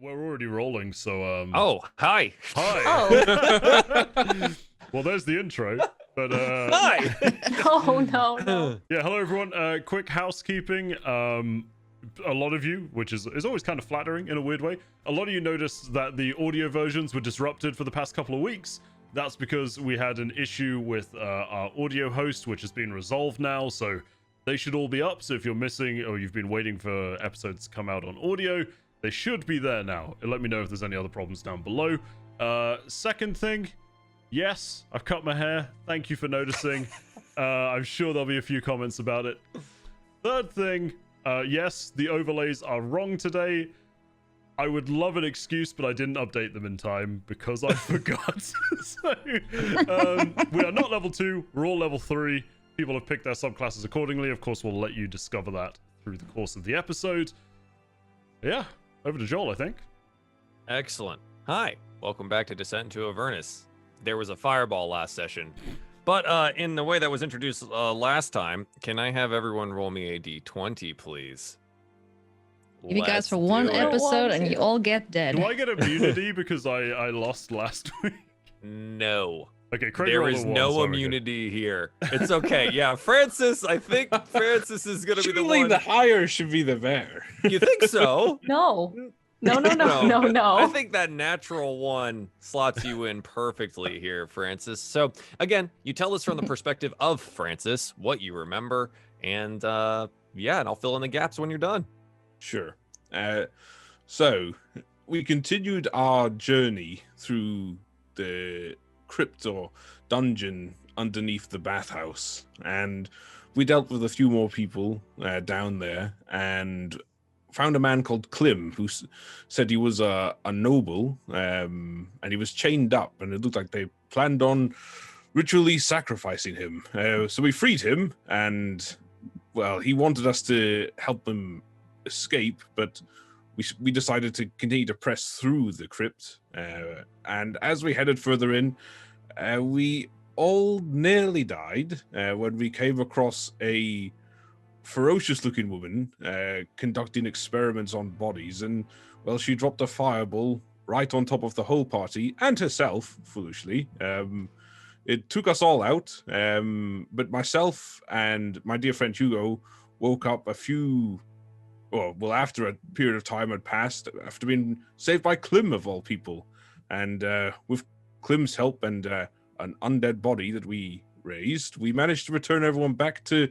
We're already rolling, so Oh, hi. Hi. Oh. Well, there's the intro. But Hi. No. yeah, hello everyone. Quick housekeeping. A lot of you, which is always kind of flattering in a weird way, a lot of you noticed that the audio versions were disrupted for the past couple of weeks. That's because we had an issue with our audio host, which has been resolved now, so they should all be up. So if you're missing or you've been waiting for episodes to come out on audio, they should be there now. Let me know if there's any other problems down below. Second thing, yes, I've cut my hair. Thank you for noticing. I'm sure there'll be a few comments about it. Third thing, yes, the overlays are wrong today. I would love an excuse, but I didn't update them in time because I forgot. So, we are not level 2, we're all level 3. People have picked their subclasses accordingly. Of course, we'll let you discover that through the course of the episode. Yeah, over to Joel, I think. Excellent. Hi. Welcome back to Descent into Avernus. There was a fireball last session, but in the way that was introduced last time, can I have everyone roll me a d20, please? Give you guys for one do it. episode and you all get dead. Do I get immunity because I lost last week? No. Okay, Craig There rolled is a 1, no so we're good. immunity here. It's okay. Yeah, Francis, I think Francis is going to be the Surely one. the higher should be the better. You think so? No. No. I think that natural one slots you in perfectly here, Francis. So again, you tell us from the perspective of Francis what you remember, and yeah, and I'll fill in the gaps when you're done. Sure. So we continued our journey through the crypt or dungeon underneath the bathhouse, and we dealt with a few more people down there, and found a man called Klim who said he was a noble, and he was chained up, and it looked like they planned on ritually sacrificing him. So we freed him, and well, he wanted us to help him escape, but we decided to continue to press through the crypt, and as we headed further in, we all nearly died when we came across a ferocious looking woman conducting experiments on bodies, and well, she dropped a fireball right on top of the whole party and herself, foolishly. It took us all out, but myself and my dear friend Hugo woke up after a period of time had passed, after being saved by Klim of all people, and with Klim's help and an undead body that we raised, we managed to return everyone back to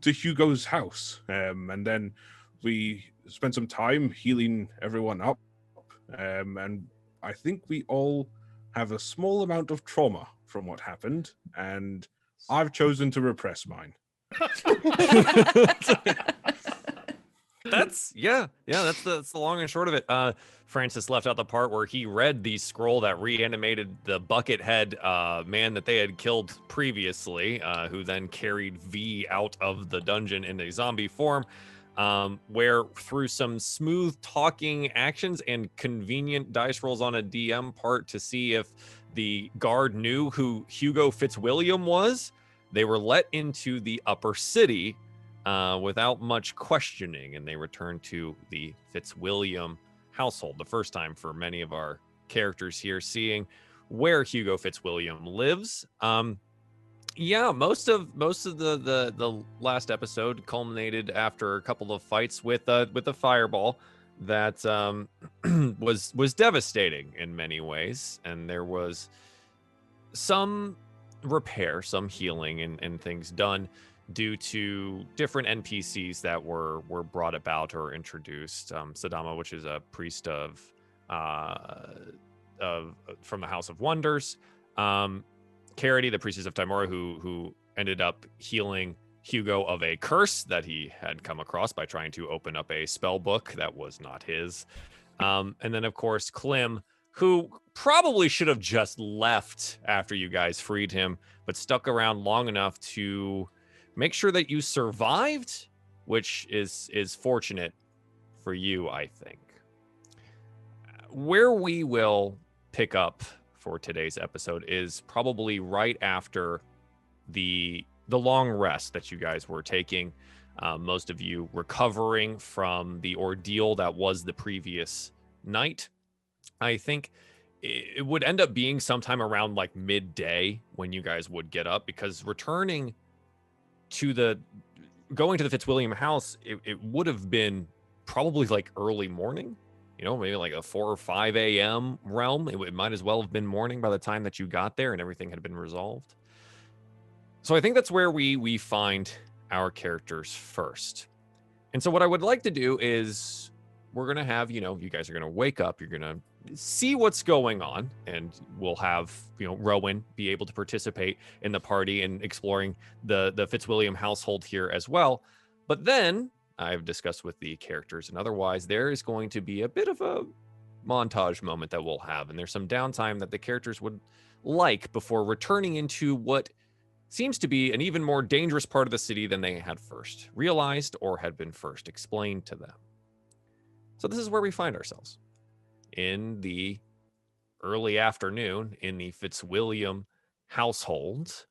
Hugo's house, and then we spent some time healing everyone up, and I think we all have a small amount of trauma from what happened, and I've chosen to repress mine. That's the long and short of it. Francis left out the part where he read the scroll that reanimated the Buckethead man that they had killed previously, who then carried V out of the dungeon in a zombie form, where through some smooth talking actions and convenient dice rolls on a DM part to see if the guard knew who Hugo Fitzwilliam was, they were let into the upper city without much questioning, and they returned to the Fitzwilliam household. The first time for many of our characters here seeing where Hugo Fitzwilliam lives. Yeah, most of the last episode culminated after a couple of fights with a fireball that was devastating in many ways, and there was some repair, some healing, and things done due to different NPCs that were brought about or introduced. Sadama, which is a priest of from the House of Wonders. Carity, the priestess of Timora, who ended up healing Hugo of a curse that he had come across by trying to open up a spell book that was not his. And then, of course, Klim, who probably should have just left after you guys freed him, but stuck around long enough to make sure that you survived, which is fortunate for you, I think. Where we will pick up for today's episode is probably right after the long rest that you guys were taking. Most of you recovering from the ordeal that was the previous night. I think it would end up being sometime around like midday when you guys would get up, because going to the Fitzwilliam house, it would have been probably like early morning, maybe like a 4 or 5 a.m. realm. It might as well have been morning by the time that you got there and everything had been resolved. So I think that's where we find our characters first. And so what I would like to do is we're going to have, you guys are going to wake up, you're going to see what's going on, and we'll have, Rowan be able to participate in the party and exploring the Fitzwilliam household here as well. But then I've discussed with the characters, and otherwise there is going to be a bit of a montage moment that we'll have, and there's some downtime that the characters would like before returning into what seems to be an even more dangerous part of the city than they had first realized or had been first explained to them. So this is where we find ourselves. In the early afternoon in the Fitzwilliam household.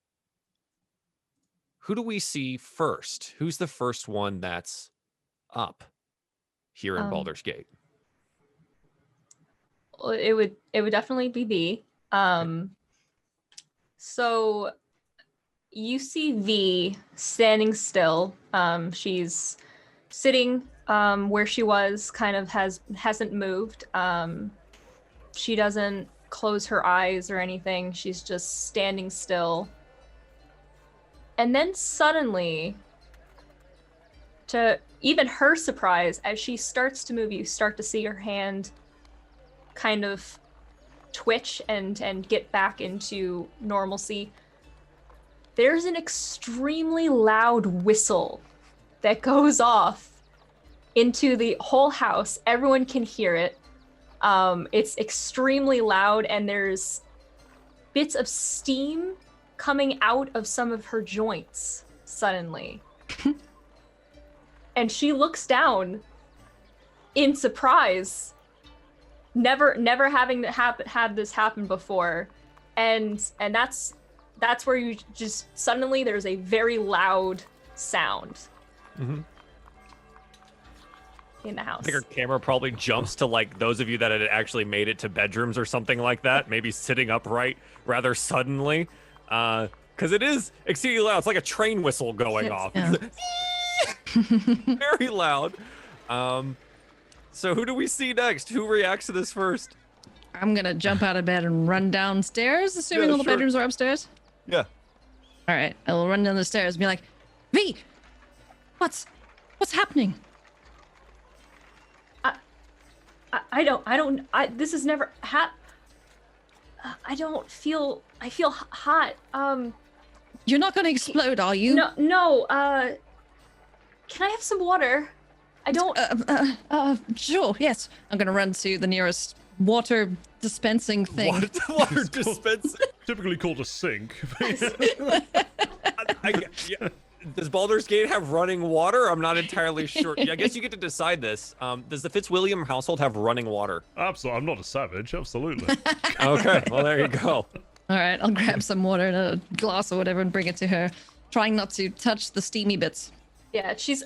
Who do we see first? Who's the first one that's up here in Baldur's Gate? It would definitely be V. So you see V standing still. She's sitting where she was, kind of hasn't moved. She doesn't close her eyes or anything. She's just standing still. And then suddenly, to even her surprise, as she starts to move, you start to see her hand kind of twitch and get back into normalcy. There's an extremely loud whistle that goes off into the whole house. Everyone can hear it. It's extremely loud, and there's bits of steam coming out of some of her joints suddenly. And she looks down in surprise, never having had this happen before. And that's where you just suddenly there's a very loud sound. Mm-hmm. In the house. I think our camera probably jumps to like those of you that had actually made it to bedrooms or something like that, maybe sitting upright rather suddenly, because it is exceedingly loud. It's like a train whistle going off. Yeah. Very loud. So who do we see next? Who reacts to this first? I'm gonna jump out of bed and run downstairs, assuming all the bedrooms are upstairs. Yeah. All right, I will run down the stairs and be like, V, what's happening? This has never I feel hot. You're not gonna explode, are you? No, can I have some water? I don't... Sure, yes. I'm gonna run to the nearest water dispensing thing. Water dispensing? Typically called a sink. Yeah. Does Baldur's Gate have running water? I'm not entirely sure. I guess you get to decide this. Does the Fitzwilliam household have running water? Absolutely. I'm not a savage. Absolutely. Okay. Well, there you go. All right. I'll grab some water in a glass or whatever and bring it to her, trying not to touch the steamy bits. Yeah, she's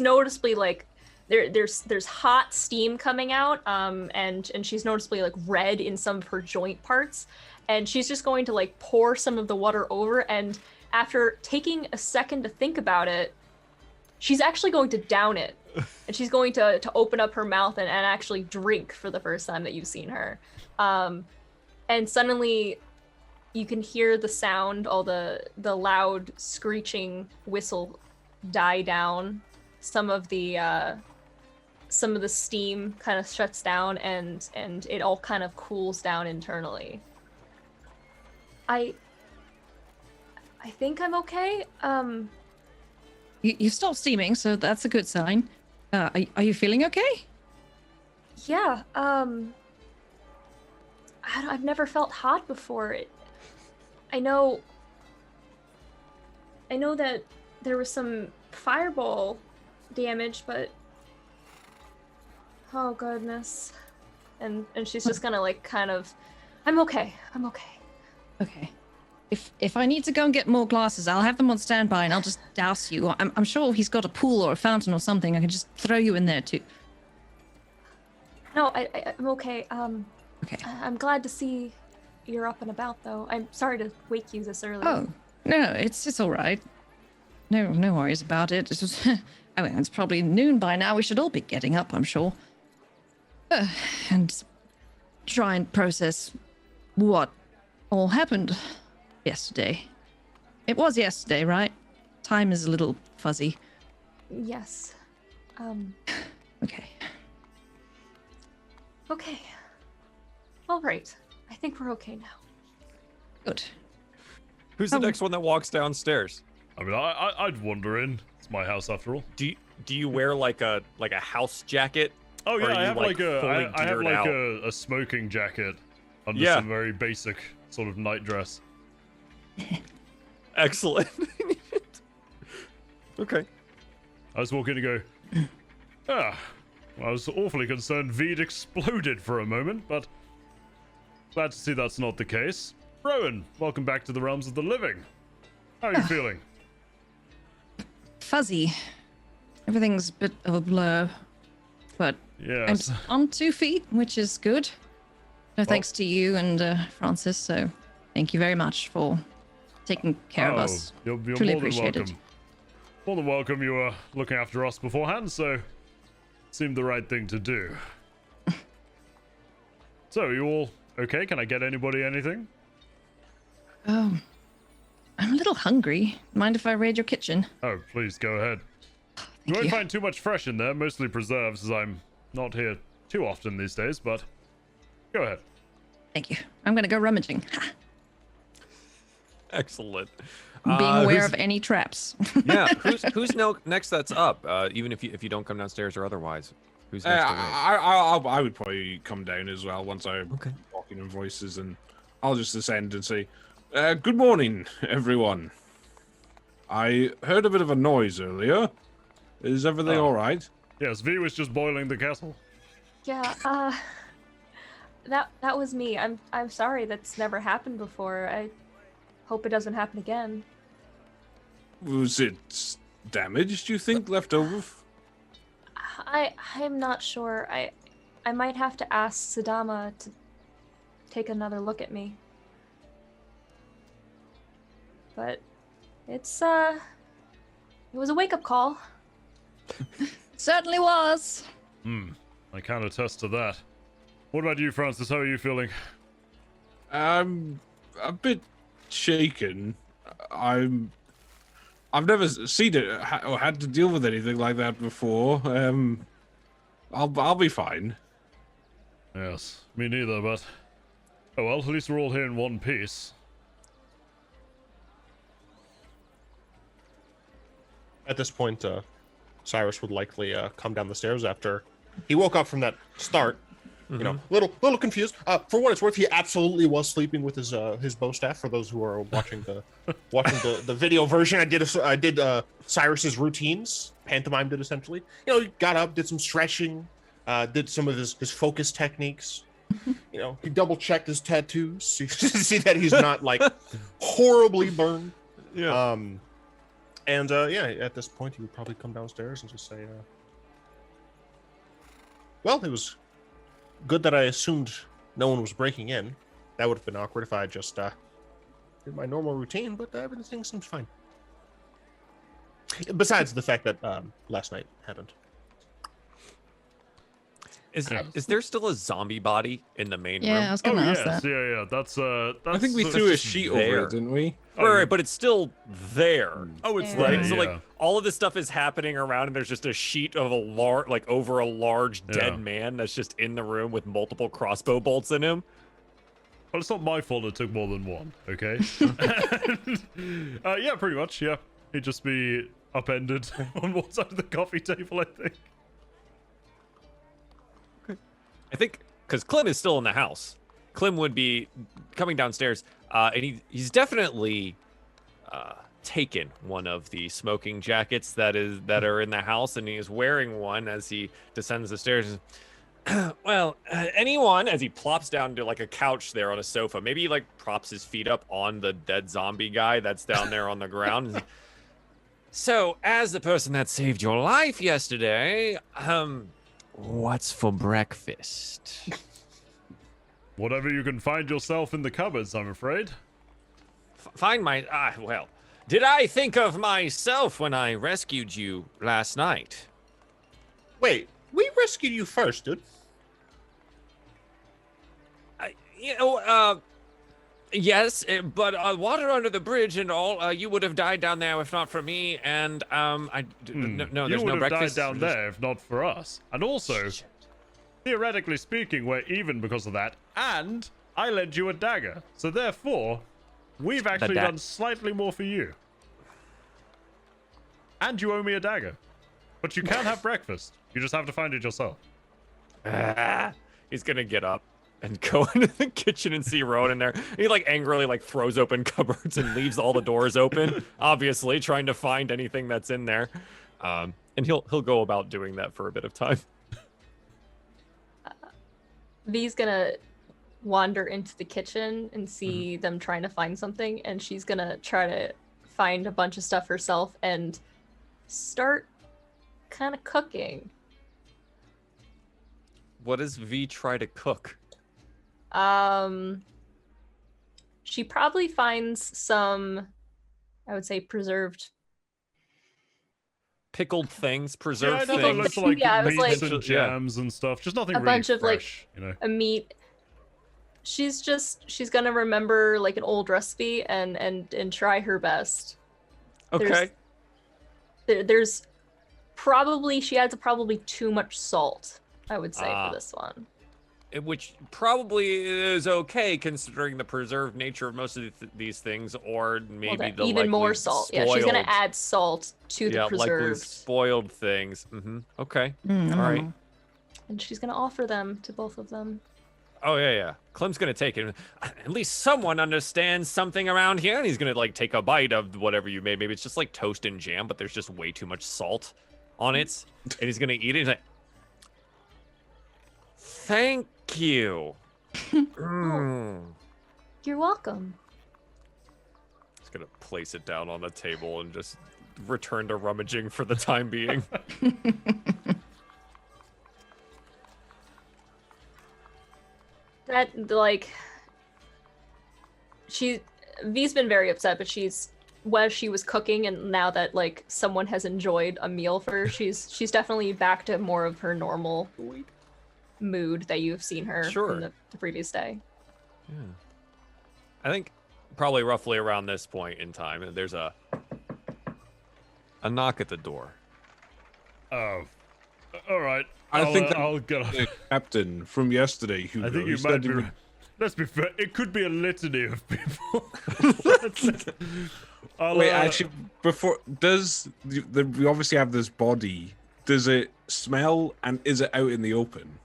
noticeably like there's hot steam coming out, and she's noticeably like red in some of her joint parts, and she's just going to like pour some of the water over, and after taking a second to think about it, she's actually going to down it. And she's going to open up her mouth and actually drink for the first time that you've seen her. And suddenly you can hear the sound, all the loud screeching whistle die down. Some of the steam kind of shuts down, and it all kind of cools down internally. I think I'm okay. You stopped steaming, so that's a good sign. Are you feeling okay? Yeah. I've never felt hot before. I know that there was some fireball damage, but oh goodness. And she's just gonna like kind of, I'm okay. Okay. If I need to go and get more glasses, I'll have them on standby and I'll just douse you. I'm sure he's got a pool or a fountain or something. I can just throw you in there too. No, I'm okay. Okay. I'm glad to see you're up and about, though. I'm sorry to wake you this early. Oh, no, it's all right. No worries about it. It's just, I mean, it's probably noon by now. We should all be getting up, I'm sure. And try and process what all happened yesterday. It was yesterday, right? Time is a little fuzzy. Yes. Okay. Okay. All right. I think we're okay now. Good. Who's the next one that walks downstairs? I mean, I'd wander in. It's my house after all. Do you wear like a house jacket? Oh Or yeah, are I you, have like, fully I have geared like out? a smoking jacket under Yeah. some very basic sort of night dress. Excellent. Okay. I was walking to go. I was awfully concerned Veed exploded for a moment, but glad to see that's not the case. Rowan, welcome back to the realms of the living. How are you feeling? Fuzzy. Everything's a bit of a blur. But Yes. I'm on 2 feet, which is good. No thanks to you and Francis, so thank you very much for taking care of us. You're Truly more than appreciate it. welcome. More than welcome. You were looking after us beforehand, so it seemed the right thing to do. So, you all okay? Can I get anybody anything? I'm a little hungry. Mind if I raid your kitchen? Oh, please go ahead. You Thank won't you. find too much fresh in there, mostly preserves, as I'm not here too often these days, but go ahead. Thank you. I'm gonna go rummaging. Ha. Excellent. Being aware who's- of any traps. Yeah. Who's next that's up? Even if you don't come downstairs or otherwise. Who's next? to raid? I would probably come down as well once I'm Okay. walking in voices, and I'll just ascend and say, "Good morning, everyone. I heard a bit of a noise earlier. Is everything all right?" Yes, V was just boiling the kettle. Yeah, that was me. I'm sorry that's never happened before. I hope it doesn't happen again. Was it damaged, you think, left over? I'm not sure. I might have to ask Sadama to take another look at me. But it's it was a wake-up call. Certainly was. I can attest to that. What about you, Francis? How are you feeling? I'm a bit shaken. I've never seen it or had to deal with anything like that before. I'll be fine. Yes, me neither, but... Oh well, at least we're all here in one piece. At this point, Cyrus would likely come down the stairs after he woke up from that start. You know, little confused. For what it's worth, he absolutely was sleeping with his bow staff. For those who are watching the video version, I did Cyrus's routines, pantomimed it essentially. You know, he got up, did some stretching, did some of his focus techniques. You know, he double checked his tattoos to see that he's not like horribly burned. Yeah. Yeah, at this point, he would probably come downstairs and just say, well, it was good that I assumed no one was breaking in. That would have been awkward if I just did my normal routine, but everything seems fine. Besides the fact that last night happened. Is there still a zombie body in the main Yeah, I room? was Oh gonna ask yes, that. yeah. That's I think we that's threw a just sheet there. over it, didn't we? Right, but it's still there. Oh, it's Yeah. Right, there, so yeah. like all of this stuff is happening around, and there's just a sheet of over a large dead Yeah. man that's just in the room with multiple crossbow bolts in him. Well, it's not my fault it took more than one, okay? Yeah, pretty much, yeah. He'd just be upended on one side of the coffee table, I think. I think because Clem is still in the house. Clem would be coming downstairs, and he's definitely taken one of the smoking jackets that are in the house, and he is wearing one as he descends the stairs. Well, anyone, as he plops down to like a couch there on a sofa, maybe he like props his feet up on the dead zombie guy that's down there on the ground. So, as the person that saved your life yesterday, What's for breakfast? Whatever you can find yourself in the cupboards, I'm afraid. Find my... well, did I think of myself when I rescued you last night? Wait, we rescued you first, dude. Yes, but water under the bridge and all, you would have died down there if not for me, and, no, there's You no would have breakfast. died down there if not for us. And also, theoretically speaking, we're even because of that. And I lent you a dagger. So therefore, we've actually done slightly more for you. And you owe me a dagger. But you can have breakfast. You just have to find it yourself. He's gonna get up and go into the kitchen and see Rowan in there. He like angrily like throws open cupboards and leaves all the doors open, obviously trying to find anything that's in there. And he'll go about doing that for a bit of time. V's gonna wander into the kitchen and see them trying to find something, and she's gonna try to find a bunch of stuff herself and start kind of cooking. What does V try to cook? She probably finds some, I would say, preserved Pickled things, Yeah, preserved I know things. lots of like Yeah, it was meats like- and jams and stuff. Just nothing a really bunch of, like, fresh, you know. a meat. She's gonna remember like an old recipe and try her best. Okay. There's probably, she adds probably too much salt, I would say, for this one. Which probably is okay considering the preserved nature of most of these things, or maybe Well, the even more likely salt. Yeah, she's gonna spoiled- add salt to the likely preserved, spoiled things. Okay. Mm, All right. and she's gonna offer them to both of them. Oh yeah. Clem's gonna take it. At least someone understands something around here, and he's gonna like take a bite of whatever you made. Maybe it's just like toast and jam, but there's just way too much salt on it, and he's gonna eat it. He's like, "Thank you." You're welcome. He's gonna place it down on the table and just return to rummaging for the time being. That, like, V's been very upset, but while she was cooking, and now that like someone has enjoyed a meal for her, she's definitely back to more of her normal mood that you've seen her Sure. from the previous day. Yeah. I think probably roughly around this point in time, there's a knock at the door. Oh, all right. I think that I'll get. the captain from yesterday who I think you might be. Let's be fair. It could be a litany of people. Wait, actually, before we obviously have this body. Does it smell, and is it out in the open?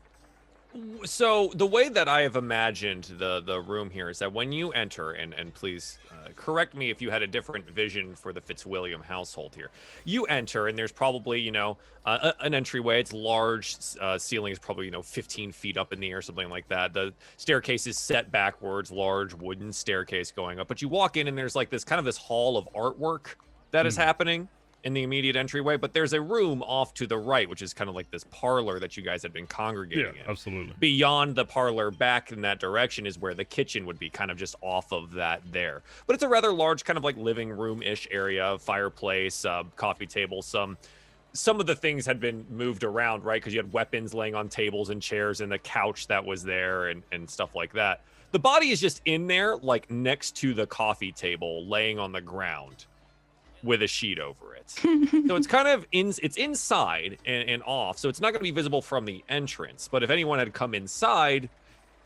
So the way that I have imagined the room here is that when you enter, and please correct me if you had a different vision for the Fitzwilliam household here. You enter, and there's probably, an entryway. It's large. Ceiling is probably, 15 feet up in the air, something like that. The staircase is set backwards, large wooden staircase going up. But you walk in, and there's like this hall of artwork that is happening in the immediate entryway, but there's a room off to the right, which is kind of like this parlor that you guys had been congregating in. Absolutely. Beyond the parlor, back in that direction, is where the kitchen would be, kind of just off of that there. But it's a rather large, kind of like living room-ish area, fireplace, coffee table. Some of the things had been moved around, right? Because you had weapons laying on tables and chairs, and the couch that was there, and stuff like that. The body is just in there, like next to the coffee table, laying on the ground, with a sheet over it. So it's kind of it's inside and off, so it's not going to be visible from the entrance. But if anyone had come inside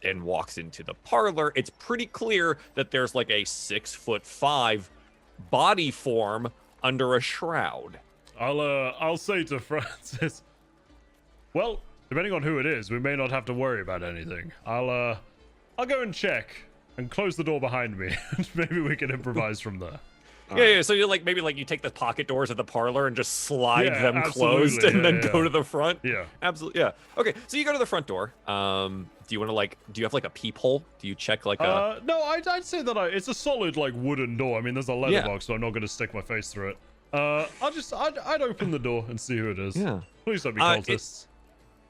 and walks into the parlor, it's pretty clear that there's like a 6'5" body form under a shroud. I'll say to Francis, well, depending on who it is, we may not have to worry about anything. I'll go and check and close the door behind me, and maybe we can improvise from there. Yeah. So you you take the pocket doors of the parlor and just slide Yeah, them closed, absolutely. and then Yeah, go yeah. to the front. Yeah. Absolutely. Yeah. Okay. So you go to the front door. Do you want to do you have like a peephole? Do you check like a? No, I'd say that it's a solid wooden door. I mean, there's a letterbox, so I'm not going to stick my face through it. I'd open the door and see who it is. Yeah. Please don't be Uh, cultists.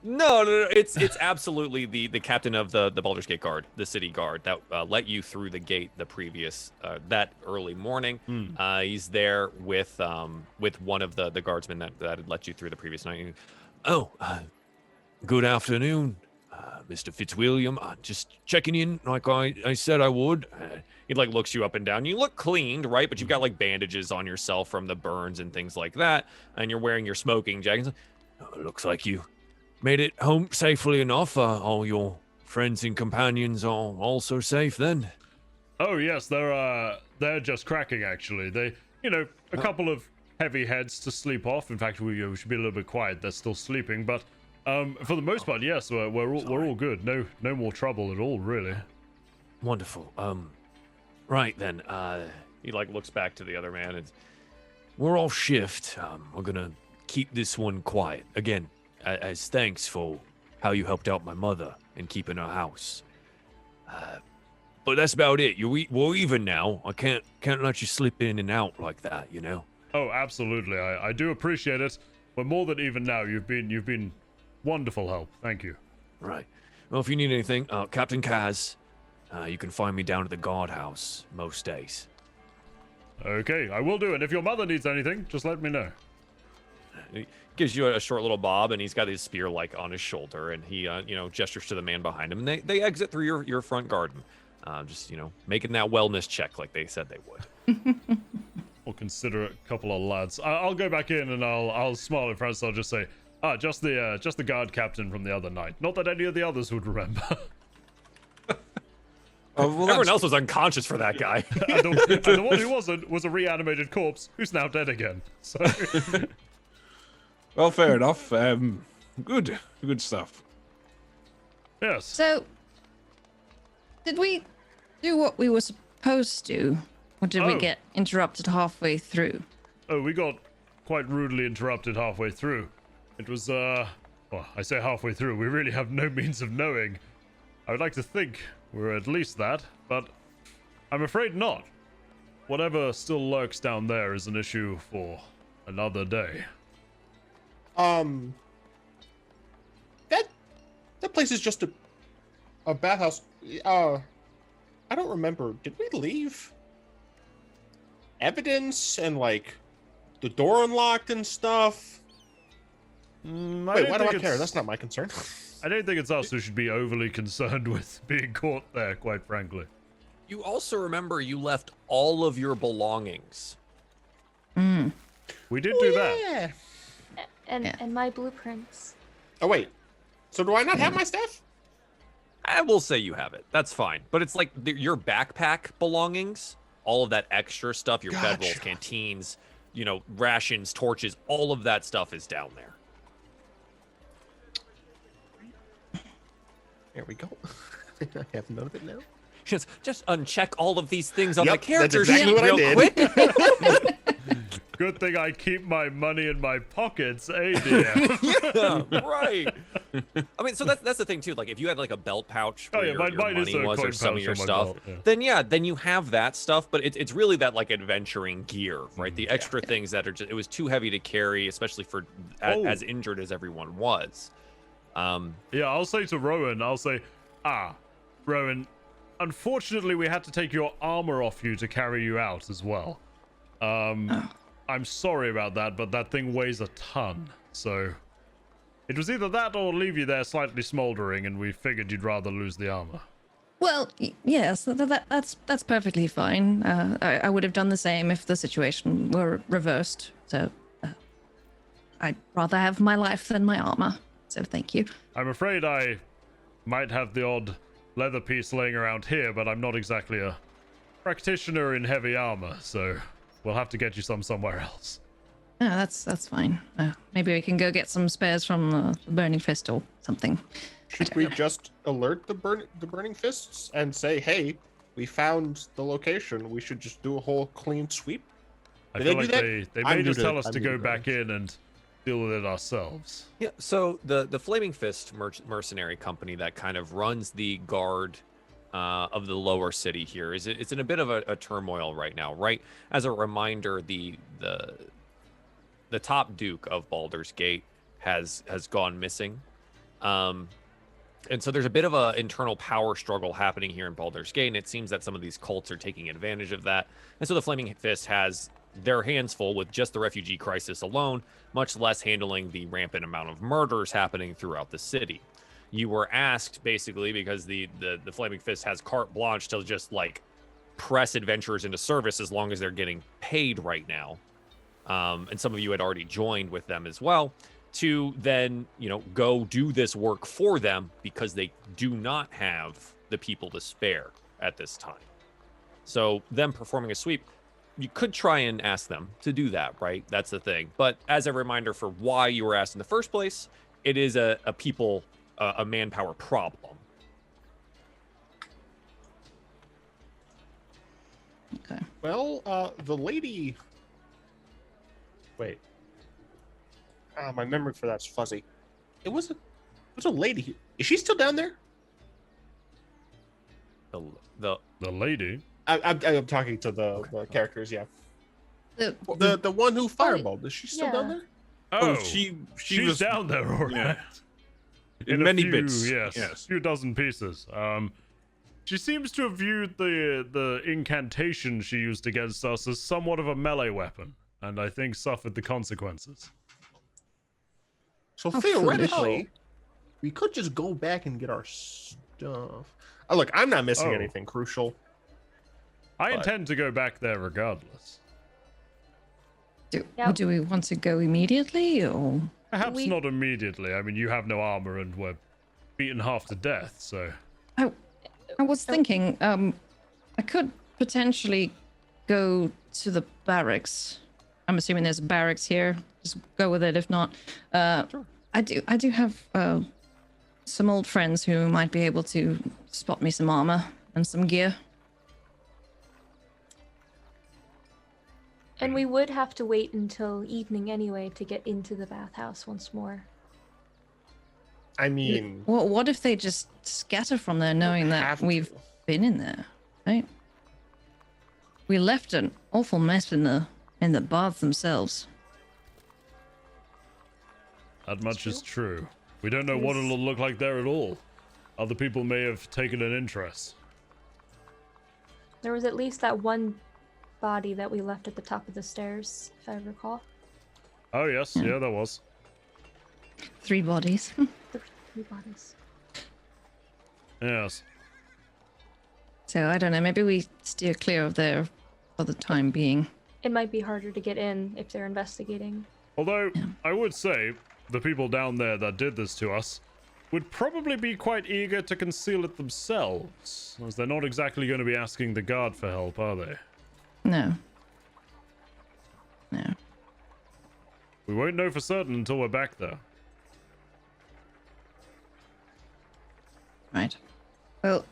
No. It's absolutely the captain of the Baldur's Gate guard, the city guard that let you through the gate the previous that early morning. He's there with one of the guardsmen that had let you through the previous night. Oh, good afternoon, Mr. Fitzwilliam. Just checking in like I said I would. He like looks you up and down. You look cleaned, right? But you've got like bandages on yourself from the burns and things like that, and you're wearing your smoking jacket. Looks like you made it home safely enough. All your friends and companions are also safe then? Oh yes, they're just cracking actually. They, a couple of heavy heads to sleep off. In fact, we should be a little bit quiet. They're still sleeping, but for the most part, yes, we're all good. No more trouble at all, really. Wonderful. Right then. He like looks back to the other man and we're off shift. We're gonna keep this one quiet again. As thanks for how you helped out my mother in keeping her house. But that's about it. We're even now. I can't let you slip in and out like that, Oh, absolutely. I do appreciate it. We're more than even now. You've been wonderful help. Thank you. Right. Well, if you need anything, Captain Kaz, you can find me down at the guardhouse most days. Okay, I will do it. If your mother needs anything, just let me know. He gives you a short little bob, and he's got his spear like on his shoulder, and he gestures to the man behind him, and they exit through your front garden, just making that wellness check like they said they would. We'll consider it a couple of lads. I'll go back in and I'll smile in front. I'll just say, just the guard captain from the other night. Not that any of the others would remember. Everyone else was unconscious for that guy. and the one who wasn't was a reanimated corpse who's now dead again. So. Well, fair enough. Good stuff. Yes. So, did we do what we were supposed to? Or did we get interrupted halfway through? Oh, we got quite rudely interrupted halfway through. It was, well, I say halfway through. We really have no means of knowing. I would like to think we're at least that, but I'm afraid not. Whatever still lurks down there is an issue for another day. That place is just a bathhouse. I don't remember. Did we leave evidence and like the door unlocked and stuff? Wait, why do I care? That's not my concern. I don't think it's us who should be overly concerned with being caught there, quite frankly. You also remember you left all of your belongings. We did do that. Yeah. And my blueprints. Oh wait. So do I not have my stuff? I will say you have it. That's fine. But it's like your backpack belongings, all of that extra stuff, your bedrolls, canteens, rations, torches, all of that stuff is down there. There we go. I have none of it now. Just uncheck all of these things on the character that's exactly sheet what real I quick. Good thing I keep my money in my pockets, dear. Yeah, right. I mean, so that's the thing too. Like, if you had like a belt pouch where your mine is money a was, or coin some of pouch your on my stuff, belt, then you have that stuff. But it's really that like adventuring gear, right? The extra things that are just, it was too heavy to carry, especially for as injured as everyone was. Yeah, I'll say to Rowan, Rowan, unfortunately we had to take your armor off you to carry you out as well. I'm sorry about that, but that thing weighs a ton, so it was either that or leave you there slightly smoldering, and we figured you'd rather lose the armor. Well, yes, that's perfectly fine. I would have done the same if the situation were reversed. So I'd rather have my life than my armor. So thank you. I'm afraid I might have the odd leather piece laying around here, but I'm not exactly a practitioner in heavy armor, so we'll have to get you somewhere else. No, that's fine. Maybe we can go get some spares from the Burning Fist or something. Should we just alert the Burning Fists and say, hey, we found the location. We should just do a whole clean sweep? I feel like they may just tell us to go back in and deal with it ourselves. Yeah, so the Flaming Fist mercenary company that kind of runs the guard of the lower city here it's in a bit of a turmoil right now, right? As a reminder, the top duke of Baldur's Gate has gone missing. And so there's a bit of an internal power struggle happening here in Baldur's Gate, and it seems that some of these cults are taking advantage of that. And so the Flaming Fist has their hands full with just the refugee crisis alone, much less handling the rampant amount of murders happening throughout the city. You were asked, basically, because the Flaming Fist has carte blanche to just, like, press adventurers into service as long as they're getting paid right now. And some of you had already joined with them as well, to then, go do this work for them because they do not have the people to spare at this time. So them performing a sweep, you could try and ask them to do that, right? That's the thing. But as a reminder for why you were asked in the first place, it is a manpower problem. Okay. Well, the lady. Wait. My memory for that's fuzzy. It was a lady here. Is she still down there? The lady? I'm talking to the characters. Yeah. The one who fireballed. Is she still down there? Oh, she she's was down there, all right. yeah. In many a few, bits. Yes, a few dozen pieces. She seems to have viewed the incantation she used against us as somewhat of a melee weapon, and I think suffered the consequences. So How theoretically, we could just go back and get our stuff. Look, I'm not missing anything crucial. I intend to go back there regardless. Do we want to go immediately, or Perhaps not immediately. I mean, you have no armor and we're beaten half to death, so... I was thinking, I could potentially go to the barracks. I'm assuming there's barracks here. Just go with it. If not, Sure. I do have some old friends who might be able to spot me some armor and some gear. And we would have to wait until evening anyway to get into the bathhouse once more. I mean, What if they just scatter from there, knowing that we've been in there, right? We left an awful mess in the baths themselves. That much is true. We don't know what it'll look like there at all. Other people may have taken an interest. There was at least that one body that we left at the top of the stairs, if I recall. Oh, yes. Yeah, there was. 3 bodies. 3 bodies. Yes. So I don't know. Maybe we steer clear of there for the time being. It might be harder to get in if they're investigating. Although, I would say, the people down there that did this to us would probably be quite eager to conceal it themselves, as they're not exactly going to be asking the guard for help, are they? No. We won't know for certain until we're back there. Right. Well,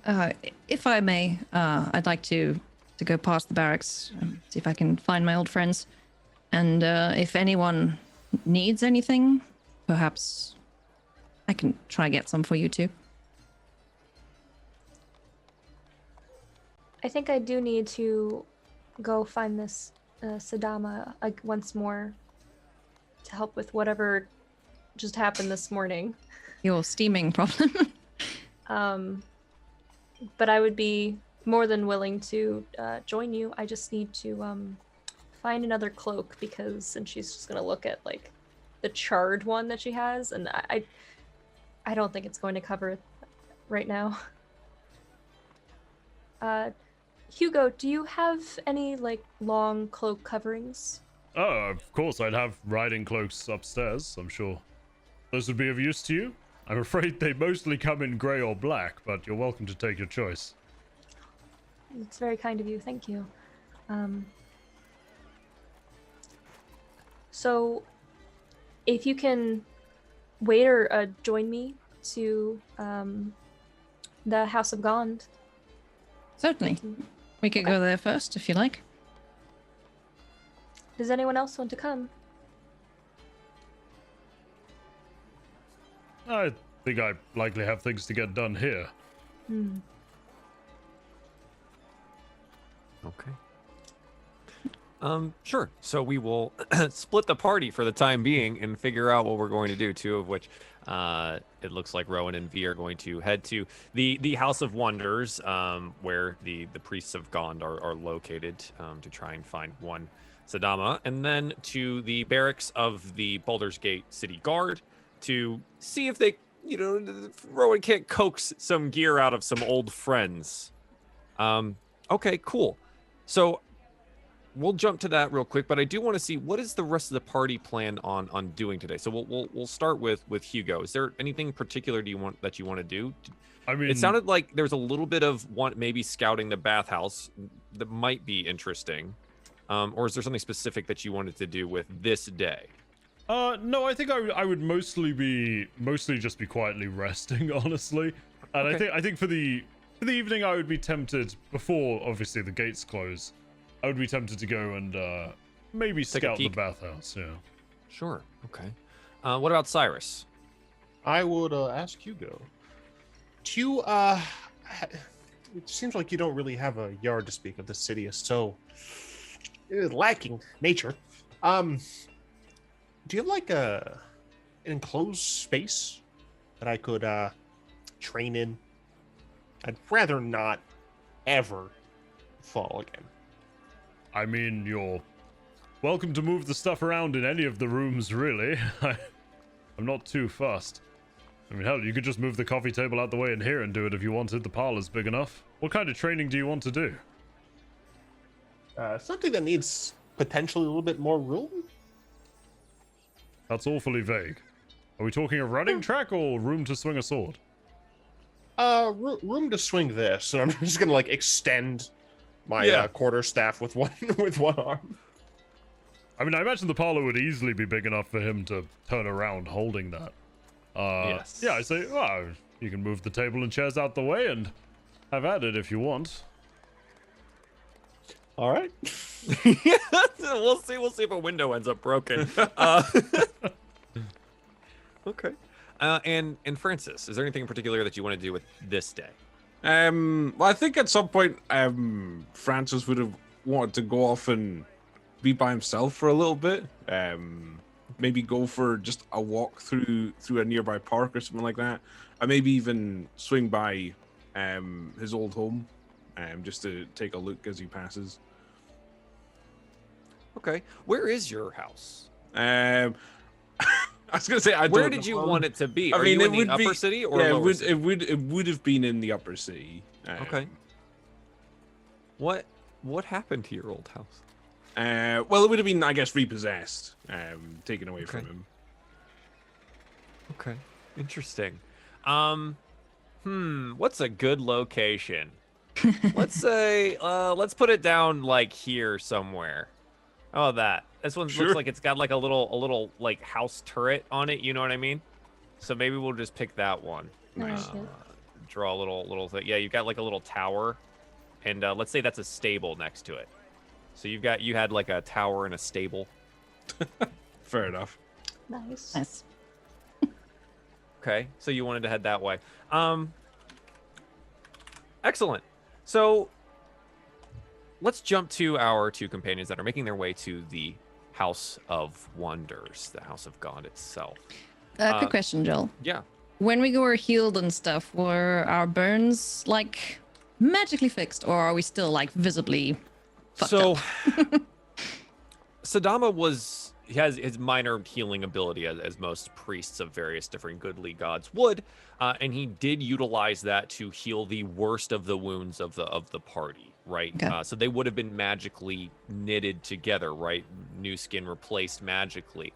if I may, I'd like to go past the barracks, see if I can find my old friends. And if anyone needs anything, perhaps I can try get some for you too. I think I do need to go find this Sadama once more to help with whatever just happened this morning. Your steaming problem. But I would be more than willing to join you. I just need to find another cloak and she's just gonna look at like the charred one that she has, and I don't think it's going to cover it right now. Hugo, do you have any like long cloak coverings? Oh, of course, I'd have riding cloaks upstairs, I'm sure. Those would be of use to you? I'm afraid they mostly come in grey or black, but you're welcome to take your choice. It's very kind of you, thank you. So, if you can wait or join me to the House of Gond. Certainly. We could go there first if you like. Does anyone else want to come? I think I likely have things to get done here. Okay. Sure. So we will split the party for the time being and figure out what we're going to do. Two of which, it looks like Rowan and V are going to head to the House of Wonders, where the priests of Gond are located, to try and find one Sadama, and then to the barracks of the Baldur's Gate City Guard to see if they, Rowan can't coax some gear out of some old friends. Okay, cool. So we'll jump to that real quick, but I do want to see what is the rest of the party plan on doing today. So we'll start with Hugo. Is there anything particular that you want to do? I mean, it sounded like there's a little bit of maybe scouting the bathhouse that might be interesting, or is there something specific that you wanted to do with this day? No, I think I would mostly just be quietly resting, honestly. And Okay. I think for the evening, I would be tempted, before obviously the gates close, I would be tempted to go and maybe Take a scout the peek. bathhouse. Yeah. Sure. Okay. What about Cyrus? I would ask Hugo. Do you it seems like you don't really have a yard to speak of. The city is so lacking nature. Do you have like an enclosed space that I could train in? I'd rather not ever fall again. I mean, you're welcome to move the stuff around in any of the rooms, really. I'm not too fussed. I mean, hell, you could just move the coffee table out the way in here and do it if you wanted. The parlor's big enough. What kind of training do you want to do? Something that needs potentially a little bit more room. That's awfully vague. Are we talking a running track or room to swing a sword? Room to swing this, and I'm just gonna like extend my quarterstaff with one with one arm. I mean, I imagine the parlor would easily be big enough for him to turn around holding that. Yes. Yeah, I say, well, you can move the table and chairs out the way and have at it if you want. All right. We'll see if a window ends up broken. Okay. And Francis, is there anything in particular that you want to do with this day? Well, I think at some point, Francis would have wanted to go off and be by himself for a little bit. Maybe go for just a walk through a nearby park or something like that. And maybe even swing by his old home, just to take a look as he passes. Okay. Where is your house? I was gonna say, Where did you want it to be? I Are mean, you it in would the be upper city or yeah, lower city? it would have been in the upper city. Okay. What happened to your old house? Well, it would have been, I guess, repossessed, taken away from him. Okay. Interesting. What's a good location? Let's say, let's put it down like here somewhere. Oh, that. This one Sure. looks like it's got like a little like house turret on it. You know what I mean? So maybe we'll just pick that one. Nice. Draw a little thing. Yeah, you've got like a little tower, and let's say that's a stable next to it. So you had like a tower and a stable. Fair enough. Nice. Nice. Okay, so you wanted to head that way. Excellent. So let's jump to our two companions that are making their way to the House of Wonders, the House of God itself. Quick question, Joel. Yeah. When we were healed and stuff, were our burns like magically fixed, or are we still like visibly fucked up? Sadama he has his minor healing ability as most priests of various different goodly gods would, and he did utilize that to heal the worst of the wounds of the party, right? Okay. So they would have been magically knitted together, right? New skin replaced magically.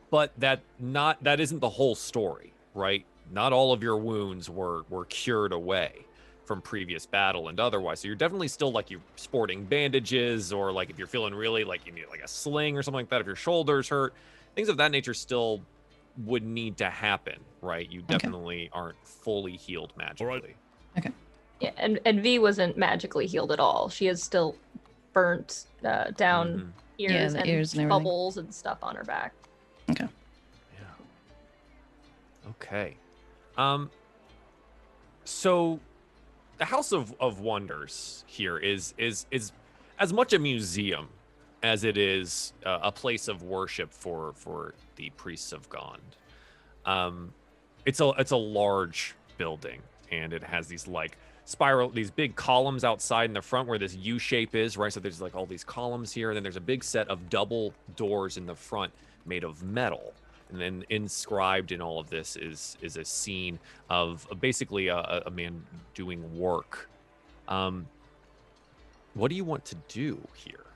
But that isn't the whole story, right? Not all of your wounds were cured away from previous battle and otherwise. So you're definitely still like you're sporting bandages, or like if you're feeling really like you need like a sling or something like that, if your shoulders hurt, things of that nature still would need to happen, right? You definitely aren't fully healed magically. All right. Yeah, and V wasn't magically healed at all. She is still burnt down ears, the and ears and everything. bubbles and stuff on her back. Okay. Yeah. Okay. So the House of Wonders here is as much a museum as it is a place of worship for the priests of Gond. It's a large building, and it has these like these big columns outside in the front where this U shape is, right? So there's like all these columns here, and then there's a big set of double doors in the front made of metal. And then inscribed in all of this is a scene of basically a man doing work. What do you want to do here?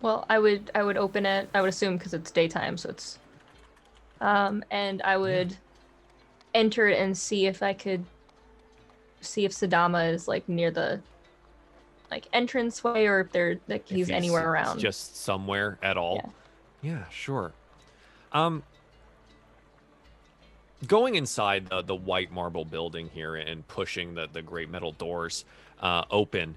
Well, I would open it. I would assume because it's daytime, so it's. And I would enter it and see if I could see if Sadama is like near the like entranceway, or if they're like he's anywhere around. Just somewhere at all. Yeah, sure. Going inside the white marble building here and pushing the great metal doors open,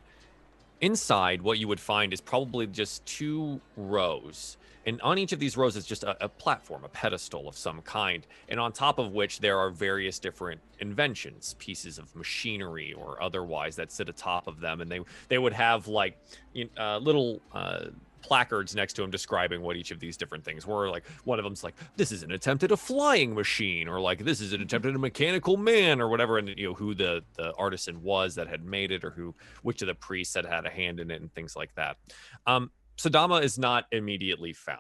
inside what you would find is probably just 2 rows. And on each of these rows is just a platform, a pedestal of some kind, and on top of which there are various different inventions, pieces of machinery or otherwise that sit atop of them. And they would have like little placards next to them describing what each of these different things were. Like one of them's like, this is an attempt at a flying machine, or like this is an attempt at a mechanical man, or whatever, and who the artisan was that had made it, or which of the priests had a hand in it, and things like that. Sadama is not immediately found.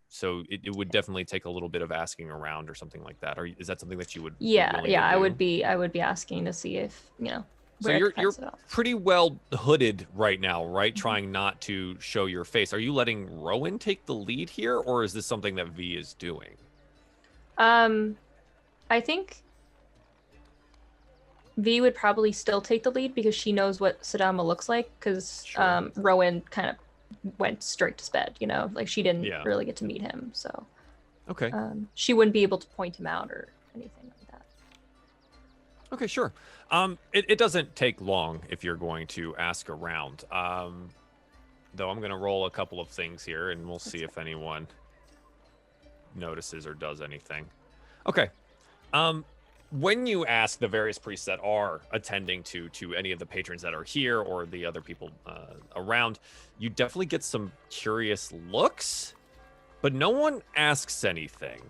So it would definitely take a little bit of asking around or something like that. Or is that something that you would? Yeah. I would be asking to see if So you're pretty well hooded right now, right? Trying not to show your face. Are you letting Rowan take the lead here, or is this something that V is doing? I think V would probably still take the lead because she knows what Sadama looks like, because Rowan kind of went straight to bed, like she didn't really get to meet him. So okay. She wouldn't be able to point him out or anything like that. Okay, sure. It doesn't take long if you're going to ask around. Though I'm going to roll a couple of things here, and we'll see if anyone notices or does anything. Okay. When you ask the various priests that are attending to any of the patrons that are here or the other people around, you definitely get some curious looks, but no one asks anything.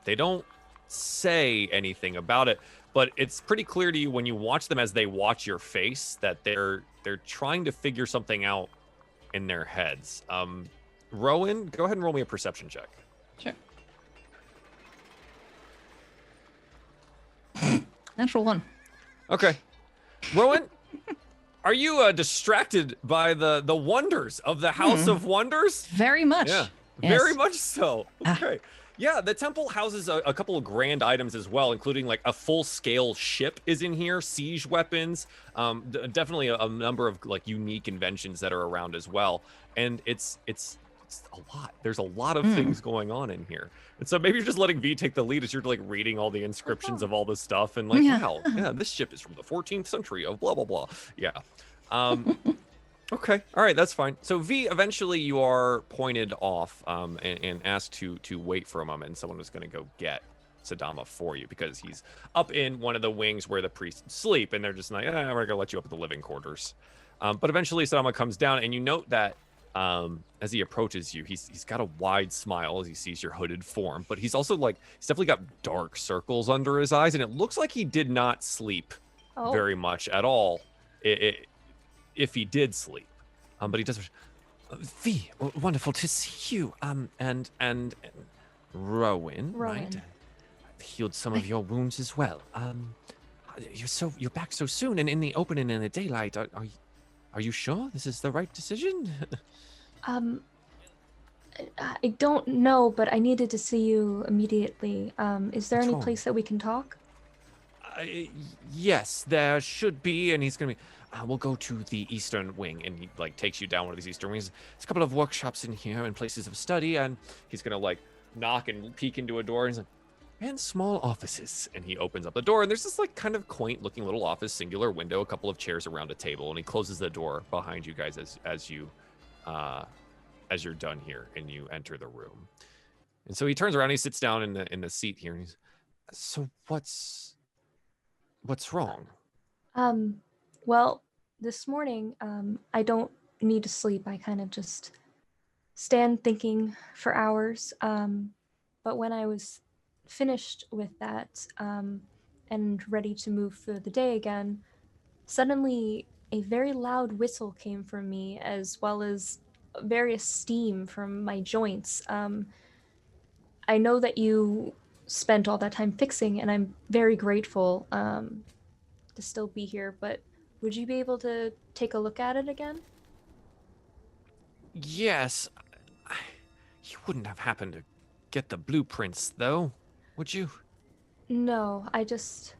They don't say anything about it, but it's pretty clear to you when you watch them as they watch your face that they're trying to figure something out in their heads. Rowan, go ahead and roll me a perception check. Sure. Natural 1. Okay. Rowan, are you distracted by the wonders of the House of Wonders? Very much. Yeah, yes. Very much so. Okay. Yeah, the temple houses a couple of grand items as well, including like a full-scale ship is in here, siege weapons, definitely a number of like unique inventions that are around as well. And it's a lot. There's a lot of things going on in here. And so maybe you're just letting V take the lead as you're like reading all the inscriptions of all this stuff and like, wow, yeah, this ship is from the 14th century of blah, blah, blah. Yeah. Okay. All right. That's fine. So V, eventually you are pointed off and asked to wait for a moment. And someone was going to go get Sadama for you because he's up in one of the wings where the priests sleep. And they're just like, we're going to let you up at the living quarters. But eventually Sadama comes down and you note that as he approaches you, he's got a wide smile as he sees your hooded form, but he's also like, he's definitely got dark circles under his eyes. And it looks like he did not sleep very much at all. If he did sleep, but he does. V, wonderful to see you. And Rowan, right? I've healed some of your wounds as well. You're back so soon, and in the open and in the daylight. Are you sure this is the right decision? I don't know, but I needed to see you immediately. Is there any place that we can talk? Yes, there should be, and he's gonna be. We'll go to the eastern wing, and he like takes you down one of these eastern wings. There's a couple of workshops in here and places of study, and he's gonna like knock and peek into a door, and he's like, and small offices, and he opens up the door, and there's this like kind of quaint looking little office, singular window, a couple of chairs around a table, and he closes the door behind you guys as you're done here and you enter the room. And so he turns around, he sits down in the seat here, and he's, so what's wrong? Well, this morning, I don't need to sleep, I kind of just stand thinking for hours. But when I was finished with that and ready to move for the day again, suddenly a very loud whistle came from me, as well as various steam from my joints. I know that you spent all that time fixing, and I'm very grateful to still be here, but would you be able to take a look at it again? Yes. You wouldn't have happened to get the blueprints, though, would you? No, I just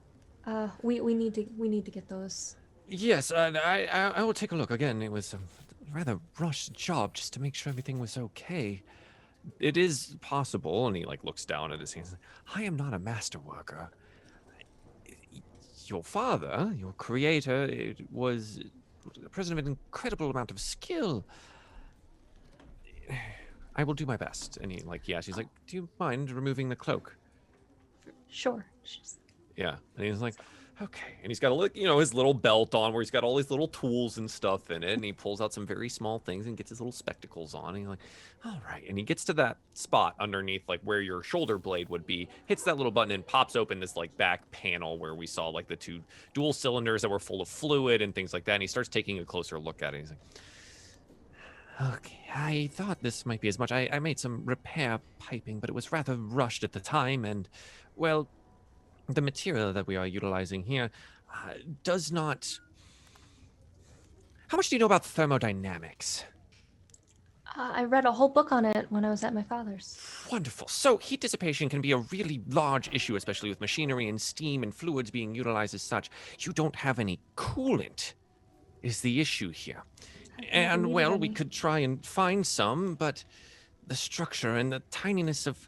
we need to get those. Yes, I will take a look again. It was a rather rushed job just to make sure everything was okay. It is possible, and he like looks down at his hands. I am not a master worker. Your father, your creator, was a person of an incredible amount of skill. I will do my best. And he like, yeah, she's like, do you mind removing the cloak? Sure. Yeah, and he's like, okay. And he's got his little belt on where he's got all these little tools and stuff in it. And he pulls out some very small things and gets his little spectacles on. And he's like, all right. And he gets to that spot underneath, like where your shoulder blade would be, hits that little button and pops open this like back panel where we saw like the two dual cylinders that were full of fluid and things like that. And he starts taking a closer look at it. He's like, okay, I thought this might be as much. I made some repair piping, but it was rather rushed at the time. And, well, the material that we are utilizing here does not... How much do you know about thermodynamics? I read a whole book on it when I was at my father's. Wonderful. So heat dissipation can be a really large issue, especially with machinery and steam and fluids being utilized as such. You don't have any coolant is the issue here. And, well, we could try and find some, but the structure and the tininess of...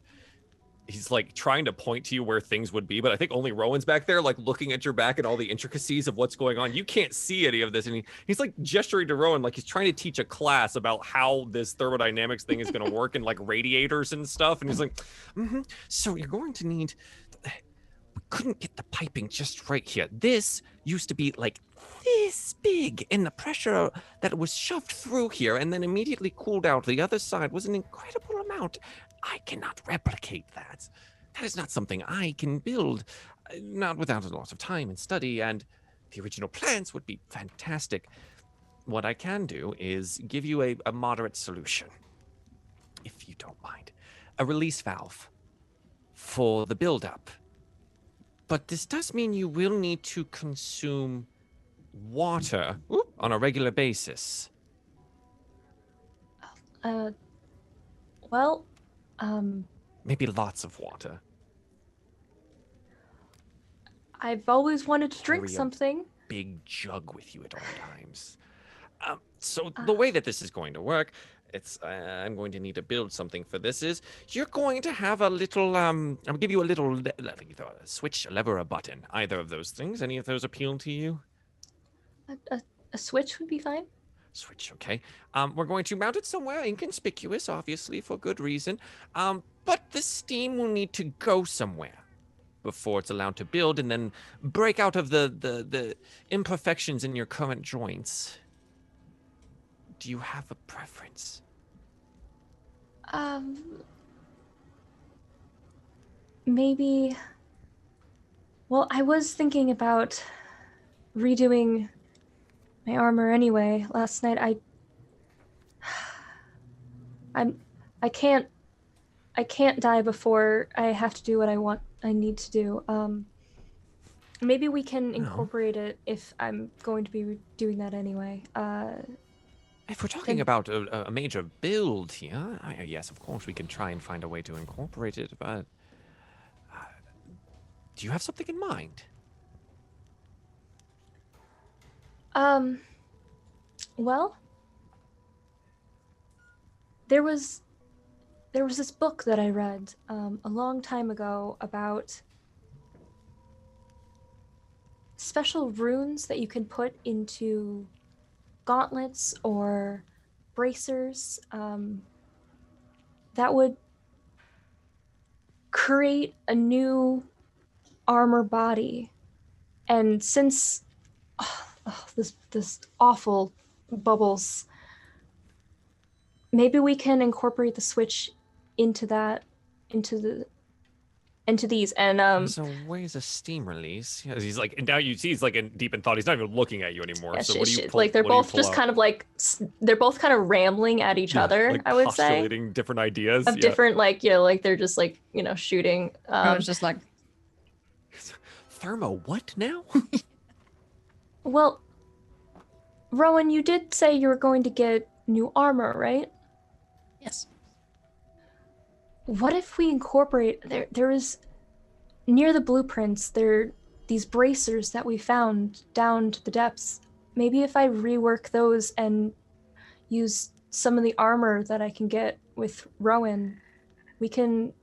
He's like trying to point to you where things would be, but I think only Rowan's back there, like looking at your back and all the intricacies of what's going on. You can't see any of this. And he's like gesturing to Rowan like he's trying to teach a class about how this thermodynamics thing is going to work and like radiators and stuff. And he's like, so you're going to need... We couldn't get the piping just right here. This used to be like this big, and the pressure that was shoved through here and then immediately cooled out the other side was an incredible amount. I cannot replicate that. That is not something I can build, not without a lot of time and study, and the original plans would be fantastic. What I can do is give you a moderate solution, if you don't mind. A release valve for the build-up. But this does mean you will need to consume water on a regular basis. Well, maybe lots of water. I've always wanted to drink Carry a something. big jug with you at all times. So the way that this is going to work, I'm going to need to build something for this. Is you're going to have a little I'll give you a little a switch, a lever, a button. Either of those things. Any of those appeal to you? A switch would be fine. Switch, okay. We're going to mount it somewhere inconspicuous, obviously, for good reason. But the steam will need to go somewhere before it's allowed to build and then break out of the imperfections in your current joints. Do you have a preference? Maybe... Well, I was thinking about redoing my armor anyway. Last night I can't die before I have to do what I need to do. Maybe we can incorporate it if I'm going to be doing that anyway. If we're talking about a major build here, yes, of course, we can try and find a way to incorporate it, but do you have something in mind? Well, there was this book that I read a long time ago about special runes that you can put into gauntlets or bracers that would create a new armor body. And since this awful bubbles, maybe we can incorporate the switch into these. And There's a ways of steam release. Yeah, he's like, and now you see he's like in deep in thought. He's not even looking at you anymore. yeah, So what do you pull? like they're what do you both pull just out? kind of like they're both kind of rambling at each other. Like I would say postulating different ideas of different like like they're just like shooting. I was just like, Thermo, what now? Well, Rowan, you did say you were going to get new armor, right? yes. What if we incorporate there is near the blueprints there these bracers that we found down to the depths. Maybe if I rework those and use some of the armor that I can get with Rowan, we can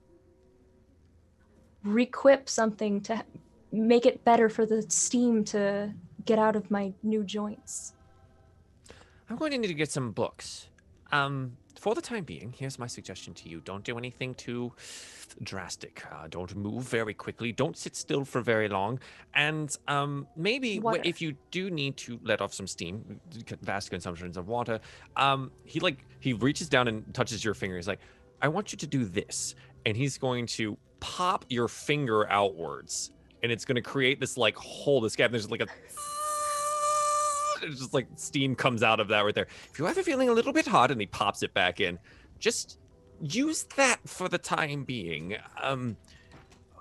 requip something to make it better for the steam to get out of my new joints. I'm going to need to get some books. For the time being, here's my suggestion to you. Don't do anything too drastic. Don't move very quickly. Don't sit still for very long. And maybe Water. if you do need to let off some steam, vast consumptions of water, he reaches down and touches your finger. He's like, I want you to do this. And he's going to pop your finger outwards. And it's going to create this like hole, this gap. There's like a... It's just like steam comes out of that right there. If you're ever feeling a little bit hot, and he pops it back in, just use that for the time being.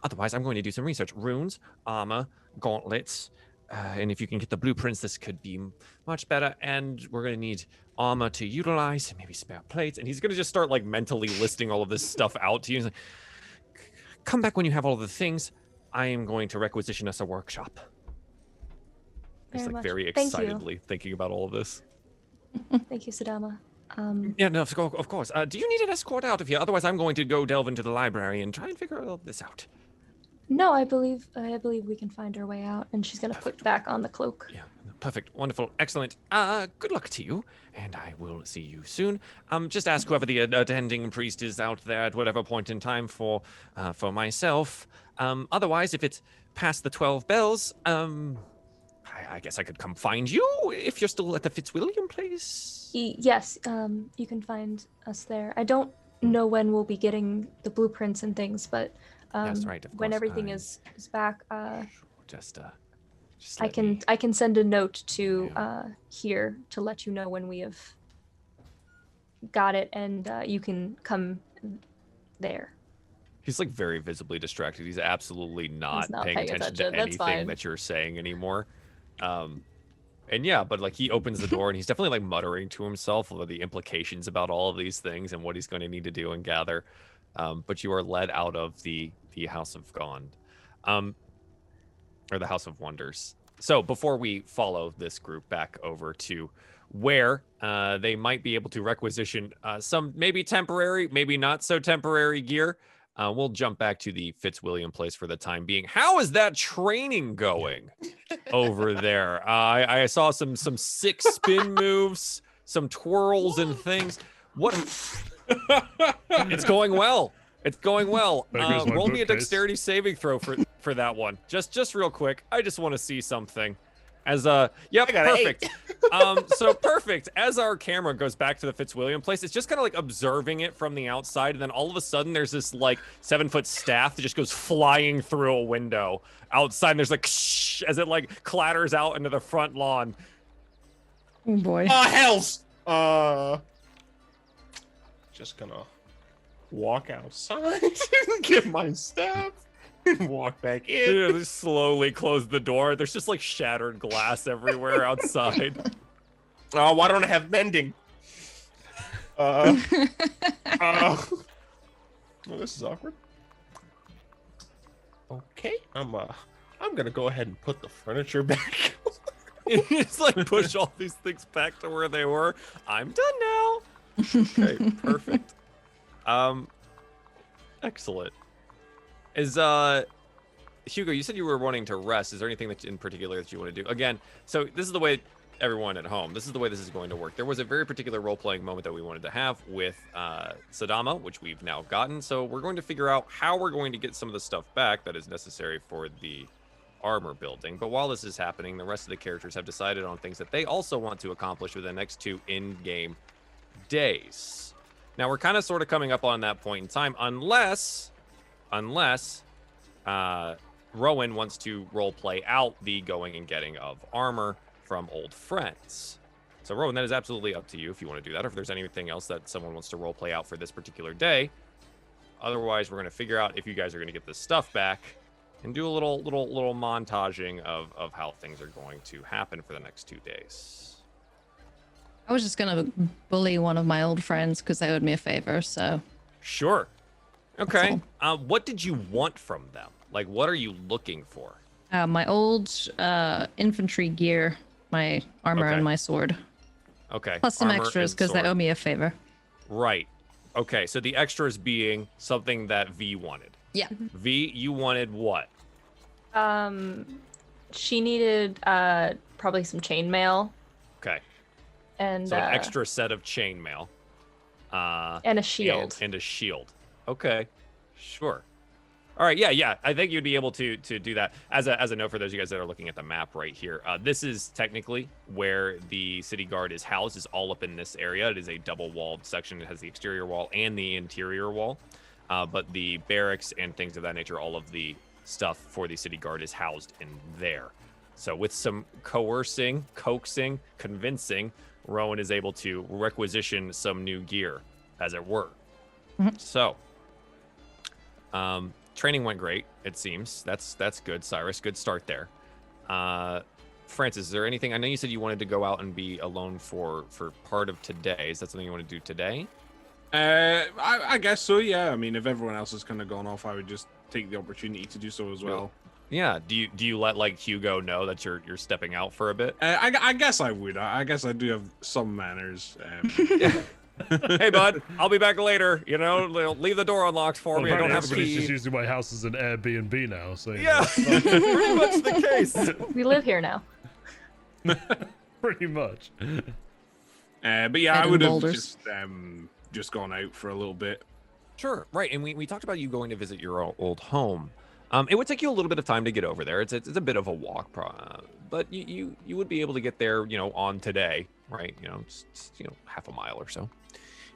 Otherwise, I'm going to do some research. Runes, armor, gauntlets, and if you can get the blueprints, this could be much better. And we're going to need armor to utilize, maybe spare plates. And he's going to just start like mentally listing all of this stuff out to you. He's like, come back when you have all of the things. I am going to requisition us a workshop. He's like very excitedly thinking about all of this. Thank you, Sadama. Yeah, no, of course. Do you need an escort out of here? Otherwise, I'm going to go delve into the library and try and figure all this out. No, I believe we can find our way out. And she's gonna put back on the cloak. Yeah, perfect, wonderful, excellent. Good luck to you, and I will see you soon. Just ask whoever the attending priest is out there at whatever point in time for myself. Otherwise, if it's past the 12 bells, I guess I could come find you if you're still at the Fitzwilliam place. Yes, you can find us there. I don't know when we'll be getting the blueprints and things, but Yes, right, of when course. everything is back, Just I can send a note to here to let you know when we have got it, and you can come there. He's like very visibly distracted. He's absolutely not, not paying paying attention to attention. That's anything fine. that you're saying anymore. And yeah, but like he opens the door and he's definitely like muttering to himself over the implications about all of these things and what he's going to need to do and gather. But you are led out of the House of Gond, or the House of Wonders. So before we follow this group back over to where they might be able to requisition some maybe temporary, maybe not so temporary gear, we'll jump back to the Fitzwilliam place for the time being. How is that training going over there? I saw some sick spin moves, some twirls and things. What? It's going well. It's going well. Roll me a dexterity saving throw for that one. Just real quick. I just want to see something. As yep, perfect. So perfect. As our camera goes back to the Fitzwilliam place, it's just kind of like observing it from the outside, and then all of a sudden there's this like 7-foot staff that just goes flying through a window outside, and there's like as it like clatters out into the front lawn. Oh boy. Oh, hells! Just gonna walk outside, get my staff, and walk back in. Yeah, just slowly close the door. There's just like shattered glass everywhere outside. Oh, why don't I have mending? Well, this is awkward. Okay, I'm gonna go ahead and put the furniture back. Just like push all these things back to where they were. I'm done now. Okay, perfect. Excellent. Is Hugo, you said you were wanting to rest. Is there anything that in particular that you want to do? Again, so this is the way everyone at home, this is the way this is going to work. There was a very particular role-playing moment that we wanted to have with Sadama, which we've now gotten. So we're going to figure out how we're going to get some of the stuff back that is necessary for the armor building. But while this is happening, the rest of the characters have decided on things that they also want to accomplish within the next 2 in-game days. Now we're kind of sort of coming up on that point in time, unless Rowan wants to role play out the going and getting of armor from old friends. So Rowan, that is absolutely up to you if you want to do that, or if there's anything else that someone wants to role play out for this particular day. Otherwise, we're going to figure out if you guys are going to get this stuff back and do a little montaging of how things are going to happen for the next 2 days. I was just gonna bully one of my old friends because they owed me a favor, so. Sure. Okay. What did you want from them? Like, what are you looking for? My old infantry gear, my armor Okay. and my sword. Okay. Plus some armor extras and because they sword. owe me a favor. Right. Okay, so the extras being something that V wanted. Yeah. V, you wanted what? She needed probably some chainmail Okay. and So an extra set of chainmail. and a shield. And a shield. Okay. Sure. All right. Yeah. I think you'd be able to do that. As a note for those of you guys that are looking at the map right here, this is technically where the city guard is housed. Is all up in this area. It is a double-walled section. It has the exterior wall and the interior wall. But the barracks and things of that nature, all of the stuff for the city guard is housed in there. So with some coercing, coaxing, convincing, Rowan is able to requisition some new gear, as it were. So, training went great, it seems. That's good, Cyrus. Good start there. Francis, is there anything? I know you said you wanted to go out and be alone for part of today. Is that something you want to do today? I guess so. Yeah. I mean, if everyone else has kind of gone off, I would just take the opportunity to do so as well. Yeah. Do you let like Hugo know that you're stepping out for a bit? I guess I would. I guess I do have some manners. Hey, bud, I'll be back later. You know, leave the door unlocked for me. I don't have a Everybody's just key. using my house as an Airbnb now. So you Yeah, know, pretty much the case. We live here now. pretty much. But yeah, Head I in would have boulders. just gone out for a little bit. Sure, right. And we talked about you going to visit your old home. It would take you a little bit of time to get over there. It's a bit of a walk, but you would be able to get there, on today, right? Just half a mile or so.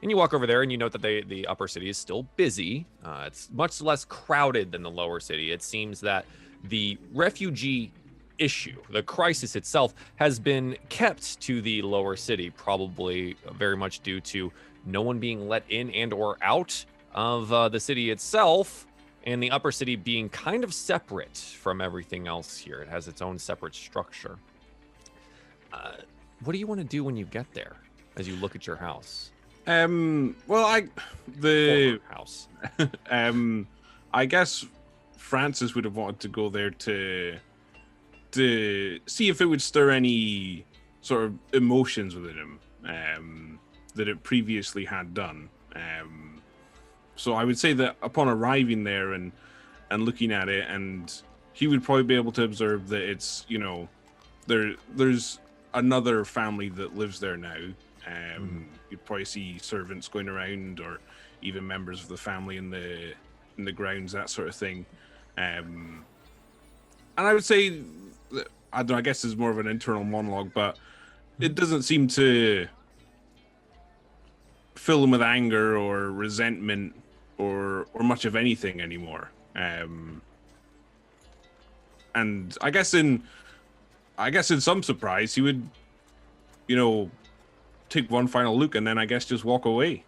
And you walk over there and you note that the upper city is still busy. It's much less crowded than the lower city. It seems that the refugee issue, the crisis itself, has been kept to the lower city, probably very much due to no one being let in and or out of the city itself, and the upper city being kind of separate from everything else here. It has its own separate structure. What do you want to do when you get there as you look at your house? Well, Former house. I guess Francis would have wanted to go there to see if it would stir any sort of emotions within him that it previously had done. So I would say that upon arriving there and looking at it, and he would probably be able to observe that it's there's another family that lives there now. You'd probably see servants going around, or even members of the family in the grounds, that sort of thing. And I would say, I don't know, I guess it's more of an internal monologue, but it doesn't seem to fill him with anger or resentment or much of anything anymore. And I guess in some surprise, he would, take one final look and then I guess just walk away.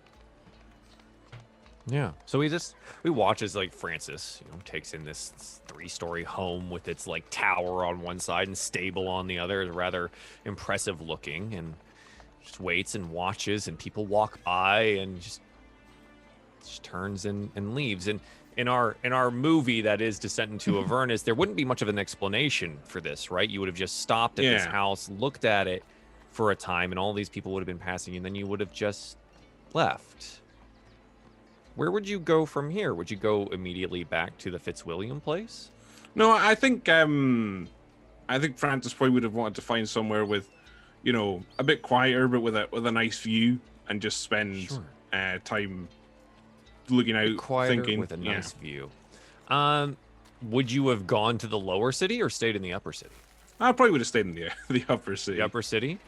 Yeah. So we watch as like Francis, takes in this 3-story home with its like tower on one side and stable on the other. Is rather impressive looking, and just waits and watches, and people walk by and just turns and leaves. And in our movie that is Descent into Avernus, there wouldn't be much of an explanation for this, right? You would have just stopped at this house, looked at it for a time, and all these people would have been passing, and then you would have just left. Where would you go from here? Would you go immediately back to the Fitzwilliam place? No, I think Francis probably would have wanted to find somewhere with, a bit quieter, but with a nice view, and just spend time looking out, Quieter thinking with a nice view. Would you have gone to the lower city or stayed in the upper city? I probably would have stayed in the upper city. The upper city?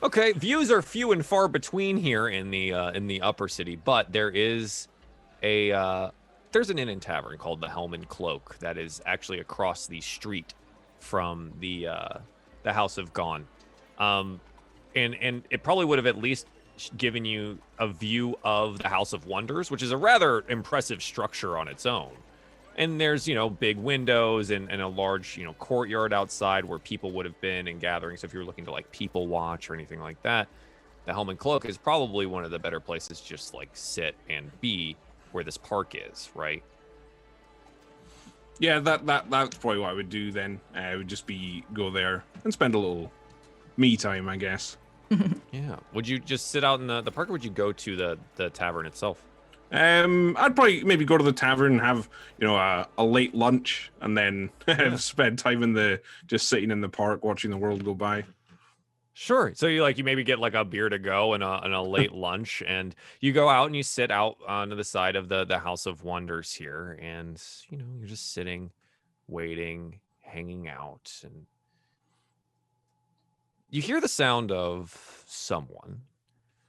Okay, views are few and far between here in the upper city, but there is there's an inn and tavern called the Helm and Cloak that is actually across the street from the House of Gone, and it probably would have at least given you a view of the House of Wonders, which is a rather impressive structure on its own. And there's, big windows and a large, courtyard outside where people would have been and gathering. So if you're looking to like people watch or anything like that, the Helm and Cloak is probably one of the better places to just like sit and be where this park is, right? Yeah, that's probably what I would do then. I would just go there and spend a little me time, I guess. Yeah. Would you just sit out in the park, or would you go to the tavern itself? I'd probably maybe go to the tavern and have, a late lunch, and then spend time just sitting in the park watching the world go by. Sure. So you maybe get like a beer to go and a late lunch, and you go out and you sit out onto the side of the House of Wonders here, and you're just sitting, waiting, hanging out, and you hear the sound of someone.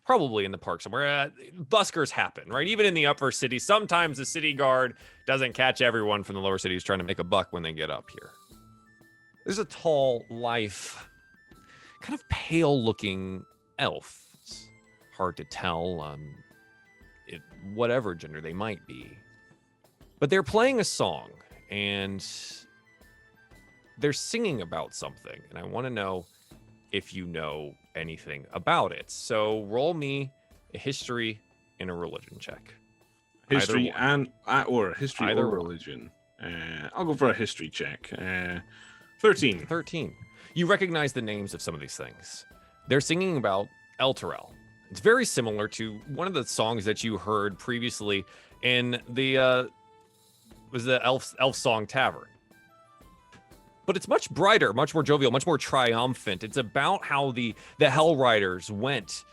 Probably in the park somewhere. Buskers happen, right? Even in the upper city, sometimes the city guard doesn't catch everyone from the lower cities trying to make a buck when they get up here. There's a tall, lithe, kind of pale-looking elf. It's hard to tell whatever gender they might be. But they're playing a song, and they're singing about something, and I want to know if you know anything about it. So roll me a history and a religion check. History or history Either or one. religion. I'll go for a history check. 13. 13. You recognize the names of some of these things. They're singing about Elturel. It's very similar to one of the songs that you heard previously in the Elf Song Tavern. But it's much brighter, much more jovial, much more triumphant. It's about how the Hell Riders went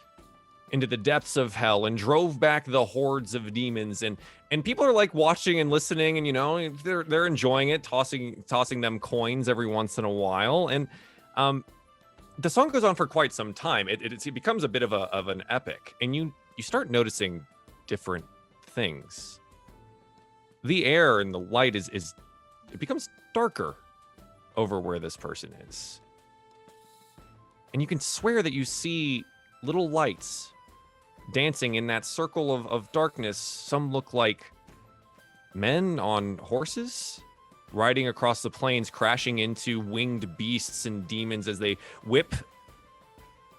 into the depths of hell and drove back the hordes of demons, and people are like watching and listening, and they're enjoying it, tossing them coins every once in a while, and the song goes on for quite some time. It becomes a bit of an epic, and you start noticing different things. The air and the light it becomes darker over where this person is. And you can swear that you see little lights dancing in that circle of darkness. Some look like men on horses riding across the plains, crashing into winged beasts and demons as they whip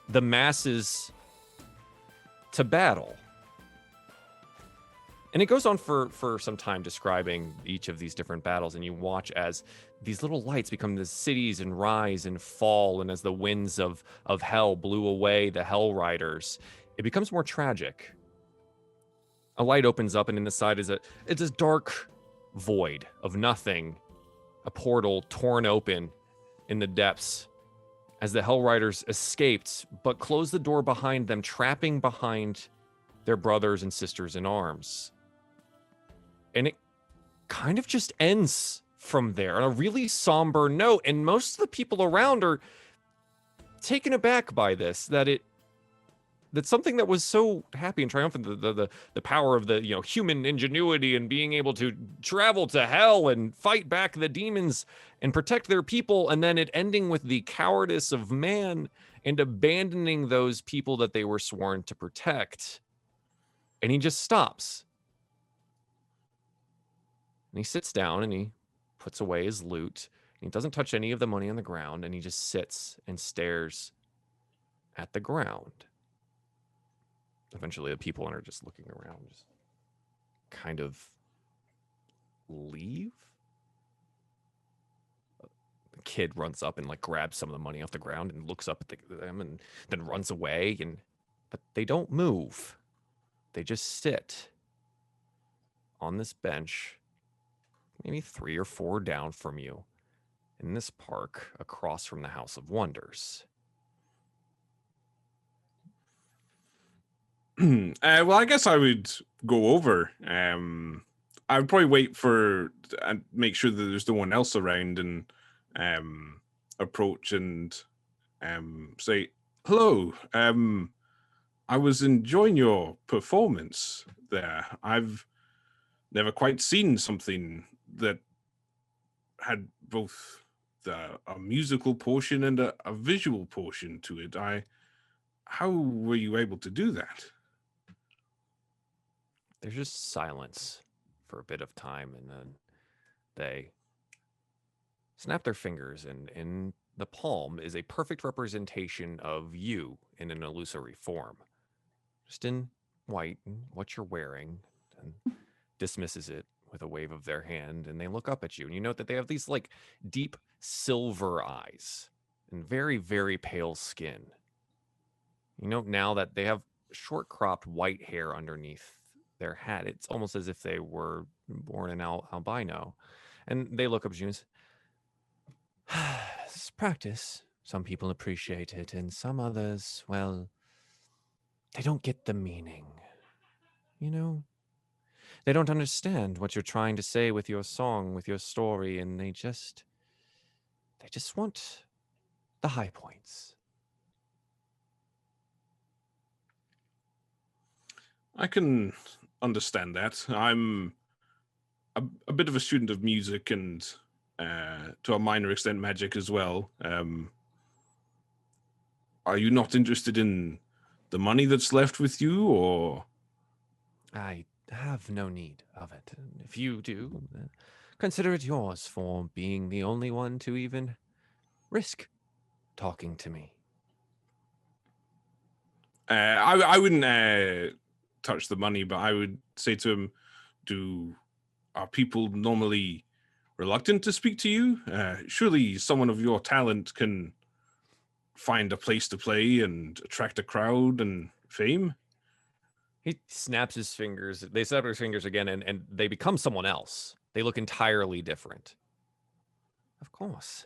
the masses to battle. And it goes on for some time describing each of these different battles, and you watch as these little lights become the cities and rise and fall, and as the winds of hell blew away the Hell Riders, it becomes more tragic. A light opens up, and in the side it's a dark void of nothing, a portal torn open in the depths as the Hell Riders escaped, but closed the door behind them, trapping behind their brothers and sisters in arms. And it kind of just ends from there on a really somber note, and most of the people around are taken aback by this, that something that was so happy and triumphant, the power of the human ingenuity and being able to travel to hell and fight back the demons and protect their people, and then it ending with the cowardice of man and abandoning those people that they were sworn to protect. And he just stops. And he sits down and he puts away his loot. And he doesn't touch any of the money on the ground, and he just sits and stares at the ground. Eventually, the people are just looking around, just kind of leave. The kid runs up and grabs some of the money off the ground and looks up at them and then runs away. But they don't move. They just sit on this bench, maybe 3 or 4 down from you, in this park across from the House of Wonders. Well, I guess I would go over. I would probably wait and make sure that there's no one else around, and approach and say, Hello. I was enjoying your performance there. I've never quite seen something that had both a musical portion and a visual portion to it. How were you able to do that? There's just silence for a bit of time, and then they snap their fingers, and in the palm is a perfect representation of you in an illusory form, just in white, and what you're wearing, and dismisses it with a wave of their hand. And they look up at you, and you note that they have these like deep silver eyes and very, very pale skin. You note now that they have short cropped white hair underneath their hat. It's almost as if they were born an albino. And they look up at you and say, "This is practice. Some people appreciate it, and some others, well, they don't get the meaning. You know, they don't understand what you're trying to say with your song, with your story, and they just want the high points." I can understand that. I'm a bit of a student of music and to a minor extent magic as well. Are you not interested in the money that's left with you, or? I have no need of it. If you do, consider it yours for being the only one to even risk talking to me. I wouldn't touch the money, but I would say to him, are people normally reluctant to speak to you? Surely someone of your talent can find a place to play and attract a crowd and fame. He snaps his fingers. They snap his fingers again, and they become someone else. They look entirely different. Of course.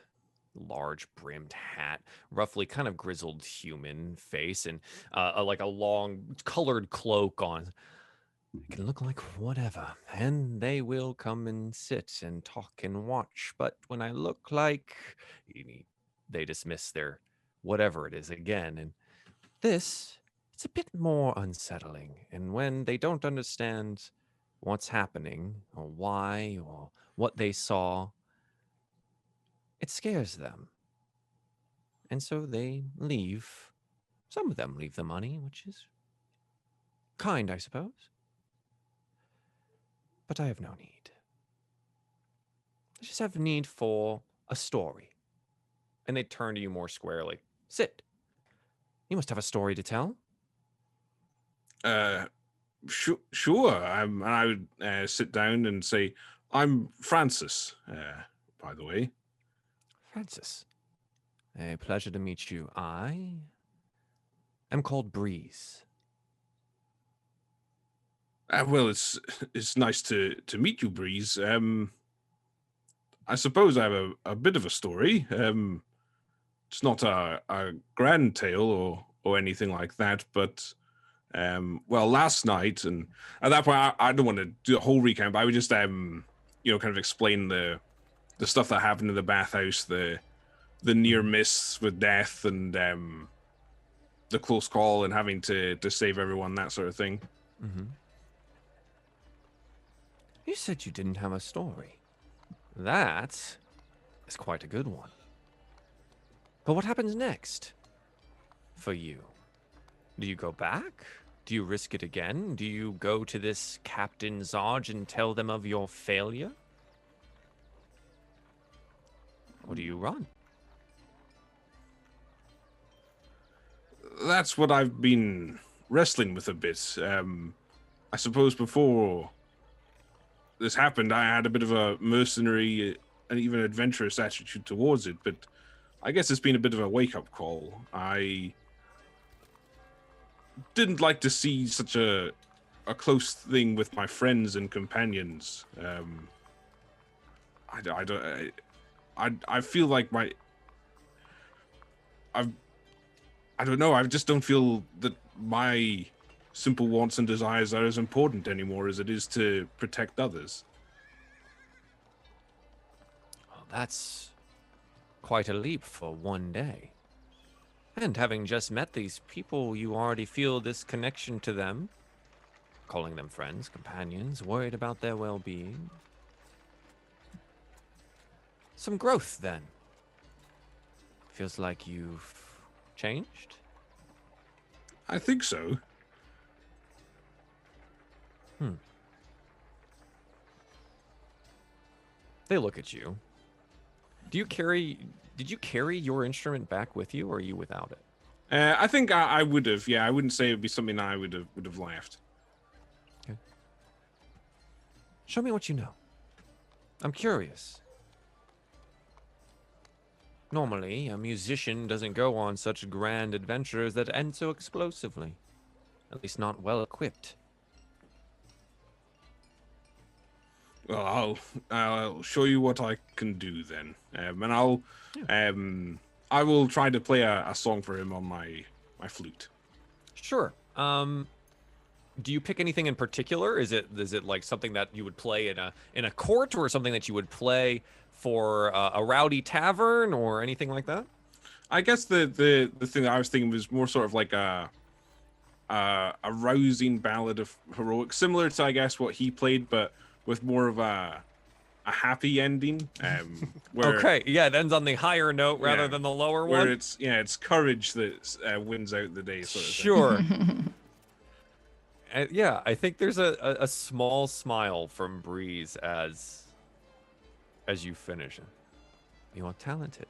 Large brimmed hat, roughly kind of grizzled human face, and like a long colored cloak on. It can look like whatever, and they will come and sit and talk and watch. But when I look like, they dismiss their whatever it is again, and this, it's a bit more unsettling. And when they don't understand what's happening or why or what they saw, it scares them. And so they leave. Some of them leave the money, which is kind, I suppose. But I have no need. I just have need for a story. And they turn to you more squarely. Sit. You must have a story to tell. Sure. I would sit down and say, I'm Francis, by the way. Francis. A pleasure to meet you. I am called Breeze. Well, it's nice to meet you, Breeze. I suppose I have a bit of a story. It's not a grand tale or anything like that, but well, last night, and at that point, I don't want to do a whole recount, but I would just kind of explain the stuff that happened in the bathhouse, the near miss with death, and the close call and having to save everyone, that sort of thing. Mm-hmm. You said you didn't have a story. That is quite a good one. But what happens next for you? Do you go back? Do you risk it again? Do you go to this Captain Zarge and tell them of your failure? Or do you run? That's what I've been wrestling with a bit. I suppose before this happened, I had a bit of a mercenary and even adventurous attitude towards it, but I guess it's been a bit of a wake-up call. I didn't like to see such a close thing with my friends and companions. I feel like I don't know. I just don't feel that my simple wants and desires are as important anymore as it is to protect others. Well, that's quite a leap for one day. And having just met these people, you already feel this connection to them, calling them friends, companions, worried about their well-being. Some growth, then. Feels like you've changed? I think so. They look at you. Did you carry your instrument back with you, or are you without it? I think I would have. Yeah, I wouldn't say it would be something I would have left. Okay. Show me what you know. I'm curious. Normally, a musician doesn't go on such grand adventures that end so explosively. At least not well equipped. Well, I'll show you what I can do then, and I will try to play a song for him on my flute. Sure. Do you pick anything in particular? Is it like something that you would play in a court, or something that you would play for a rowdy tavern, or anything like that? I guess the thing that I was thinking was more sort of like a rousing ballad of heroics, similar to, I guess, what he played, but with more of a happy ending. Where, Okay, yeah, it ends on the higher note rather than the lower where one. it's courage that wins out the day. Sort of thing. Sure. Yeah, I think there's a small smile from Breeze as you finish. You are talented,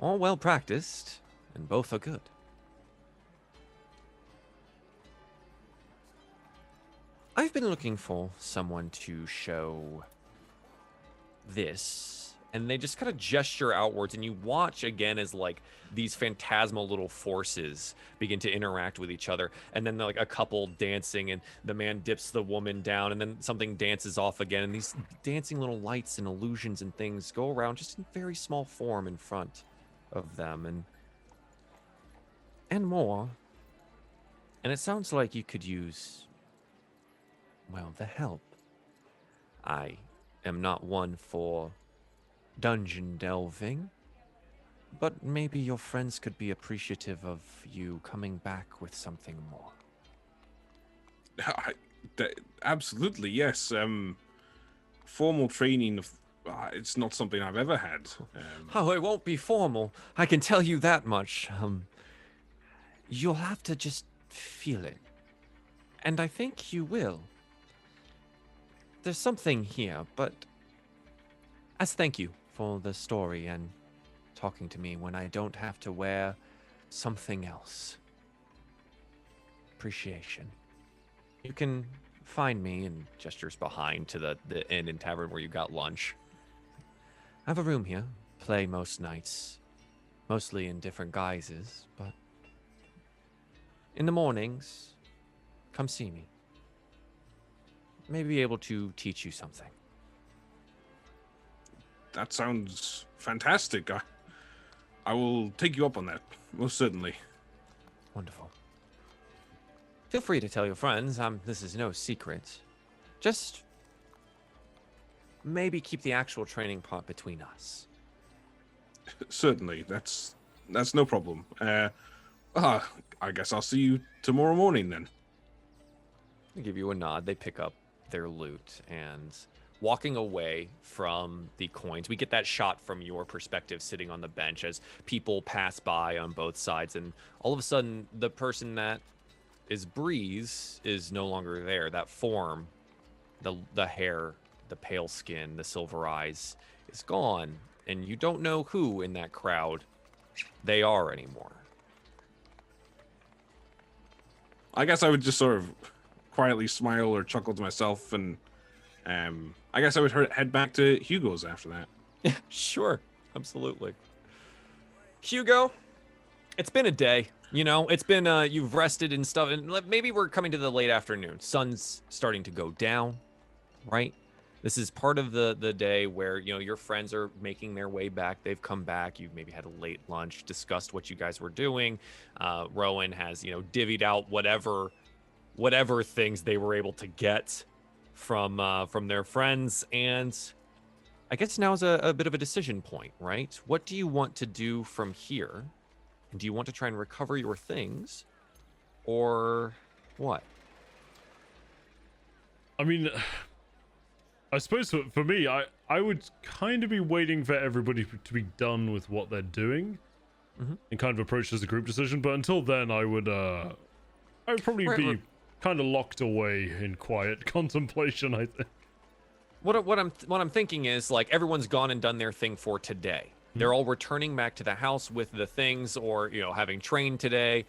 all well practiced, and both are good. I've been looking for someone to show this, and they just kind of gesture outwards, and you watch again as like these phantasmal little forces begin to interact with each other, and then like a couple dancing, and the man dips the woman down, and then something dances off again, and these dancing little lights and illusions and things go around just in very small form in front of them, and more. And it sounds like you could use, well, the help. I am not one for dungeon delving, but maybe your friends could be appreciative of you coming back with something more. Absolutely, yes. Formal training of it's not something I've ever had. Oh, it won't be formal. I can tell you that much. You'll have to just feel it. And I think you will. There's something here, but as thank you for the story and talking to me when I don't have to wear something else. Appreciation. You can find me, and gestures behind to the inn and tavern where you got lunch. I have a room here, play most nights, mostly in different guises, but in the mornings, come see me. May be able to teach you something. That sounds fantastic. I will take you up on that, most certainly. Wonderful. Feel free to tell your friends. This is no secret. Just maybe keep the actual training part between us. Certainly, that's no problem. I guess I'll see you tomorrow morning then. I give you a nod. They pick up their loot and walking away from the coins. We get that shot from your perspective sitting on the bench as people pass by on both sides, and all of a sudden the person that is Breeze is no longer there. That form, the hair, the pale skin, the silver eyes is gone, and you don't know who in that crowd they are anymore. I guess I would just sort of quietly smile or chuckle to myself, and I guess I would head back to Hugo's after that. Sure, absolutely. Hugo, it's been a day. You know, it's been you've rested and stuff, and maybe we're coming to the late afternoon. Sun's starting to go down, right? This is part of the day where, you know, your friends are making their way back. They've come back. You've maybe had a late lunch, discussed what you guys were doing. Rowan has, you know, divvied out whatever things they were able to get from their friends, and I guess now's a bit of a decision point, right? What do you want to do from here? Do you want to try and recover your things, or what? I mean, I suppose for me, I would kind of be waiting for everybody to be done with what they're doing, and kind of approach this as a group decision. But until then, I would probably be kind of locked away in quiet contemplation, I think. What I'm thinking is, like, everyone's gone and done their thing for today. They're all returning back to the house with the things, or, you know, having trained today.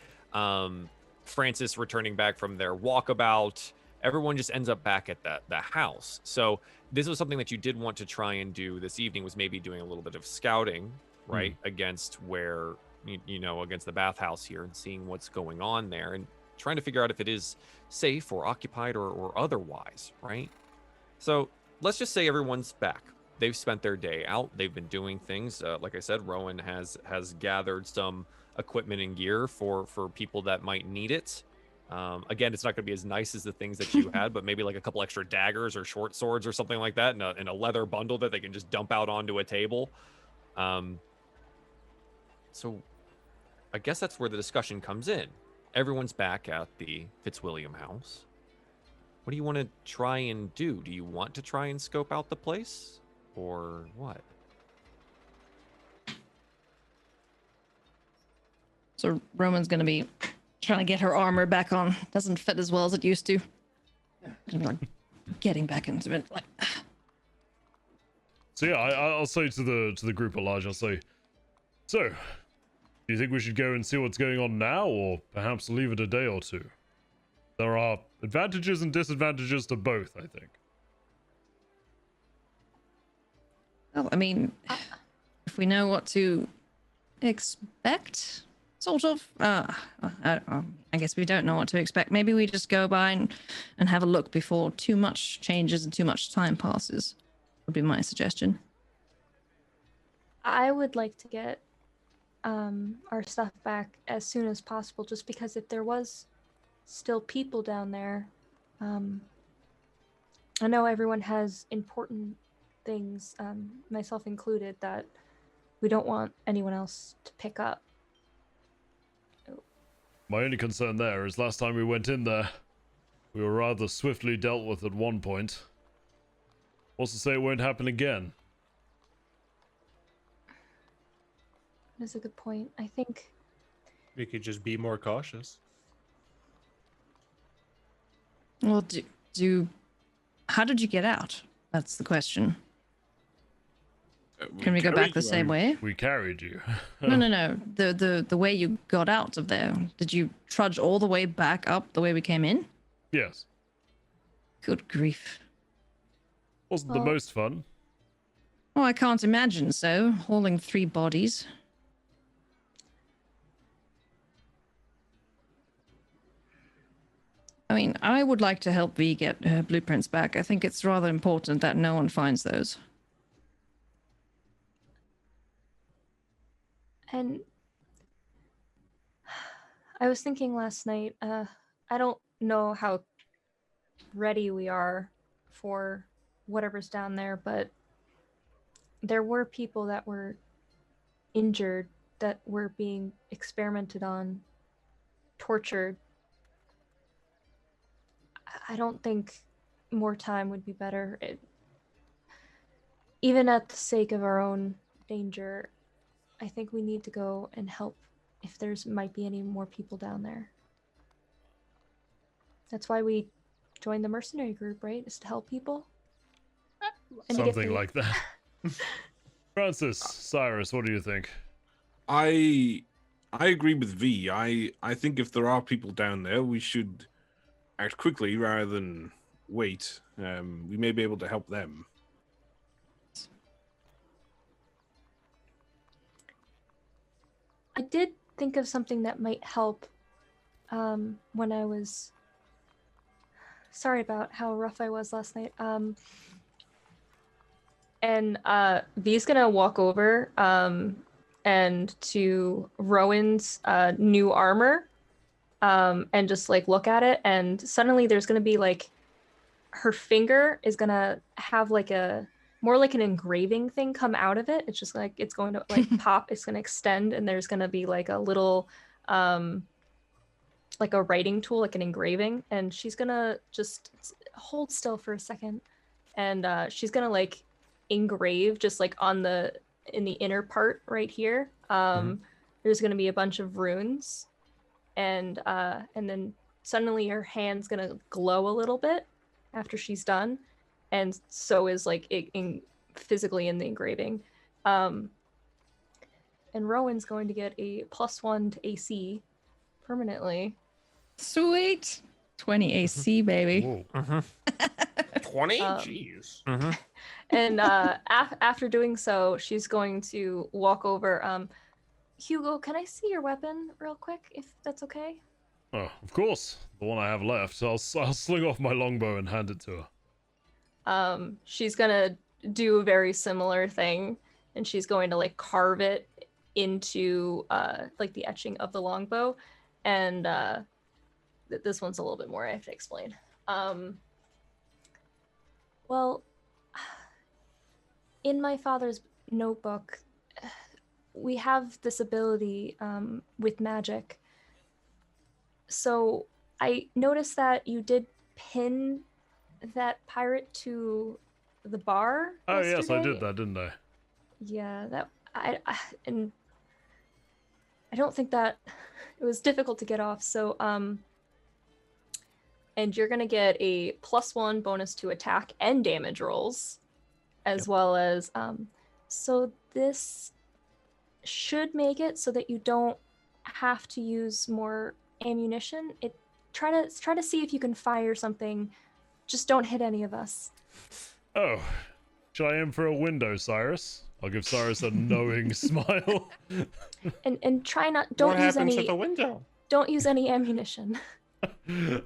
Francis returning back from their walkabout. Everyone just ends up back at the house. So this was something that you did want to try and do this evening, was maybe doing a little bit of scouting, right, against where, you know, against the bathhouse here, and seeing what's going on there, and trying to figure out if it is safe or occupied or otherwise, right? So let's just say everyone's back. They've spent their day out. They've been doing things. Like I said, Rowan has gathered some equipment and gear for people that might need it. Again, it's not going to be as nice as the things that you had, but maybe like a couple extra daggers or short swords or something like that in a leather bundle that they can just dump out onto a table. So I guess that's where the discussion comes in. Everyone's back at the Fitzwilliam house. What do you want to try and do? Do you want to try and scope out the place, or what? So Roman's gonna be trying to get her armor back on. Doesn't fit as well as it used to. Gonna be like getting back into it. Like. So yeah, I'll say to the group at large, I'll say, so, do you think we should go and see what's going on now, or perhaps leave it a day or two? There are advantages and disadvantages to both, I think. Well, I mean, if we know what to expect, sort of. I guess we don't know what to expect. Maybe we just go by and have a look before too much changes and too much time passes, would be my suggestion. I would like to get our stuff back as soon as possible, just because if there was still people down there, I know everyone has important things, myself included, that we don't want anyone else to pick up. My only concern there is last time we went in there, we were rather swiftly dealt with at one point. What's to say it won't happen again? That's a good point. I think We could just be more cautious. Well, how did you get out? That's the question. Can we go back the same way? We carried you. No. The way you got out of there. Did you trudge all the way back up the way we came in? Yes. Good grief. Wasn't the most fun. Oh, I can't imagine so. Hauling 3 bodies. I mean, I would like to help V get her blueprints back. I think it's rather important that no one finds those. And I was thinking last night, I don't know how ready we are for whatever's down there, but there were people that were injured, that were being experimented on, tortured. I don't think more time would be better. Even at the sake of our own danger, I think we need to go and help if might be any more people down there. That's why we joined the mercenary group, right? Is to help people. And Something like that. Francis, Cyrus, what do you think? I agree with V. I think if there are people down there, we should act quickly rather than wait. We may be able to help them. I did think of something that might help when I was... Sorry about how rough I was last night. And V's gonna walk over and to Rowan's new armor and just like look at it, and suddenly there's gonna be like her finger is gonna have like more like an engraving thing come out of it. It's just like it's going to like pop. It's going to extend, and there's going to be like a little like a writing tool, like an engraving. And she's going to just hold still for a second, and she's going to like engrave just like in the inner part right here. There's going to be a bunch of runes, and then suddenly her hand's going to glow a little bit after she's done, and so is like physically in the engraving. And Rowan's going to get a +1 to AC permanently. Sweet. 20 AC, baby. 20? Jeez. And after doing so, she's going to walk over. Hugo, can I see your weapon real quick, if that's okay? Oh, of course. The one I have left. I'll sling off my longbow and hand it to her. She's gonna do a very similar thing, and she's going to like carve it into like the etching of the longbow. And this one's a little bit more I have to explain. Well, in my father's notebook, we have this ability with magic. So I noticed that you did pin that pirate to the bar. Oh, yesterday. yes, I did that, didn't I? Yeah, that and I don't think that it was difficult to get off. So and you're gonna get a +1 bonus to attack and damage rolls, as well as so this should make it so that you don't have to use more ammunition. Try to see if you can fire something. Just don't hit any of us. Oh, should I aim for a window, Cyrus? I'll give Cyrus a knowing smile. And try not. What Don't use happens any. at the window? Don't use any ammunition.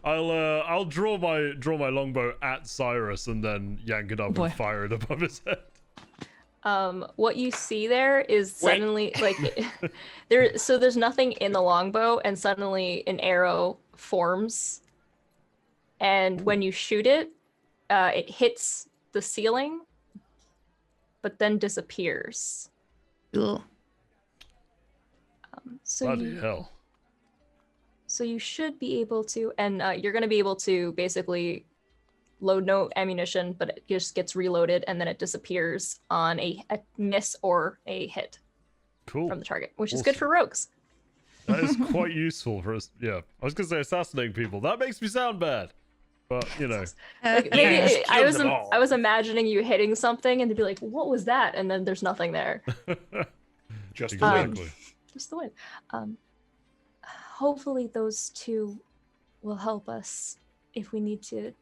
I'll draw my longbow at Cyrus and then yank it up Boy. and fire it above his head. What you see there is suddenly like there's nothing in the longbow, and suddenly an arrow forms, and when you shoot it, it hits the ceiling, but then disappears. Ugh. Bloody hell. So you should be able to, and you're going to be able to basically load no ammunition, but it just gets reloaded, and then it disappears on a miss or a hit Cool. from the target, which is good for rogues. That is quite useful for us. Yeah, I was gonna say assassinating people. That makes me sound bad, but you know. Like, maybe I was imagining you hitting something, and to be like, "What was that?" And then there's nothing there. Just Exactly. Just the wind. Hopefully those two will help us if we need to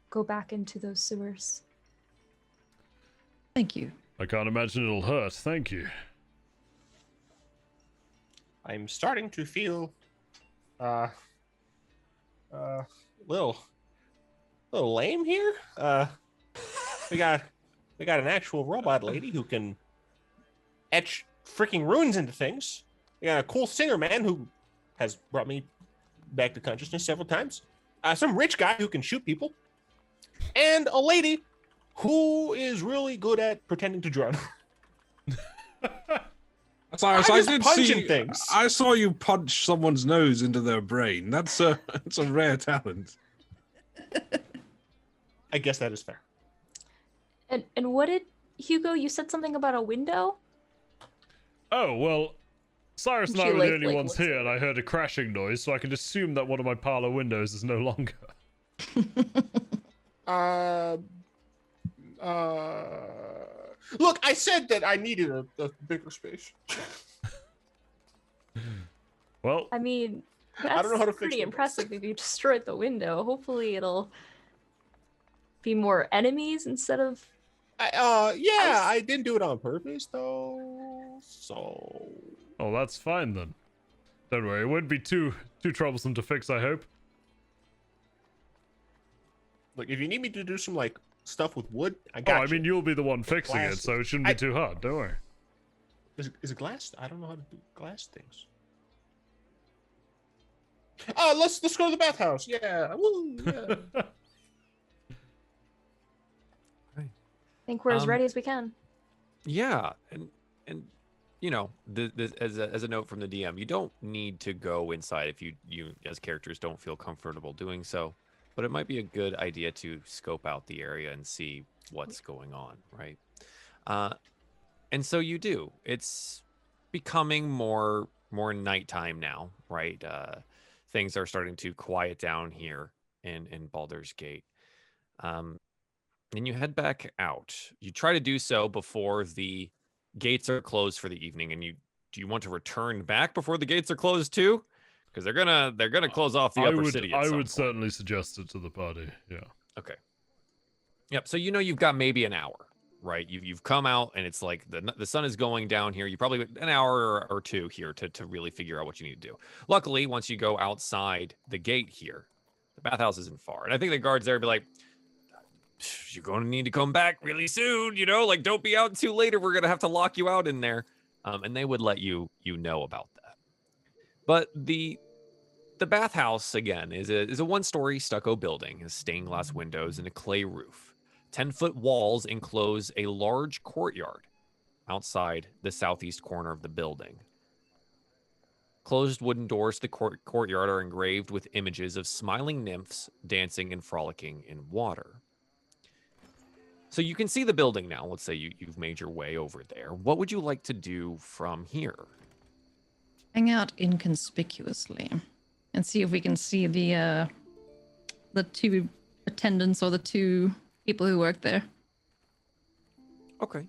go back into those sewers. Thank you. I can't imagine it'll hurt. Thank you. I'm starting to feel little lame here. We got an actual robot lady who can etch freaking runes into things. We got a cool singer man who has brought me back to consciousness several times. Some rich guy who can shoot people, and a lady who is really good at pretending to drown. Cyrus, I'm I just did punching see. things. I saw you punch someone's nose into their brain. That's a rare talent. I guess that is fair. And what did Hugo? You said something about a window. Oh well, Cyrus and She, I were the like, only ones looks here, at and I heard a crashing noise, so I can assume that one of my parlor windows is no longer. Look, I said that I needed a bigger space. Well, I mean, that's I don't know how to fix pretty windows. impressive if you destroyed the window. Hopefully it'll be more enemies instead of... I didn't do it on purpose though. So oh, that's fine then. Don't worry, it won't be too troublesome to fix, I hope. look, if you need me to do some like stuff with wood, I Oh, got I you. mean, you'll be the one fixing it, Glass. so it shouldn't be too hard. Don't worry. Is it glass? I don't know how to do glass things. Let's go to the bathhouse. Yeah. Woo, yeah. think we're as ready as we can. Yeah, and you know, as a note from the DM, you don't need to go inside if you as characters don't feel comfortable doing so, but it might be a good idea to scope out the area and see what's going on, right? And so you do. It's becoming more nighttime now, right? Things are starting to quiet down here in Baldur's Gate. And you head back out. You try to do so before the gates are closed for the evening. And do you want to return back before the gates are closed too? Because they're gonna close off the upper city. I would certainly suggest it to the party. Yeah. Okay. Yep. So you know you've got maybe an hour, right? You've come out and it's like the sun is going down here. You probably an hour or two here to really figure out what you need to do. Luckily, once you go outside the gate here, the bathhouse isn't far, and I think the guards there would be like, you're going to need to come back really soon, you know, like don't be out too late or we're going to have to lock you out in there. And they would let you know about that. But the bathhouse, again, is a one-story stucco building, has stained glass windows and a clay roof. 10-foot walls enclose a large courtyard outside the southeast corner of the building. Closed wooden doors to the courtyard are engraved with images of smiling nymphs dancing and frolicking in water. So you can see the building now. Let's say you've made your way over there. What would you like to do from here? Hang out inconspicuously and see if we can see the two attendants or the two people who work there. Okay.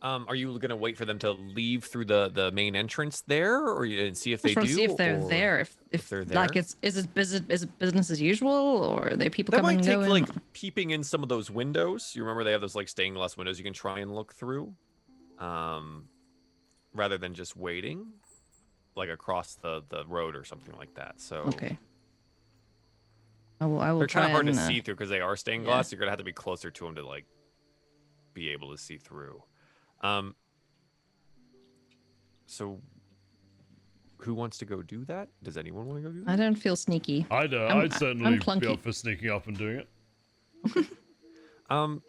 Are you going to wait for them to leave through the main entrance there, or see if they do? See if they're there. If they're there. Like, is it business as usual, or are they people coming and going? That might take like peeping in some of those windows. You remember they have those like stained glass windows you can try and look through, rather than just waiting, like across the road or something like that. So okay. I will. They're kind of hard to see through because they are stained glass. You're gonna have to be closer to them to like be able to see through. So who wants to go do that? Does anyone want to go do that? I don't feel sneaky. I'd certainly be up for sneaking up and doing it.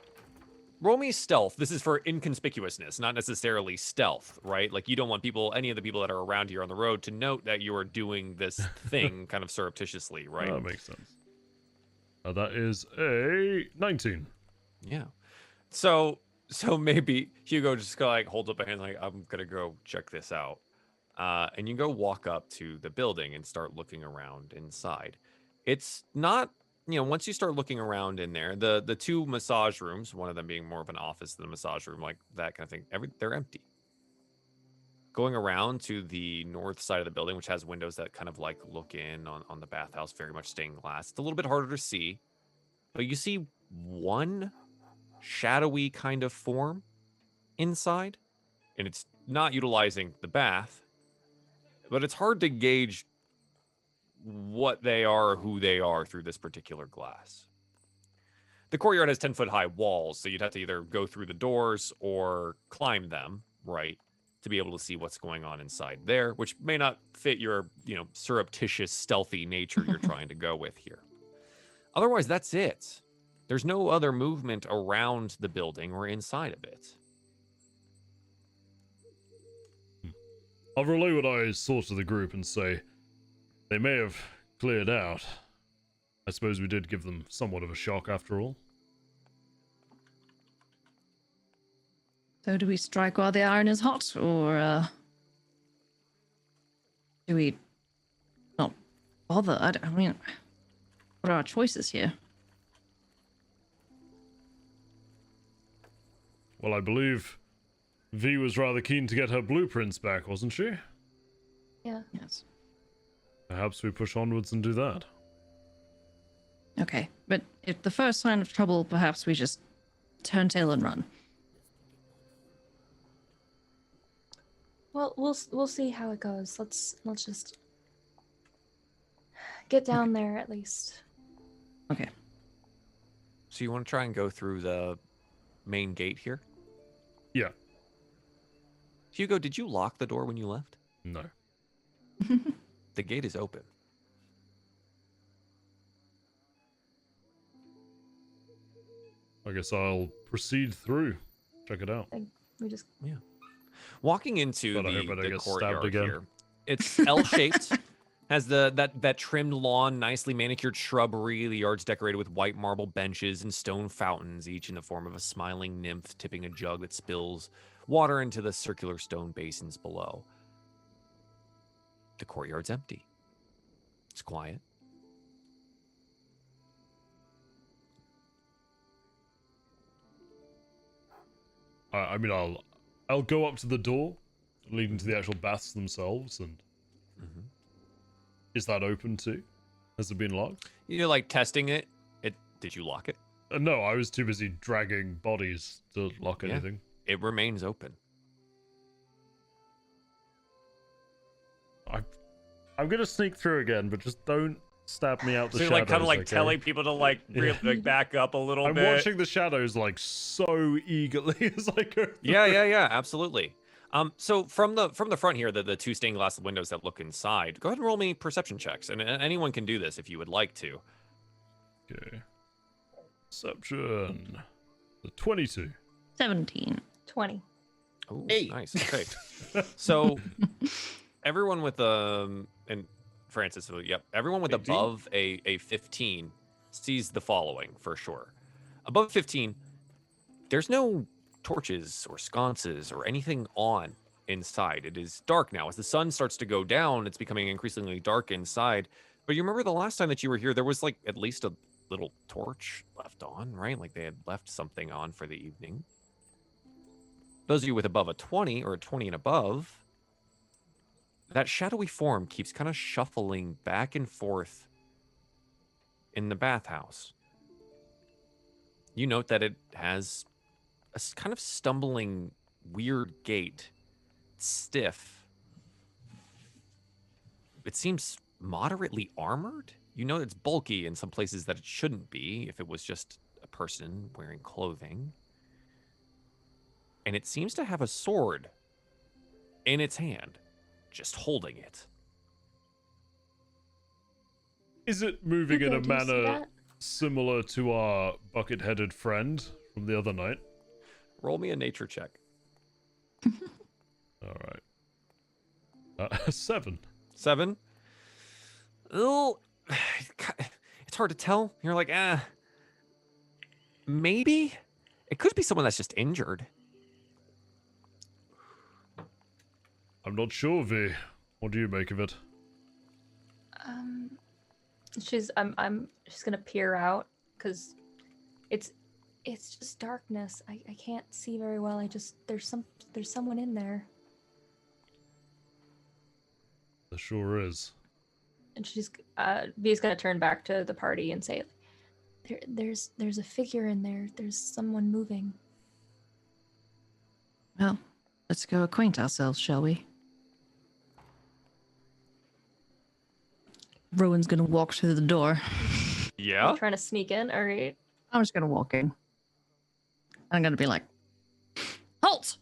Roll me stealth. This is for inconspicuousness, not necessarily stealth, right? Like you don't want any of the people that are around here on the road to note that you are doing this thing kind of surreptitiously, right? That makes sense. That is a 19. Yeah. So maybe Hugo just like holds up a hand like, I'm gonna go check this out. And you go walk up to the building and start looking around inside. It's not, once you start looking around in there, the two massage rooms, one of them being more of an office than a massage room, like that kind of thing, they're empty. Going around to the north side of the building, which has windows that kind of like look in on the bathhouse, very much stained glass. It's a little bit harder to see, but you see one shadowy kind of form inside, and it's not utilizing the bath, but it's hard to gauge what they are or who they are through this particular glass. The courtyard has 10-foot high walls, so you'd have to either go through the doors or climb them, right, to be able to see what's going on inside there, which may not fit your, surreptitious, stealthy nature you're trying to go with here. Otherwise, that's it. There's no other movement around the building or inside of it. I'll relay what I saw to the group and say they may have cleared out. I suppose we did give them somewhat of a shock after all. So do we strike while the iron is hot, or do we not bother? I mean, what are our choices here? Well, I believe V was rather keen to get her blueprints back, wasn't she? Yeah. Yes. Perhaps we push onwards and do that. Okay, but if the first sign of trouble, perhaps we just turn tail and run. Well, we'll see how it goes. Let's just get down there at least. Okay. So you want to try and go through the main gate here? Yeah. Hugo, did you lock the door when you left? No. The gate is open. I guess I'll proceed through. Check it out. We just Walking into But I hope I don't the get stabbed courtyard again. here, it's L-shaped. Has that trimmed lawn, nicely manicured shrubbery. The yard's decorated with white marble benches and stone fountains, each in the form of a smiling nymph tipping a jug that spills water into the circular stone basins below. The courtyard's empty. It's quiet. I mean, I'll go up to the door leading to the actual baths themselves, and is that open too? Has it been locked? You're like testing it. Did you lock it? No, I was too busy dragging bodies to lock Yeah. anything. It remains open. I'm gonna sneak through again, but just don't stab me out the So you're shadows. like kind of like okay? telling people to like really like back up a little I'm bit. watching the shadows like so eagerly as I go. Yeah, absolutely. So from the front here, the two stained glass windows that look inside, go ahead and roll me perception checks, and anyone can do this if you would like to. Okay. Perception. The 22. 17. 20. Oh, Hey. nice. Okay. So everyone with and Francis, yep, everyone with 15? above a 15 sees the following for sure. Above 15, there's no torches or sconces or anything on inside. It is dark now. As the sun starts to go down, it's becoming increasingly dark inside. But you remember the last time that you were here, there was like at least a little torch left on, right? Like they had left something on for the evening. Those of you with above a 20 or a 20 and above, that shadowy form keeps kind of shuffling back and forth in the bathhouse. You note that it has a kind of stumbling, weird gait. It's stiff. It seems moderately armored. You know it's bulky in some places that it shouldn't be if it was just a person wearing clothing. And it seems to have a sword in its hand, just holding it. Is it moving in a Do you see manner that? similar to our bucket-headed friend from the other night? Roll me a nature check. All right. 7. 7. Oh, it's hard to tell. You're like, maybe it could be someone that's just injured. I'm not sure, V. What do you make of it? I'm just gonna peer out because it's just darkness. I can't see very well. There's someone in there. There sure is. And she's V's gonna turn back to the party and say, there's a figure in there. There's someone moving. Well, let's go acquaint ourselves, shall we? Rowan's gonna walk through the door. Yeah. Trying to sneak in. All right. I'm just gonna walk in. I'm gonna be like, halt!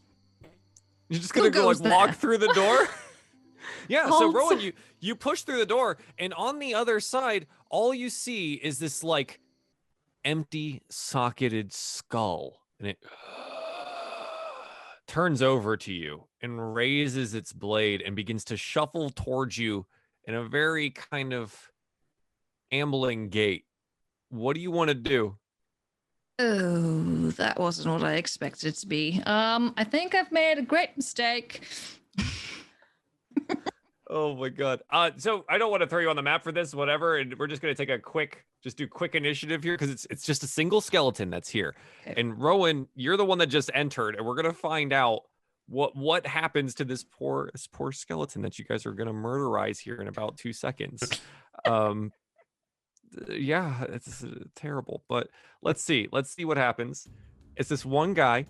You're just gonna Who go like goes there? walk through the door? Yeah, so Halt. Rowan, you push through the door, and on the other side, all you see is this like empty socketed skull. And it turns over to you and raises its blade and begins to shuffle towards you in a very kind of ambling gait. What do you want to do? Oh, that wasn't what I expected it to be. I think I've made a great mistake. Oh my god. So I don't want to throw you on the map for this, whatever, and we're just gonna take a quick initiative here because it's just a single skeleton that's here. Okay. And Rowan, you're the one that just entered, and we're gonna find out what happens to this poor skeleton that you guys are gonna murderize here in about 2 seconds. Yeah, it's terrible, but let's see what happens. It's this one guy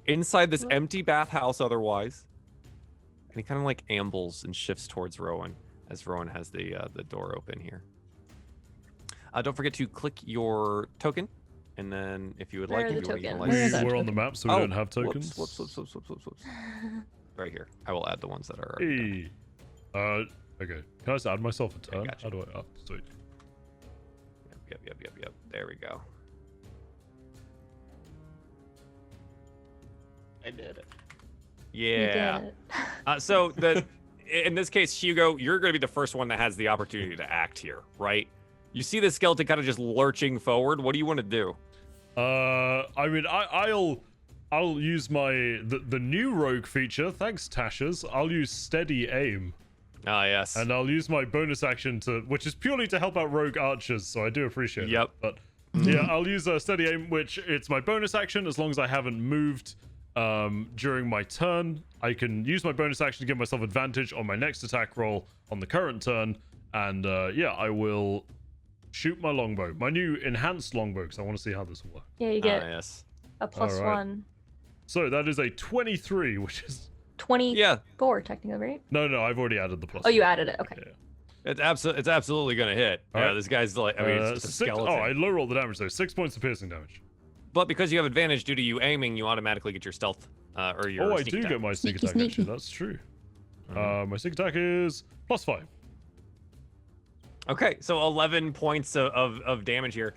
inside this empty bathhouse otherwise. And he kind of like ambles and shifts towards Rowan as Rowan has the door open here. Don't forget to click your token, and then if you would Where like, are if the you want to tokens? utilize Where is that We're on the token? map, so we don't have tokens. Whoops. Right here. I will add the ones that are already done. Hey. Okay. Can I just add myself a turn? gotcha. How do I? Oh, sweet. Yep. There we go. I did it. You Yeah. did it. So in this case, Hugo, you're going to be the first one that has the opportunity to act here, right? You see the skeleton kind of just lurching forward. What do you want to do? I mean, I'll use the new rogue feature. Thanks, Tashas. I'll use steady aim, Ah, yes. and I'll use my bonus action which is purely to help out rogue archers. So I do appreciate Yep. it. But yeah, I'll use a steady aim, which it's my bonus action as long as I haven't moved during my turn. I can use my bonus action to give myself advantage on my next attack roll on the current turn, and yeah, I will shoot my longbow, my new enhanced longbow, because I want to see how this will work. Yeah, you get Yes. a plus Alright. 1. So that is a 23, which is 24 technically, right? no, I've already added the plus. Oh, you added it. Okay. Yeah. It's absolutely going to hit. All Yeah, right. this guy's like, I mean, it's just a six, skeleton. oh, I low rolled the damage though. 6 points of piercing damage. But because you have advantage due to you aiming, you automatically get your stealth or your Oh, I sneak do attack. get my sneak Sneaky, attack. Actually, sneaky. that's true. My sneak attack is +5. Okay, so 11 points of damage here.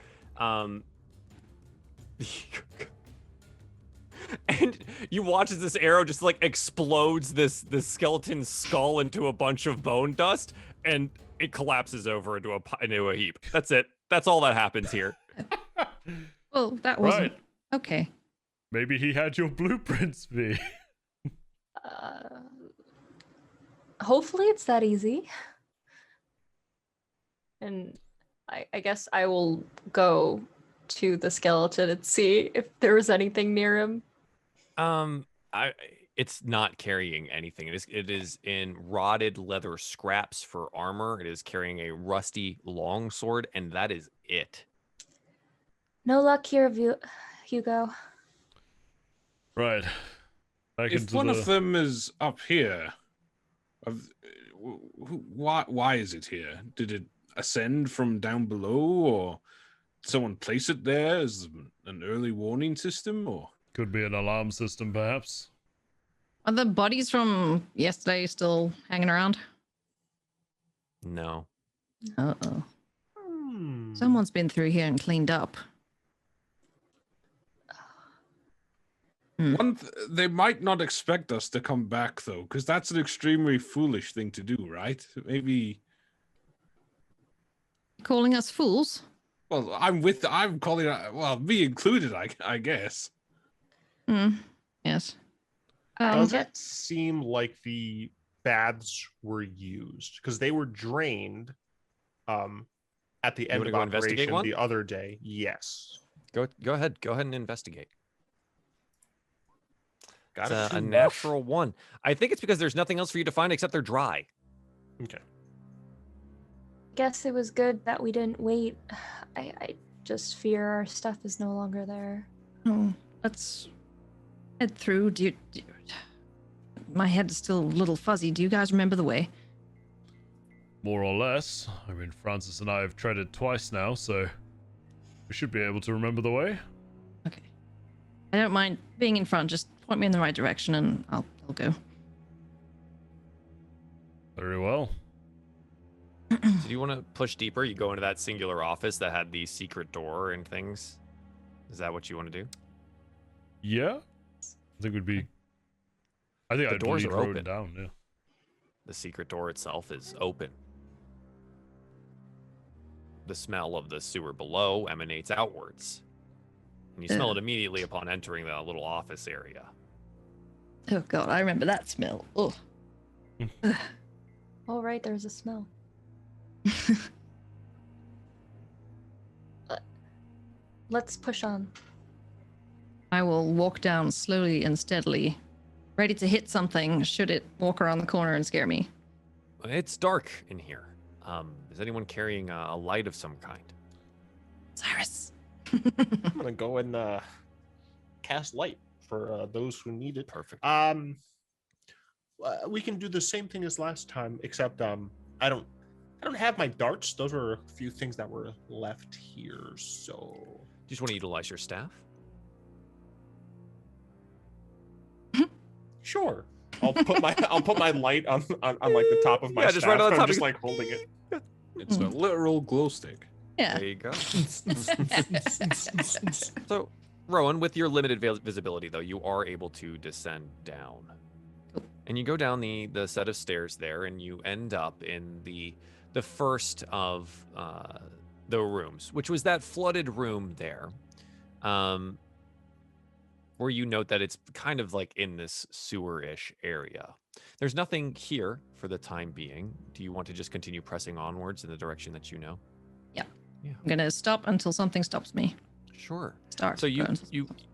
And you watch as this arrow just like explodes this skeleton's skull into a bunch of bone dust, and it collapses over into a heap. That's it. That's all that happens here. Well, that wasn't Right. okay. Maybe he had your blueprints, V. Hopefully it's that easy. And I guess I will go to the skeleton and see if there was anything near him. It's not carrying anything. It is in rotted leather scraps for armor. It is carrying a rusty longsword, and that is it. No luck here, Hugo. Right. Back If into one the... of them is up here, why is it here? Did it ascend from down below, or did someone place it there as an early warning system, or? Could be an alarm system, perhaps. Are the bodies from yesterday still hanging around? No. Uh-oh. Hmm. Someone's been through here and cleaned up. They might not expect us to come back, though, because that's an extremely foolish thing to do, right? Maybe. Calling us fools? Well, I'm calling it. Well, me included, I guess. Yes. Does it seem like the baths were used? Because they were drained at the end wanna of go investigate operation one? the other day. Yes. Go ahead and investigate. Got It's it. a natural one. I think it's because there's nothing else for you to find except they're dry. Okay. Guess it was good that we didn't wait. I just fear our stuff is no longer there. Oh, let's head through. My head is still a little fuzzy. Do you guys remember the way? More or less. I mean, Francis and I have treaded twice now, so we should be able to remember the way. Okay. I don't mind being in front. Just point me in the right direction and I'll go. Very well. So do you want to push deeper? You go into that singular office that had the secret door and things. Is that what you want to do? Yeah? I think I'd The doors lead are Rowan open. down, yeah. The secret door itself is open. The smell of the sewer below emanates outwards. And you smell it immediately upon entering the little office area. Oh god, I remember that smell. Oh. Oh, right, there's a smell. Let's push on. I will walk down slowly and steadily, ready to hit something should it walk around the corner and scare me. It's dark in here. Is anyone carrying a light of some kind? Cyrus. I'm gonna go and cast light for those who need it. Perfect. We can do the same thing as last time, except I don't have my darts. Those were a few things that were left here. So Do you just want to utilize your staff? sure, I'll put my light on like the top of my Yeah, staff. just right on the I'm top just of- like holding it. It's a literal glow stick. Yeah. There you go. So Rowan, with your limited visibility, though, you are able to descend down. And you go down the set of stairs there, and you end up in the first of the rooms, which was that flooded room there, where you note that it's kind of like in this sewer-ish area. There's nothing here for the time being. Do you want to just continue pressing onwards in the direction that you know? Yeah. Yeah. I'm gonna stop until something stops me. Sure. Start. So go until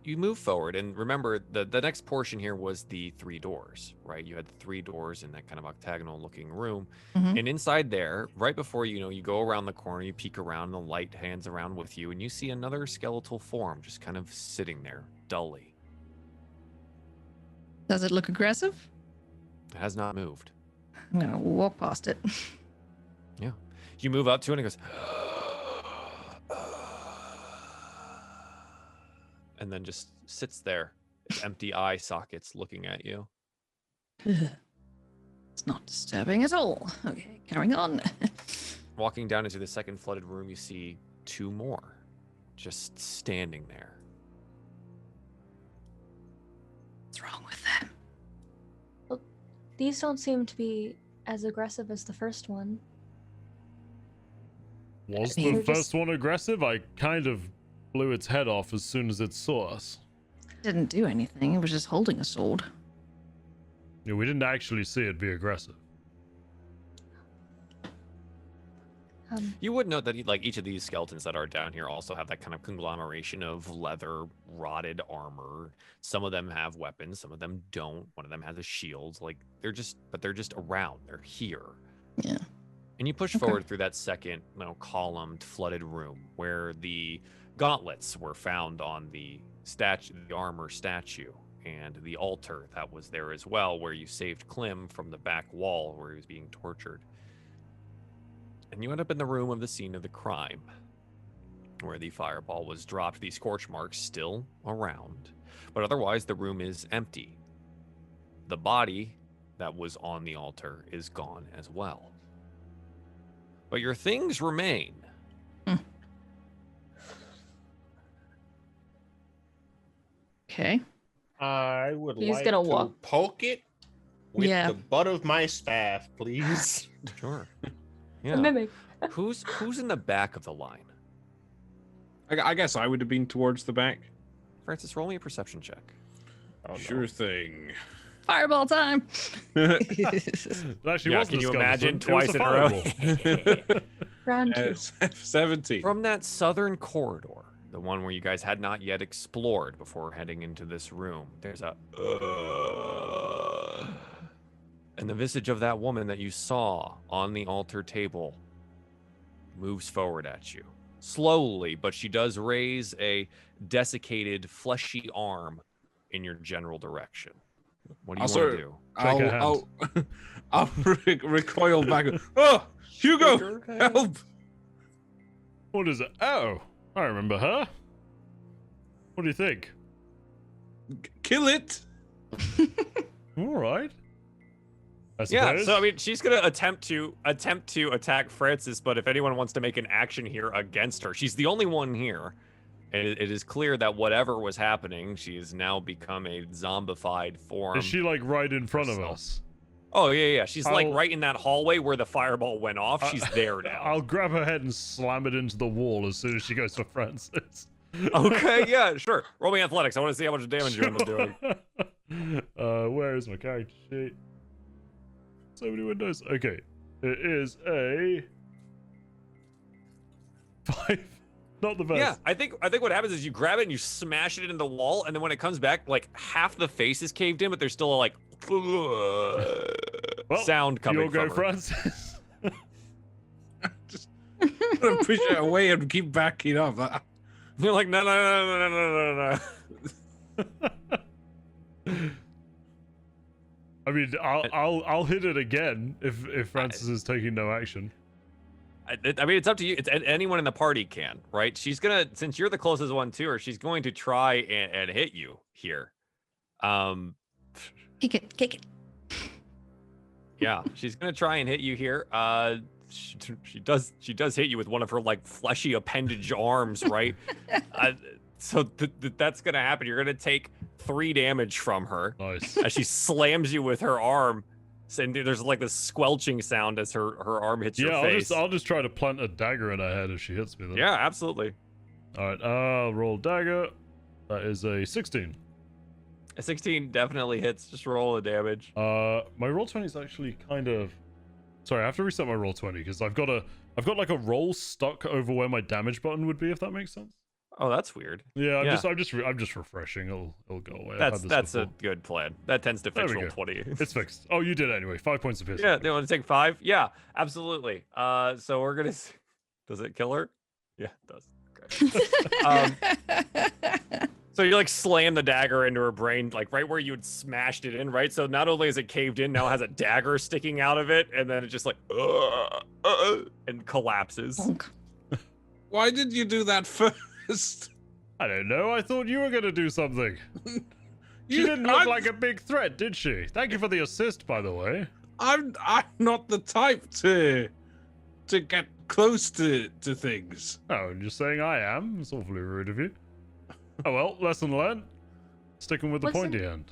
you move forward, and remember the next portion here was the 3 doors, right? You had 3 doors in that kind of octagonal-looking room, Mhm. and inside there, right before you go around the corner, you peek around, the light hands around with you, and you see another skeletal form just kind of sitting there, dully. Does it look aggressive? It has not moved. I'm gonna walk past it. Yeah. You move up to it, and it goes, and then just sits there, its empty eye sockets looking at you. It's not disturbing at all. Okay, carrying on. Walking down into the second flooded room, you see 2 more just standing there. What's wrong with them? These don't seem to be as aggressive as the first one. Was I mean, the they're first one aggressive? I kind of blew its head off as soon as it saw us. Didn't do anything. It was just holding a sword. Yeah, we didn't actually see it be aggressive. You would note that each of these skeletons that are down here also have that kind of conglomeration of leather, rotted armor. Some of them have weapons, some of them don't. One of them has a shield. They're just around. They're here. Yeah. And you push forward through that second, columned, flooded room where the gauntlets were found on the armor statue, and the altar that was there as well, where you saved Clem from the back wall where he was being tortured. And you end up in the room of the scene of the crime, where the fireball was dropped, the scorch marks still around, but otherwise the room is empty. The body that was on the altar is gone as well. But your things remain. Okay. I would He's like gonna to walk. poke it with Yeah. the butt of my staff, please. Sure. The Yeah. mimic. Who's in the back of the line? I guess I would have been towards the back. Francis, roll me a perception check. Oh, no. Sure thing. Fireball time. It actually Yeah, wasn't can a you skeleton, imagine it was twice in a row? fireball. Round 2. 70. From that southern corridor, the one where you guys had not yet explored before heading into this room, there's a and the visage of that woman that you saw on the altar table moves forward at you. Slowly, but she does raise a desiccated, fleshy arm in your general direction. What do you want to do? Shake her I'll recoil back. Oh, Hugo, help! What is it? Oh, I remember her. What do you think? Kill it! All right. I Yeah, suppose. so I mean, she's gonna attempt to attack Francis, but if anyone wants to make an action here against her, She's the only one here. And it is clear that whatever was happening, she has now become a zombified form. Is she like right in front of herself. us? Oh, yeah. She's like I'll- right in that hallway where the fireball went off. She's there now. I'll grab her head and slam it into the wall as soon as she goes for Francis. Okay, yeah, sure. Roll me athletics. I want to see how much damage you end up doing. Where is my character sheet? So many windows. Okay. It is a 5. Not the best. Yeah, I think what happens is you grab it and you smash it into the wall, and then when it comes back, like half the face is caved in, but there's still a like Well, sound coming You'll go, from her. Francis. Just gonna push it away and keep backing up. You're like, no. I mean, I'll hit it again if Francis is taking no action. I mean, it's up to you. It's anyone in the party can, right? She's gonna, since you're the closest one to her, she's going to try and hit you here. Kick it. Yeah, she's gonna try and hit you here. She does hit you with one of her like fleshy appendage arms, right? So that's gonna happen. You're gonna take 3 damage from her Nice. as she slams you with her arm. And there's like this squelching sound as her arm hits your face. I'll just try to plant a dagger in her head if she hits me. Then. Yeah, absolutely. All right. I'll roll dagger. That is a 16. A 16 definitely hits. Just roll the damage. My roll 20 is actually kind of. Sorry, I have to reset my roll 20 because I've got like a roll stuck over where my damage button would be, if that makes sense. Oh, that's weird. Yeah, I'm just refreshing. It'll go away. That's a good plan. That tends to fix roll 20. It's fixed. Oh, you did it anyway. 5 points of hit. Yeah, they want to take 5. Yeah, absolutely. So we're gonna. Does it kill her? Yeah, it does. Okay. So you like slam the dagger into her brain, like right where you had smashed it in, right? So not only is it caved in, now it has a dagger sticking out of it, and then it just like and collapses. Why did you do that first? I don't know. I thought you were gonna do something. She You- didn't look I'm- like a big threat, did she? Thank you for the assist, by the way. I'm not the type to get close to things. Oh, and you're saying I am? It's awfully rude of you. Oh well, lesson learned. Sticking with the Wasn't- pointy end.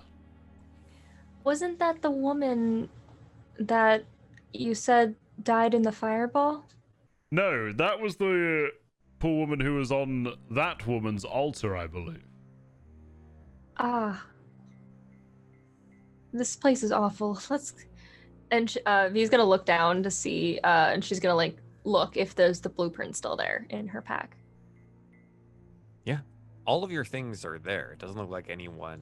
Wasn't that the woman that you said died in the fireball? No, that was the poor woman who was on that woman's altar, I believe. Ah. This place is awful. And V's gonna look down to see, and she's gonna like look if there's the blueprint still there in her pack. All of your things are there. It doesn't look like anyone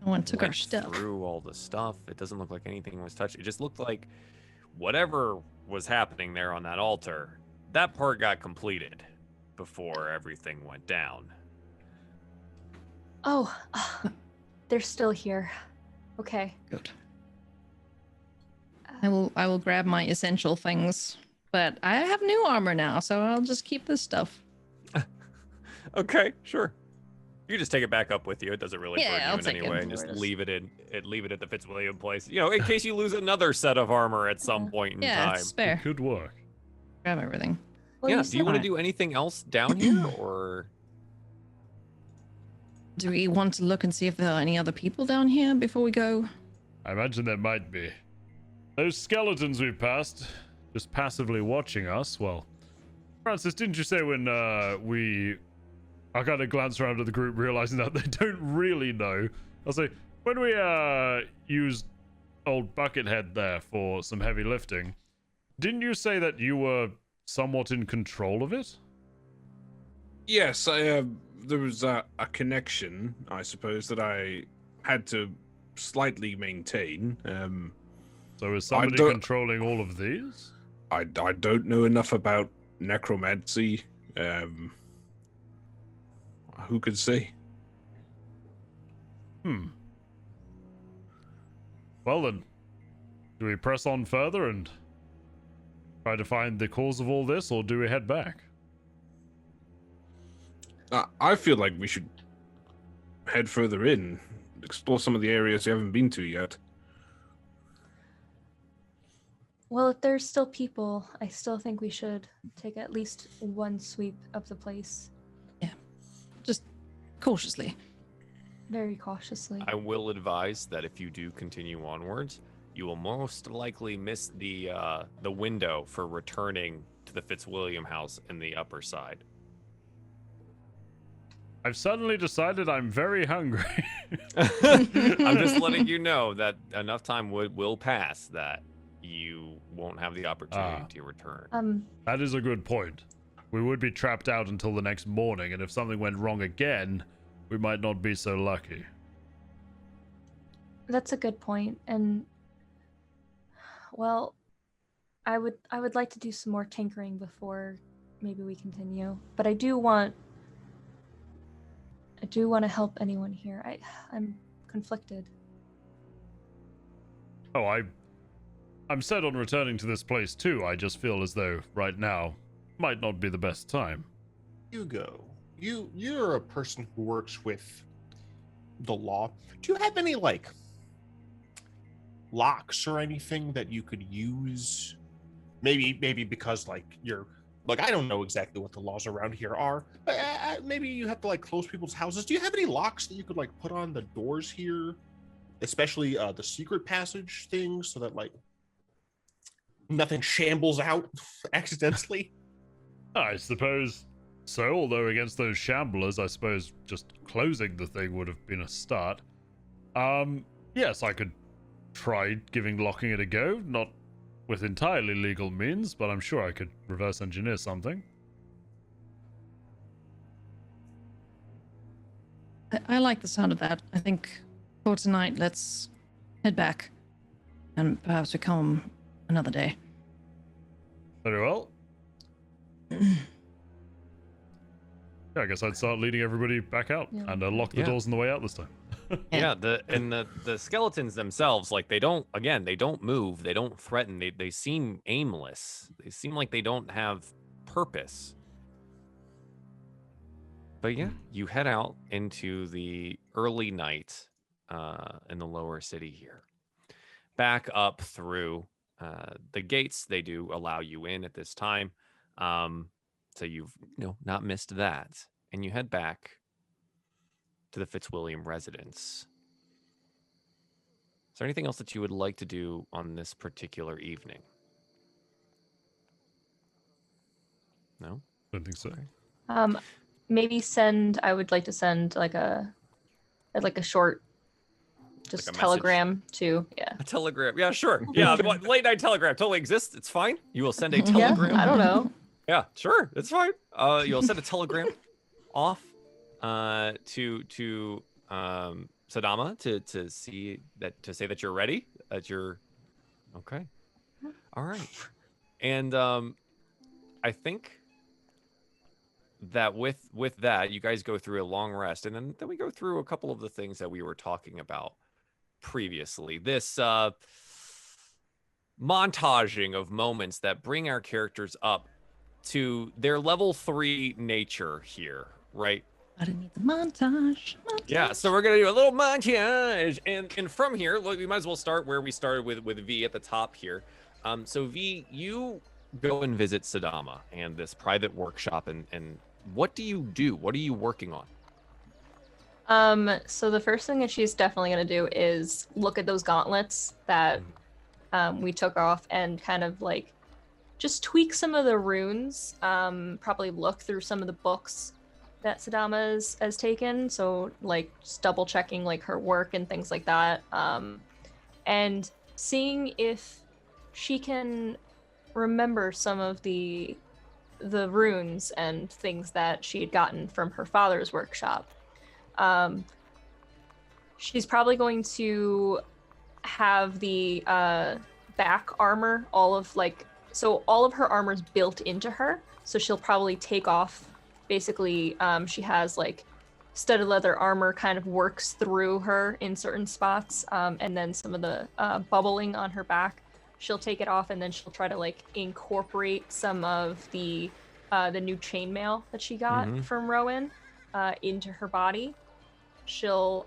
No one took our went stuff. through all the stuff. It doesn't look like anything was touched. It just looked like whatever was happening there on that altar, that part got completed before everything went down. Oh, they're still here. Okay. Good. I will grab my essential things, but I have new armor now, so I'll just keep this stuff. Okay, sure. You just take it back up with you. It doesn't really Yeah, burden I'll you in take any it. way, and just Where it is. leave it at the Fitzwilliam place. You know, in case you lose another set of armor at some point in Yeah, time. it's spare. Good work. Grab everything. Well, Yeah. you Do you said- want to do anything else down here, or? Do we want to look and see if there are any other people down here before we go? I imagine there might be. Those skeletons we passed, just passively watching us. Well, Francis, didn't you say when I kind of glance around at the group, realizing that they don't really know. I'll say, when we used old Buckethead there for some heavy lifting, didn't you say that you were somewhat in control of it? Yes, there was a connection, I suppose, that I had to slightly maintain. So is somebody don't- controlling all of these? I don't know enough about necromancy. Who could say? Well then, do we press on further and try to find the cause of all this, or do we head back? I feel like we should head further in, explore some of the areas we haven't been to yet. Well, if there's still people, I still think we should take at least one sweep of the place Just cautiously. very cautiously. I will advise that if you do continue onwards, you will most likely miss the window for returning to the Fitzwilliam house in the upper side. I've suddenly decided I'm very hungry. I'm just letting you know that enough time will pass that you won't have the opportunity to return. That is a good point. We would be trapped out until the next morning, and if something went wrong again, we might not be so lucky. That's a good point. And well, I would like to do some more tinkering before maybe we continue. But I do want to help anyone here. I'm conflicted. Oh, I'm set on returning to this place too. I just feel as though right now might not be the best time. Hugo, you're a person who works with the law. Do you have any like locks or anything that you could use? Maybe because like you're Like, I don't know exactly what the laws around here are. Maybe you have to like close people's houses. Do you have any locks that you could like put on the doors here, especially the secret passage things, so that like nothing shambles out accidentally? I suppose so, although against those shamblers, I suppose just closing the thing would have been a start. Yes, I could try locking it a go, not with entirely legal means, but I'm sure I could reverse engineer something. I like the sound of that. I think for tonight, let's head back and perhaps we come another day. Very well. Yeah, I guess I'd start leading everybody back out and lock the doors on the way out this time. Yeah, the skeletons themselves, like they don't move, they don't threaten, they seem aimless. They seem like they don't have purpose. But yeah, you head out into the early night in the lower city here. Back up through the gates, they do allow you in at this time. So you've not missed that. And you head back to the Fitzwilliam residence. Is there anything else that you would like to do on this particular evening? No? Don't think so. Okay. Maybe I would like to send like a short just Like a telegram to A telegram. Yeah, sure. Yeah, late night telegram totally exists. It's fine. You will send a telegram. I don't know. Yeah, sure. It's fine. You'll send a telegram off to Sadama to say that you're ready. That you're okay. All right. And I think that with that, you guys go through a long rest, and then we go through a couple of the things that we were talking about previously. This montaging of moments that bring our characters up to their level 3 nature here, right? I didn't need the montage. Yeah, so we're gonna do a little montage, and from here, look, we might as well start where we started with V at the top here. So V, you go and visit Sadama and this private workshop, and what do you do? What are you working on? So the first thing that she's definitely gonna do is look at those gauntlets that we took off and kind of like just tweak some of the runes. Probably look through some of the books that Sadama has taken. So like just double checking like her work and things like that. And seeing if she can remember some of the runes and things that she had gotten from her father's workshop. She's probably going to have the back armor, all of her armor's built into her, so she'll probably take off basically. She has like studded leather armor kind of works through her in certain spots, and then some of the bubbling on her back, she'll take it off, and then she'll try to like incorporate some of the new chainmail that she got from Rowan into her body. She'll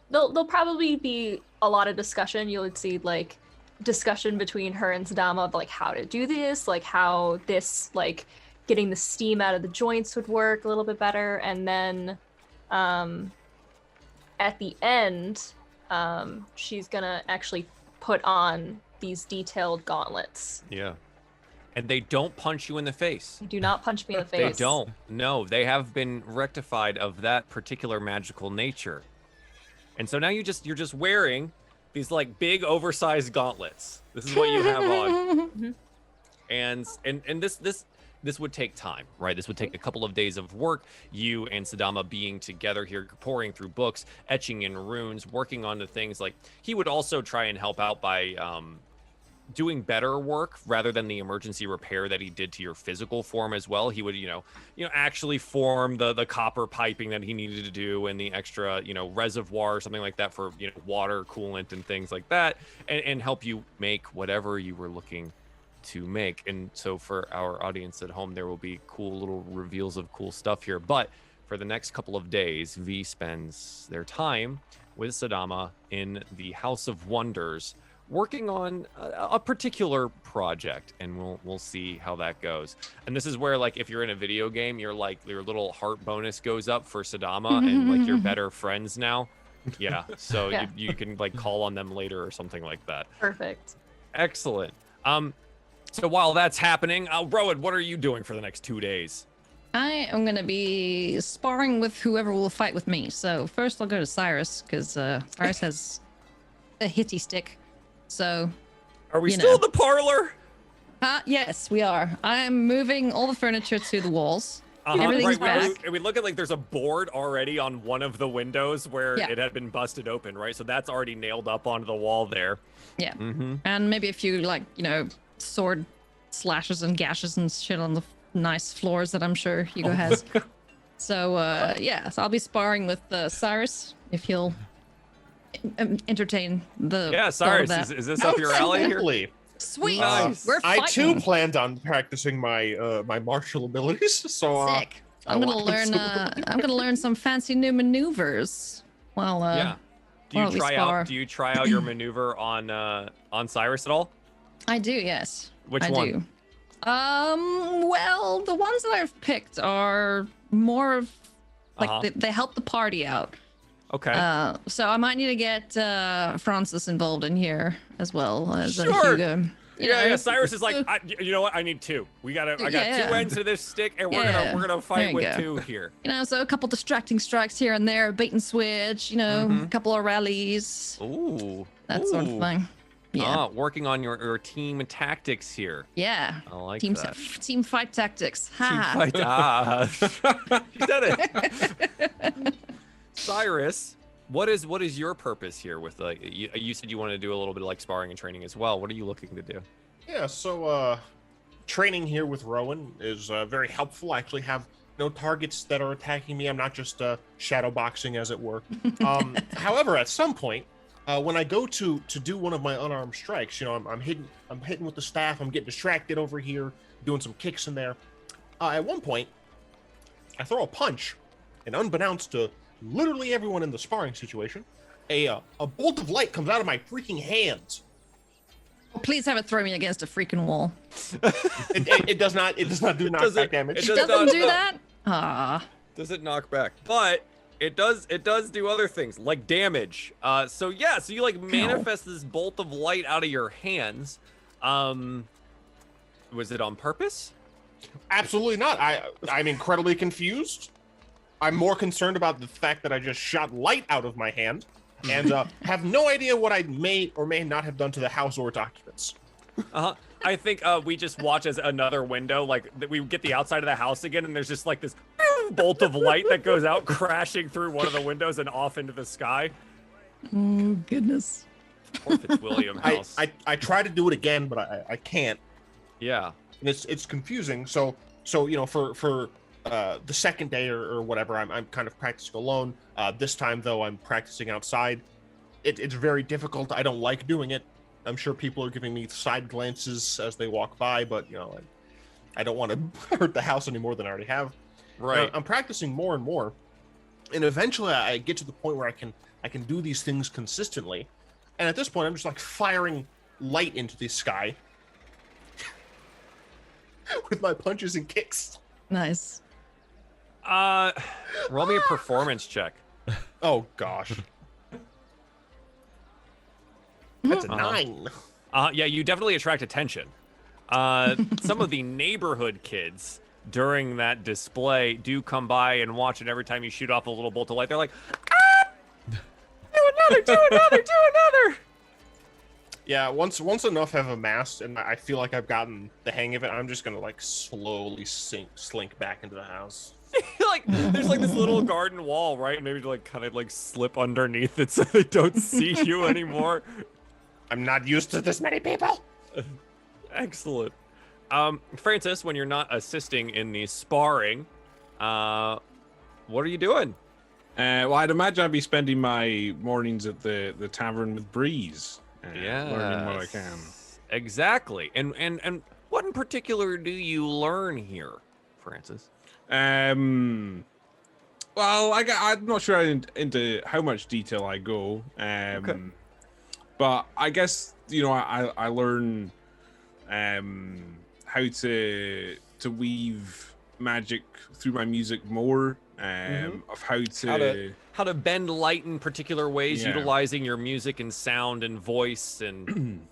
there'll probably be a lot of discussion. You'll see like discussion between her and Sadama of like how to do this, like how this like getting the steam out of the joints would work a little bit better. And then at the end, she's gonna actually put on these detailed gauntlets. Yeah. And they don't punch you in the face. Do not punch me in the face. They don't. No, they have been rectified of that particular magical nature. And so now you're just wearing these like big oversized gauntlets. This is what you have on. And this would take time, right? This would take a couple of days of work. You and Sadama being together here, pouring through books, etching in runes, working on the things. Like he would also try and help out by doing better work rather than the emergency repair that he did to your physical form as well. He would, actually form the copper piping that he needed to do and the extra, reservoir or something like that for, water, coolant and things like that, and help you make whatever you were looking to make. And so for our audience at home, there will be cool little reveals of cool stuff here. But for the next couple of days, V spends their time with Sadama in the House of Wonders, working on a particular project, and we'll see how that goes. And this is where, like, if you're in a video game, your little heart bonus goes up for Sadama, and like you're better friends now. Yeah, so Yeah. you can like call on them later or something like that. Perfect. Excellent. So while that's happening, Rowan, what are you doing for the next 2 days? I am gonna be sparring with whoever will fight with me. So first I'll go to Cyrus because Cyrus has a hitty stick. So Are we You still know. in the parlor? yes, we are. I'm moving all the furniture to the walls. Everything's right. back. We look at like there's a board already on one of the windows where Yeah. it had been busted open, right? So that's already nailed up onto the wall there. Yeah. Mm-hmm. And maybe a few sword slashes and gashes and shit on the nice floors that I'm sure Hugo has. So so I'll be sparring with Cyrus if he'll entertain the Yeah, thought of Cyrus, that. is this up your alley here? Absolutely. Sweet. Nice. We're I fighting. too planned on practicing my my martial abilities. So Sick. I'm gonna learn. I'm gonna learn some fancy new maneuvers. While Yeah. Do while you we try spar. out? Do you try out your maneuver on Cyrus at all? I do, yes. Which I one? do. Well, the ones that I've picked are more of like Uh-huh. they help the party out. Okay. So I might need to get Francis involved in here as well as Sure. Hugo. You yeah, know, Cyrus is like, uh, you know what? I need two. I got two Yeah. ends to this stick, and we're Yeah. gonna There fight you with go. two here. so a couple distracting strikes here and there, bait and switch. A couple of rallies, Ooh. that sort of Ooh. thing. Yeah, Working on your team tactics here. yeah. I like Team that. team fight tactics. Team Ha. fight. You said it. Cyrus, what is your purpose here with you said you wanted to do a little bit of like sparring and training as well. What are you looking to do? yeah, so training here with Rowan is very helpful. I actually have no targets that are attacking me. I'm not just shadow boxing, as it were. However, at some point, when I go to do one of my unarmed strikes, I'm hitting with the staff. I'm getting distracted over here, doing some kicks in there. At one point, I throw a punch, and unbeknownst to literally everyone in the sparring situation, a bolt of light comes out of my freaking hands. Please have it throw me against a freaking wall. It does not do knockback damage. it It does doesn't not- do that. Ah. Does it knock back? But it does do other things like damage. So you like manifest this bolt of light out of your hands. Was it on purpose? Absolutely not. I'm incredibly confused. I'm more concerned about the fact that I just shot light out of my hand and have no idea what I may or may not have done to the house or its occupants. I think we just watch as another window, like we get the outside of the house again, and there's just like this bolt of light that goes out, crashing through one of the windows and off into the sky. Oh, goodness. Poor Fitzwilliam house. I try to do it again, but I can't. Yeah. And it's confusing. So for the second day or whatever, I'm kind of practicing alone. This time though, I'm practicing outside. It's very difficult. I don't like doing it. I'm sure people are giving me side glances as they walk by, but I don't want to hurt the house any more than I already have. Right. I'm practicing more and more, and eventually I get to the point where I can do these things consistently. And at this point, I'm just like firing light into the sky with my punches and kicks. Nice. Roll me a performance check. Oh gosh. That's a Uh-huh. 9. Yeah, you definitely attract attention. Some of the neighborhood kids during that display do come by and watch, and every time you shoot off a little bolt of light, they're like, "Ah! Do another!" Yeah, once enough have amassed and I feel like I've gotten the hang of it, I'm just gonna like slowly slink back into the house. Like, there's like this little garden wall, right? Maybe to like kind of like slip underneath it so they don't see you anymore. I'm not used to this many people. Excellent. Francis, when you're not assisting in the sparring, what are you doing? Well, I'd imagine I'd be spending my mornings at the tavern with Breeze. Learning what I can. Exactly. And what in particular do you learn here, Francis? Well, I'm not sure into how much detail I go. Okay. But I guess I learn how to weave magic through my music more, of how to bend light in particular ways, Yeah. utilizing your music and sound and voice and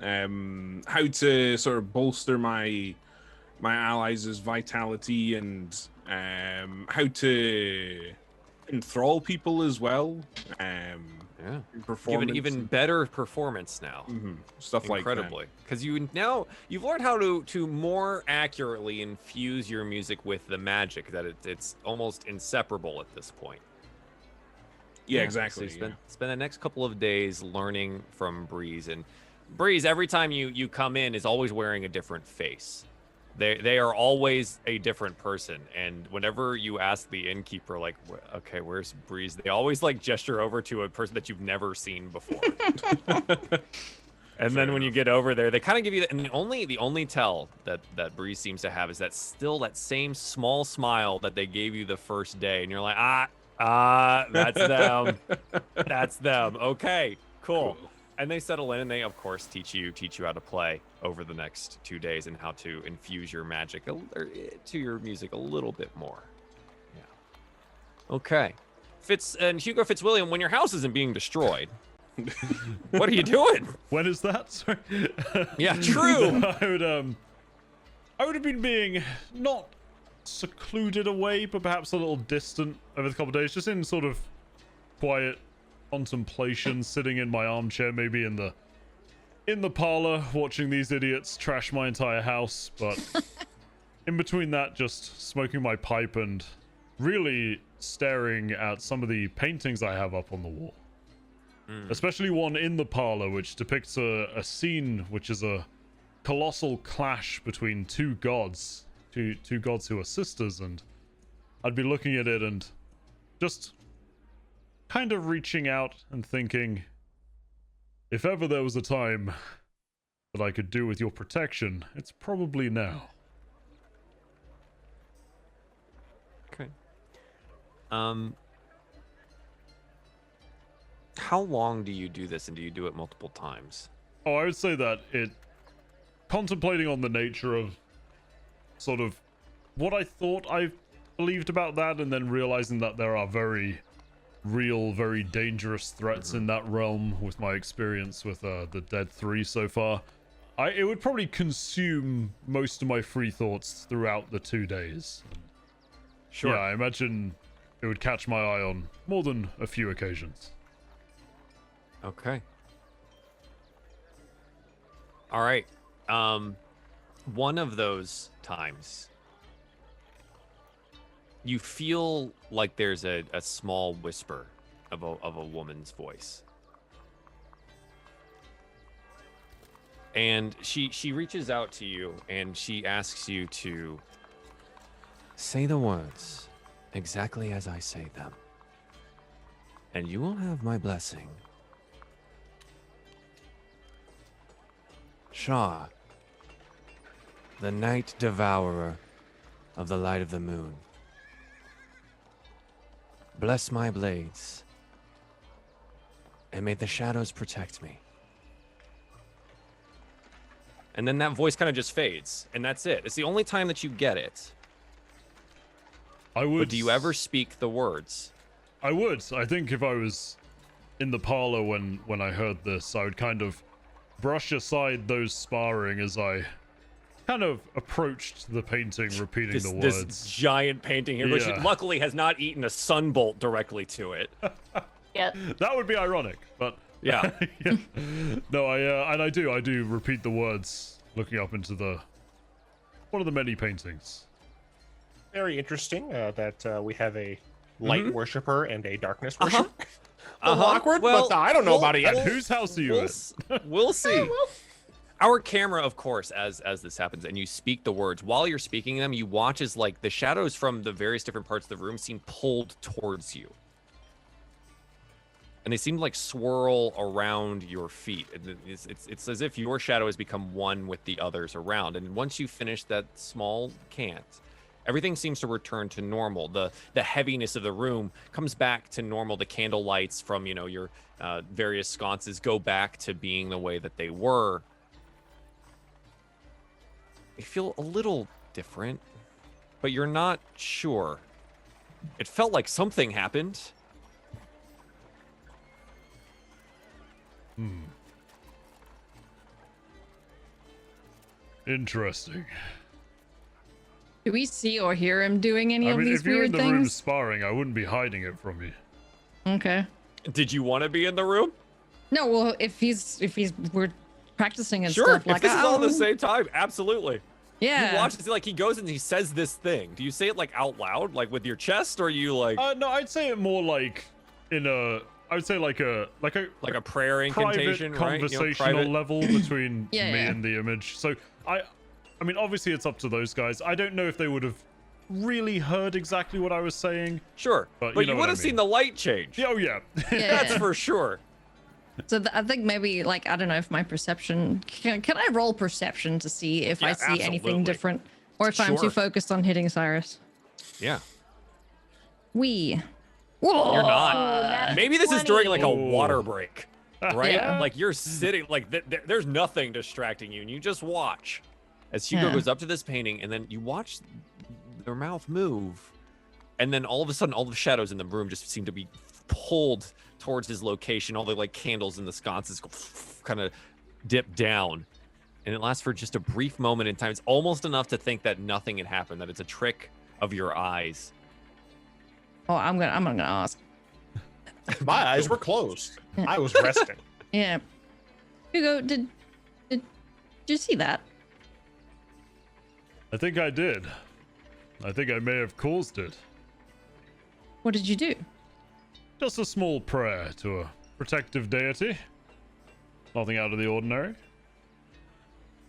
how to sort of bolster my allies' vitality, and how to enthrall people as well. give Performance an even better performance now. stuff like that. Incredibly, because you've learned how to more accurately infuse your music with the magic, that it's almost inseparable at this point. Yeah, So exactly. you spend the next couple of days learning from Breeze, and Breeze, every time you come in, is always wearing a different face. They are always a different person, and whenever you ask the innkeeper, like, okay, where's Breeze, they always like gesture over to a person that you've never seen before. And then when you get over there, they kind of give you that, and the only tell that Breeze seems to have is that same small smile that they gave you the first day, and you're like, that's them. That's them. Okay, cool. And they settle in, and they of course teach you how to play over the next 2 days, and how to infuse your magic to your music a little bit more. Yeah. Okay. Hugo Fitzwilliam, when your house isn't being destroyed, what are you doing? When is that? Sorry. Yeah, true. I would have been being not secluded away, but perhaps a little distant over the couple of days, just in sort of quiet contemplation, sitting in my armchair, maybe in the parlor, watching these idiots trash my entire house. But in between that, just smoking my pipe and really staring at some of the paintings I have up on the wall. Especially one in the parlor, which depicts a scene which is a colossal clash between two gods who are sisters, and I'd be looking at it and just kind of reaching out and thinking, if ever there was a time that I could do with your protection, it's probably now. Okay. How long do you do this, and do you do it multiple times? Oh, I would say that contemplating on the nature of sort of what I thought I believed about that, and then realizing that there are very real, very dangerous threats in that realm, with my experience with the Dead 3 so far, it would probably consume most of my free thoughts throughout the 2 days. Sure. Yeah, I imagine it would catch my eye on more than a few occasions. Okay. All right. One of those times, you feel like there's a small whisper of a woman's voice. And she reaches out to you, and she asks you to say the words exactly as I say them, and you will have my blessing. Shah, the night devourer of the light of the moon, bless my blades, and may the shadows protect me. And then that voice kind of just fades, and that's it. It's the only time that you get it. I would. But do you ever speak the words? I would. I think if I was in the parlor when I heard this, I would kind of brush aside those sparring as I kind of approached the painting, repeating the words. This giant painting here, which Yeah. luckily has not eaten a sunbolt directly to it. Yeah. That would be ironic, but Yeah. yeah. No, I do repeat the words, looking up into one of the many paintings. Very interesting that we have a light worshiper and a darkness worshiper. A little awkward, Well, but I don't know about it yet. And whose house are you in? We'll see. Our camera, of course, as this happens, and you speak the words. While you're speaking them, you watch as like the shadows from the various different parts of the room seem pulled towards you, and they seem to like swirl around your feet. It's as if your shadow has become one with the others around. And once you finish that small cant, everything seems to return to normal. The heaviness of the room comes back to normal. The candle lights from, you know, your various sconces go back to being the way that they were. You feel a little different, but you're not sure. It felt like something happened. Interesting. Do we see or hear him doing any I of mean, these if you're in weird the room things? sparring, I wouldn't be hiding it from you. Okay. Did you want to be in the room? No, well, if we're practicing and Sure. stuff, If like this is all at the oh, same time, absolutely. yeah. You watch it, like he goes and he says this thing. Do you say it like out loud, like with your chest, or are you like No, I'd say it more like in a. I would say like a a prayer private incantation, right? You know, conversational private. level between Yeah, me yeah. and the image. So I mean, obviously it's up to those guys. I don't know if they would have really heard exactly what I was saying. Sure, But but you know you what would I have seen mean. the light change. Oh yeah. Yeah. That's for sure. So I think maybe like I don't know if my perception can I roll perception to see if I Yeah, see anything absolutely. different or if I'm Sure. too focused on hitting Cyrus. Yeah. Whoa. You're not. Natural Maybe this is 20. during like a Oh. water break, right? Yeah. Like you're sitting, like there's nothing distracting you, and you just watch as Hugo Yeah. goes up to this painting, and then you watch their mouth move, and then all of a sudden, all the shadows in the room just seem to be pulled towards his location. All the like candles in the sconces go kind of dip down, and it lasts for just a brief moment in time. It's almost enough to think that nothing had happened, that it's a trick of your eyes. Oh, I'm not gonna ask. My eyes were closed. I was resting. Yeah. Hugo, did you see that? I think I did. I think I may have caused it. What did you do? Just a small prayer to a protective deity. Nothing out of the ordinary.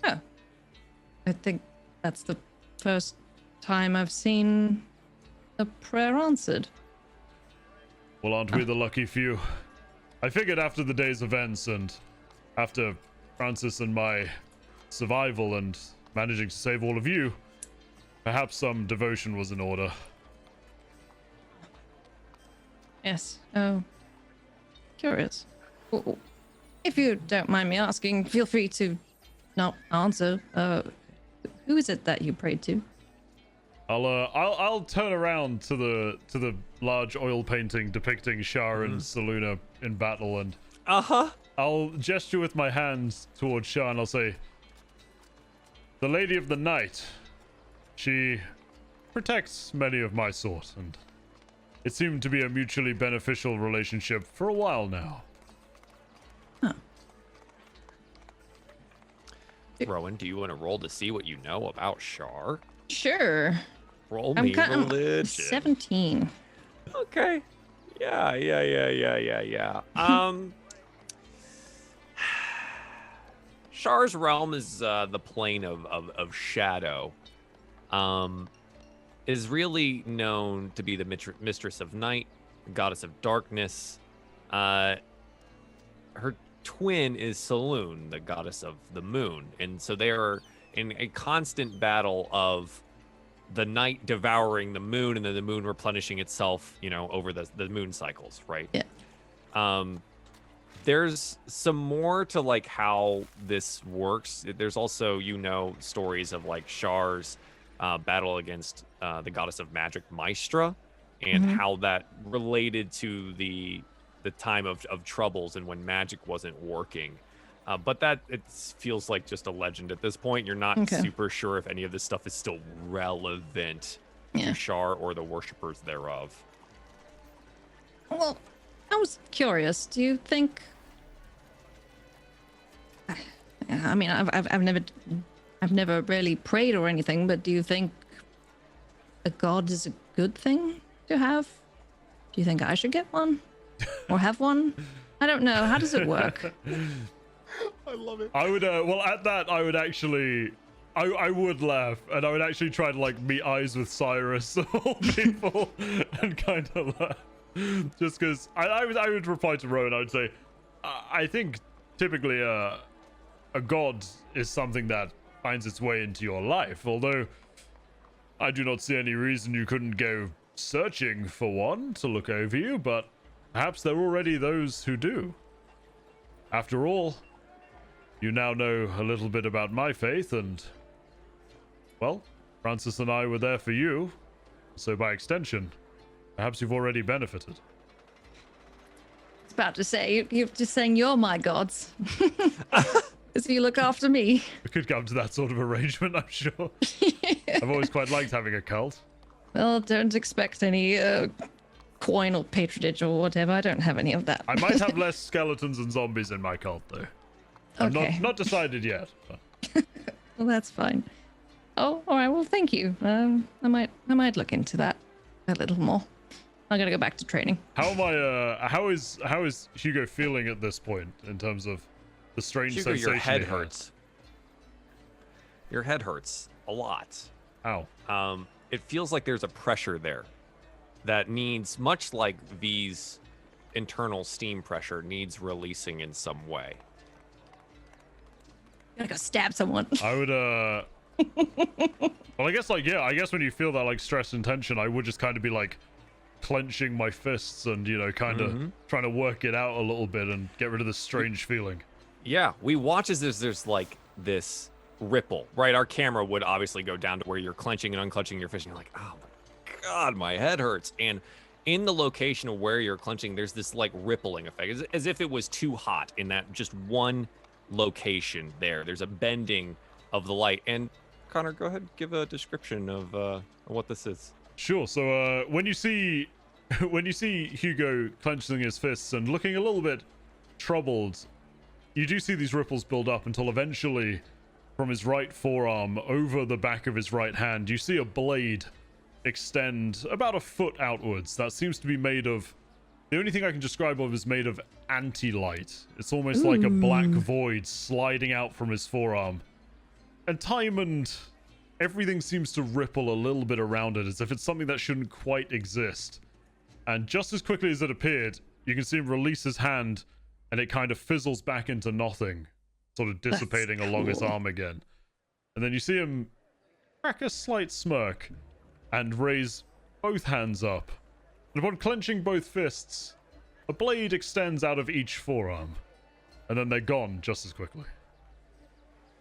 Oh. I think that's the first time I've seen a prayer answered. Well, aren't we the lucky few? I figured after the day's events and after Francis and my survival and managing to save all of you, perhaps some devotion was in order. Yes. Oh. Curious. If you don't mind me asking, feel free to not answer. Who is it that you prayed to? I'll turn around to the large oil painting depicting Shar and Seluna in battle, and I'll gesture with my hands towards Shar, and I'll say, "The Lady of the Night. She protects many of my sort, and it seemed to be a mutually beneficial relationship for a while now." Rowan, do you want to roll to see what you know about Shar? Sure. Roll I'm me kind religion. 17. Okay. Yeah. Shar's realm is the plane of shadow. Is really known to be the mistress of night, goddess of darkness. Her twin is Saloon, the goddess of the moon, and so they are in a constant battle of the night devouring the moon and then the moon replenishing itself, you know, over the moon cycles, right? Yeah. There's some more to like how this works. There's also, you know, stories of like Shar's battle against the goddess of magic Maestra, and how that related to the time of troubles and when magic wasn't working. But that it feels like just a legend at this point. You're not super sure if any of this stuff is still relevant to Shar or the worshippers thereof. Well, I was curious. Do you think? I mean, I've never really prayed or anything, but do you think a god is a good thing to have? Do you think I should get one or have one? I don't know. How does it work? I love it. I would well at that I would actually I would laugh, and I would actually try to like meet eyes with Cyrus of all people and kind of laugh, just because I would reply to Rowan. I would say I think typically a god is something that finds its way into your life, although I do not see any reason you couldn't go searching for one to look over you, but perhaps there are already those who do. After all, you now know a little bit about my faith, and, well, Francis and I were there for you, so by extension, perhaps you've already benefited. I was about to say, you're just saying you're my gods. So you look after me. We could come to that sort of arrangement, I'm sure. I've always quite liked having a cult. Well, don't expect any coin or patronage or whatever. I don't have any of that. I might have less skeletons and zombies in my cult, though. I'm Okay. not decided yet. But... Well, that's fine. Oh, all right. Well, thank you. I might look into that a little more. I'm gonna go back to training. How am I? How is Hugo feeling at this point in terms of the strange Hugo, sensation? your head he had? hurts. Your head hurts a lot. Ow. It feels like there's a pressure there that needs, much like V's internal steam pressure, needs releasing in some way. I'm gonna go stab someone. I would. Well, I guess I guess when you feel that like stress and tension, I would just kind of be like clenching my fists and kind of trying to work it out a little bit and get rid of this strange feeling. Yeah, we watch as there's like this ripple, right? Our camera would obviously go down to where you're clenching and unclenching your fist, and you're like, oh my god, my head hurts. And in the location of where you're clenching, there's this like rippling effect, as if it was too hot in that just one location there. There's a bending of the light. And Connor, go ahead, give a description of what this is. Sure. So when you see Hugo clenching his fists and looking a little bit troubled, you do see these ripples build up until eventually, from his right forearm over the back of his right hand, you see a blade extend about a foot outwards. That seems to be made of. The only thing I can describe of is made of anti-light. It's almost like a black void sliding out from his forearm. And time and everything seems to ripple a little bit around it, as if it's something that shouldn't quite exist. And just as quickly as it appeared, you can see him release his hand, and it kind of fizzles back into nothing, sort of dissipating along his arm again. And then you see him crack a slight smirk and raise both hands up. And upon clenching both fists, a blade extends out of each forearm. And then they're gone just as quickly.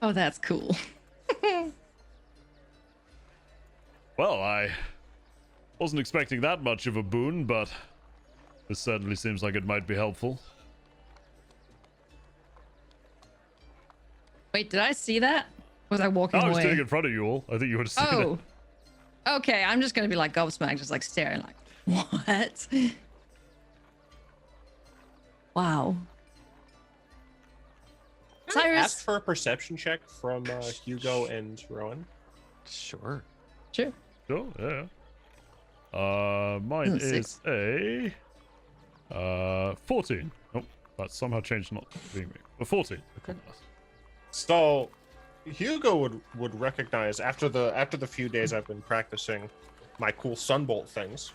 Oh, that's cool. Well, I wasn't expecting that much of a boon, but this certainly seems like it might be helpful. Wait, did I see that? Was I walking I was away? sitting in front of you all. I think you would have seen it. Oh. Okay, I'm just gonna be like gobsmacked, just like staring like, what? Wow. Can I Cyrus? ask for a perception check from Hugo and Rowan? Sure. Sure. Sure, yeah. Mine is 6. a 14. Oh, that somehow changed not being me. A 14. Okay. So Hugo would recognize after the few days I've been practicing my cool sunbolt things.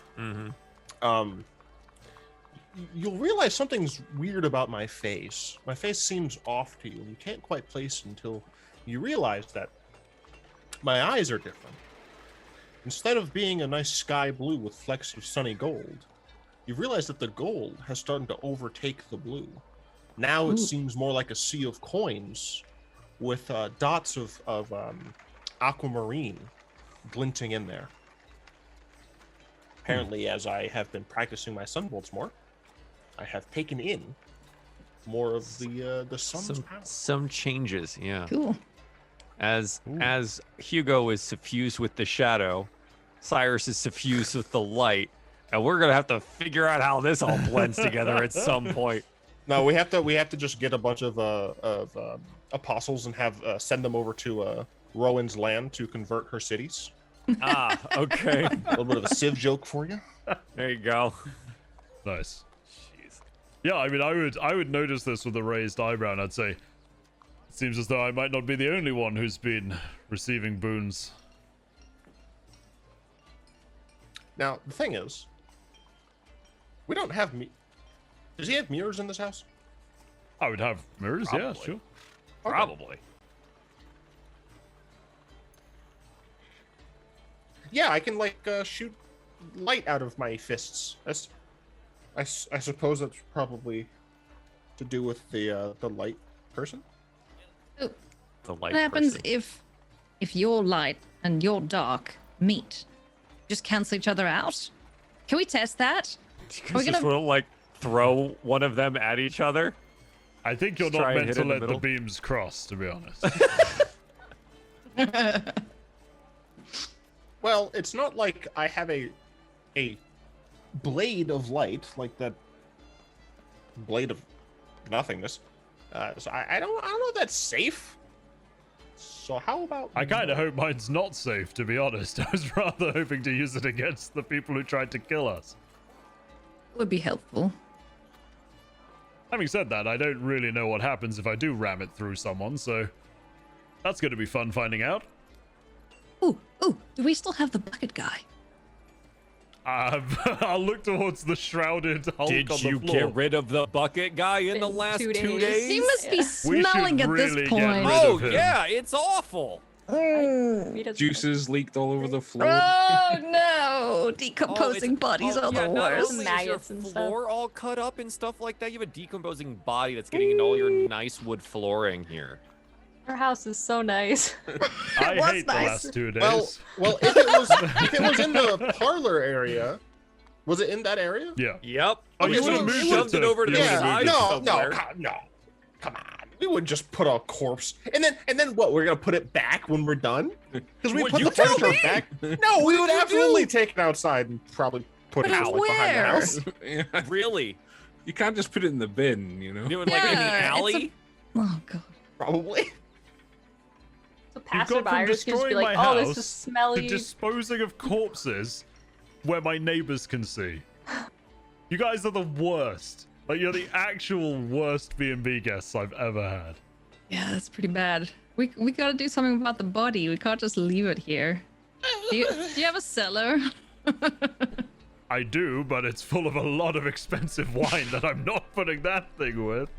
You'll realize something's weird about my face. My face seems off to you. You can't quite place it until you realize that my eyes are different. Instead of being a nice sky blue with flecks of sunny gold, you've realized that the gold has started to overtake the blue. Now it seems more like a sea of coins with dots of aquamarine glinting in there. Apparently, as I have been practicing my sunbolts more, I have taken in more of the sun's power. Some changes, yeah. Cool. As Hugo is suffused with the shadow, Cyrus is suffused with the light, and we're gonna have to figure out how this all blends together at some point. No, we have to just get a bunch of apostles and have send them over to Rowan's land to convert her cities. Ah, okay. A little bit of a Civ joke for you. There you go. Nice. Jeez. Yeah, I mean, I would notice this with a raised eyebrow, and I'd say, it seems as though I might not be the only one who's been receiving boons. Now, the thing is, we don't have Does he have mirrors in this house? I would have mirrors, yeah, Probably. sure. Probably. Yeah, I can like shoot light out of my fists. I suppose that's probably to do with the light person. Oh, The light what happens person. if your light and your dark meet? Just cancel each other out? Can we test that? You Are we guys just gonna- want to like throw one of them at each other? I think you're Just not try and meant hit to in the let the middle. beams cross, to be honest. Well, it's not like I have a blade of light like that blade of nothingness. So I don't know if that's safe. So how about I kind of hope mine's not safe, to be honest. I was rather hoping to use it against the people who tried to kill us. Would be helpful. Having said that, I don't really know what happens if I do ram it through someone, so that's going to be fun finding out. Ooh, do we still have the bucket guy? I'll look towards the shrouded Hulk Did on the you floor. get rid of the bucket guy in the Been last 2 2 days. days? He must be Yeah. We should smelling at really this get point. rid Oh of him. yeah, it's awful. He doesn't Juices leaked all over the floor. Oh no! Decomposing bodies are yeah, the not worst. only is Maggots your and stuff. floor all cut up and stuff like that, you have a decomposing body that's getting into all your nice wood flooring here. Our house is so nice. I was hate nice. the last 2 days. well if it was in the parlor area, was it in that area? yeah. Yep. Oh, you Okay, would've so moved shoved it it to- over to you the would've side moved it. somewhere. No, come on. We would just put a corpse, and then what? We're gonna put it back when we're done? Because we Would put you the tell furniture me? back. No, we would would you absolutely do? take it outside and probably put it But out like, behind the where? house. Yeah, Really? you can't just put it in the bin, you know. Do it like in the Yeah, it's a- alley? Oh god. Probably. So You've gone from passerbyers can just be destroying like, my "Oh, this house is smelly." to disposing of corpses where my neighbors can see. You guys are the worst. Like, you're the actual worst B&B guests I've ever had. Yeah, that's pretty bad. We gotta do something about the body. We can't just leave it here. Do you have a cellar? I do, but it's full of a lot of expensive wine that I'm not putting that thing with.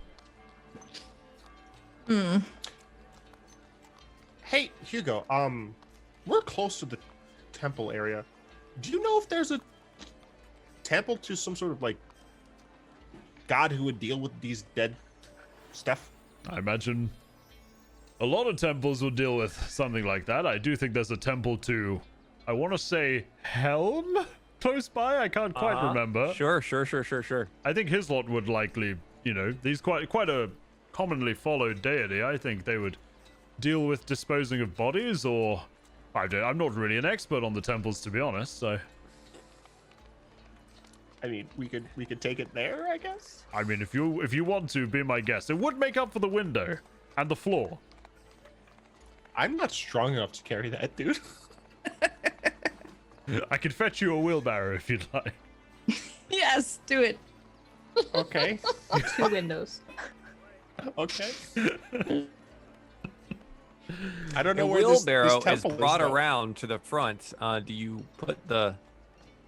Hey, Hugo. We're close to the temple area. Do you know if there's a temple to some sort of like god who would deal with these dead stuff? I imagine a lot of temples will deal with something like that. I do think there's a temple to, I want to say, Helm close by. I can't quite remember. Sure. I think his lot would likely, he's quite a commonly followed deity. I think they would deal with disposing of bodies, or I'm not really an expert on the temples, to be honest. So, I mean, we could take it there, I guess. I mean, if you want to, be my guest. It would make up for the window and the floor. I'm not strong enough to carry that, dude. I could fetch you a wheelbarrow if you'd like. Yes, do it. Okay. 2 windows. Okay. I don't The know where wheelbarrow this is temple brought though. around to the front. Do you put the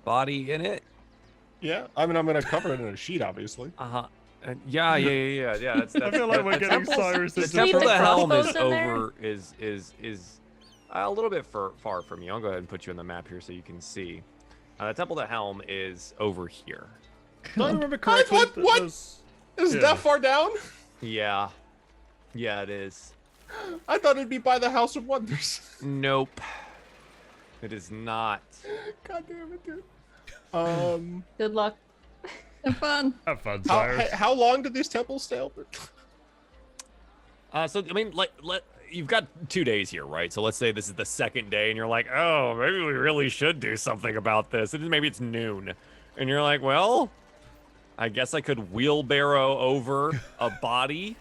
body in it? Yeah, I mean, I'm gonna cover it in a sheet, obviously. Uh-huh. Yeah. That's, I feel like we're getting Cyrus The into temple the to Helm is crossbows in there? over is a little bit far from you. I'll go ahead and put you on the map here so you can see. The temple to Helm is over here. Do I remember correctly? What? that What? there's- Is it Yeah. that far down? Yeah, it is. I thought it'd be by the House of Wonders. Nope, it is not. God damn it, dude. Good luck. Have fun. Have fun, Cyrus. How long do these temples stay open? So I mean, you've got 2 days here, right? So let's say this is the second day, and you're like, oh, maybe we really should do something about this. And maybe it's noon, and you're like, well, I guess I could wheelbarrow over a body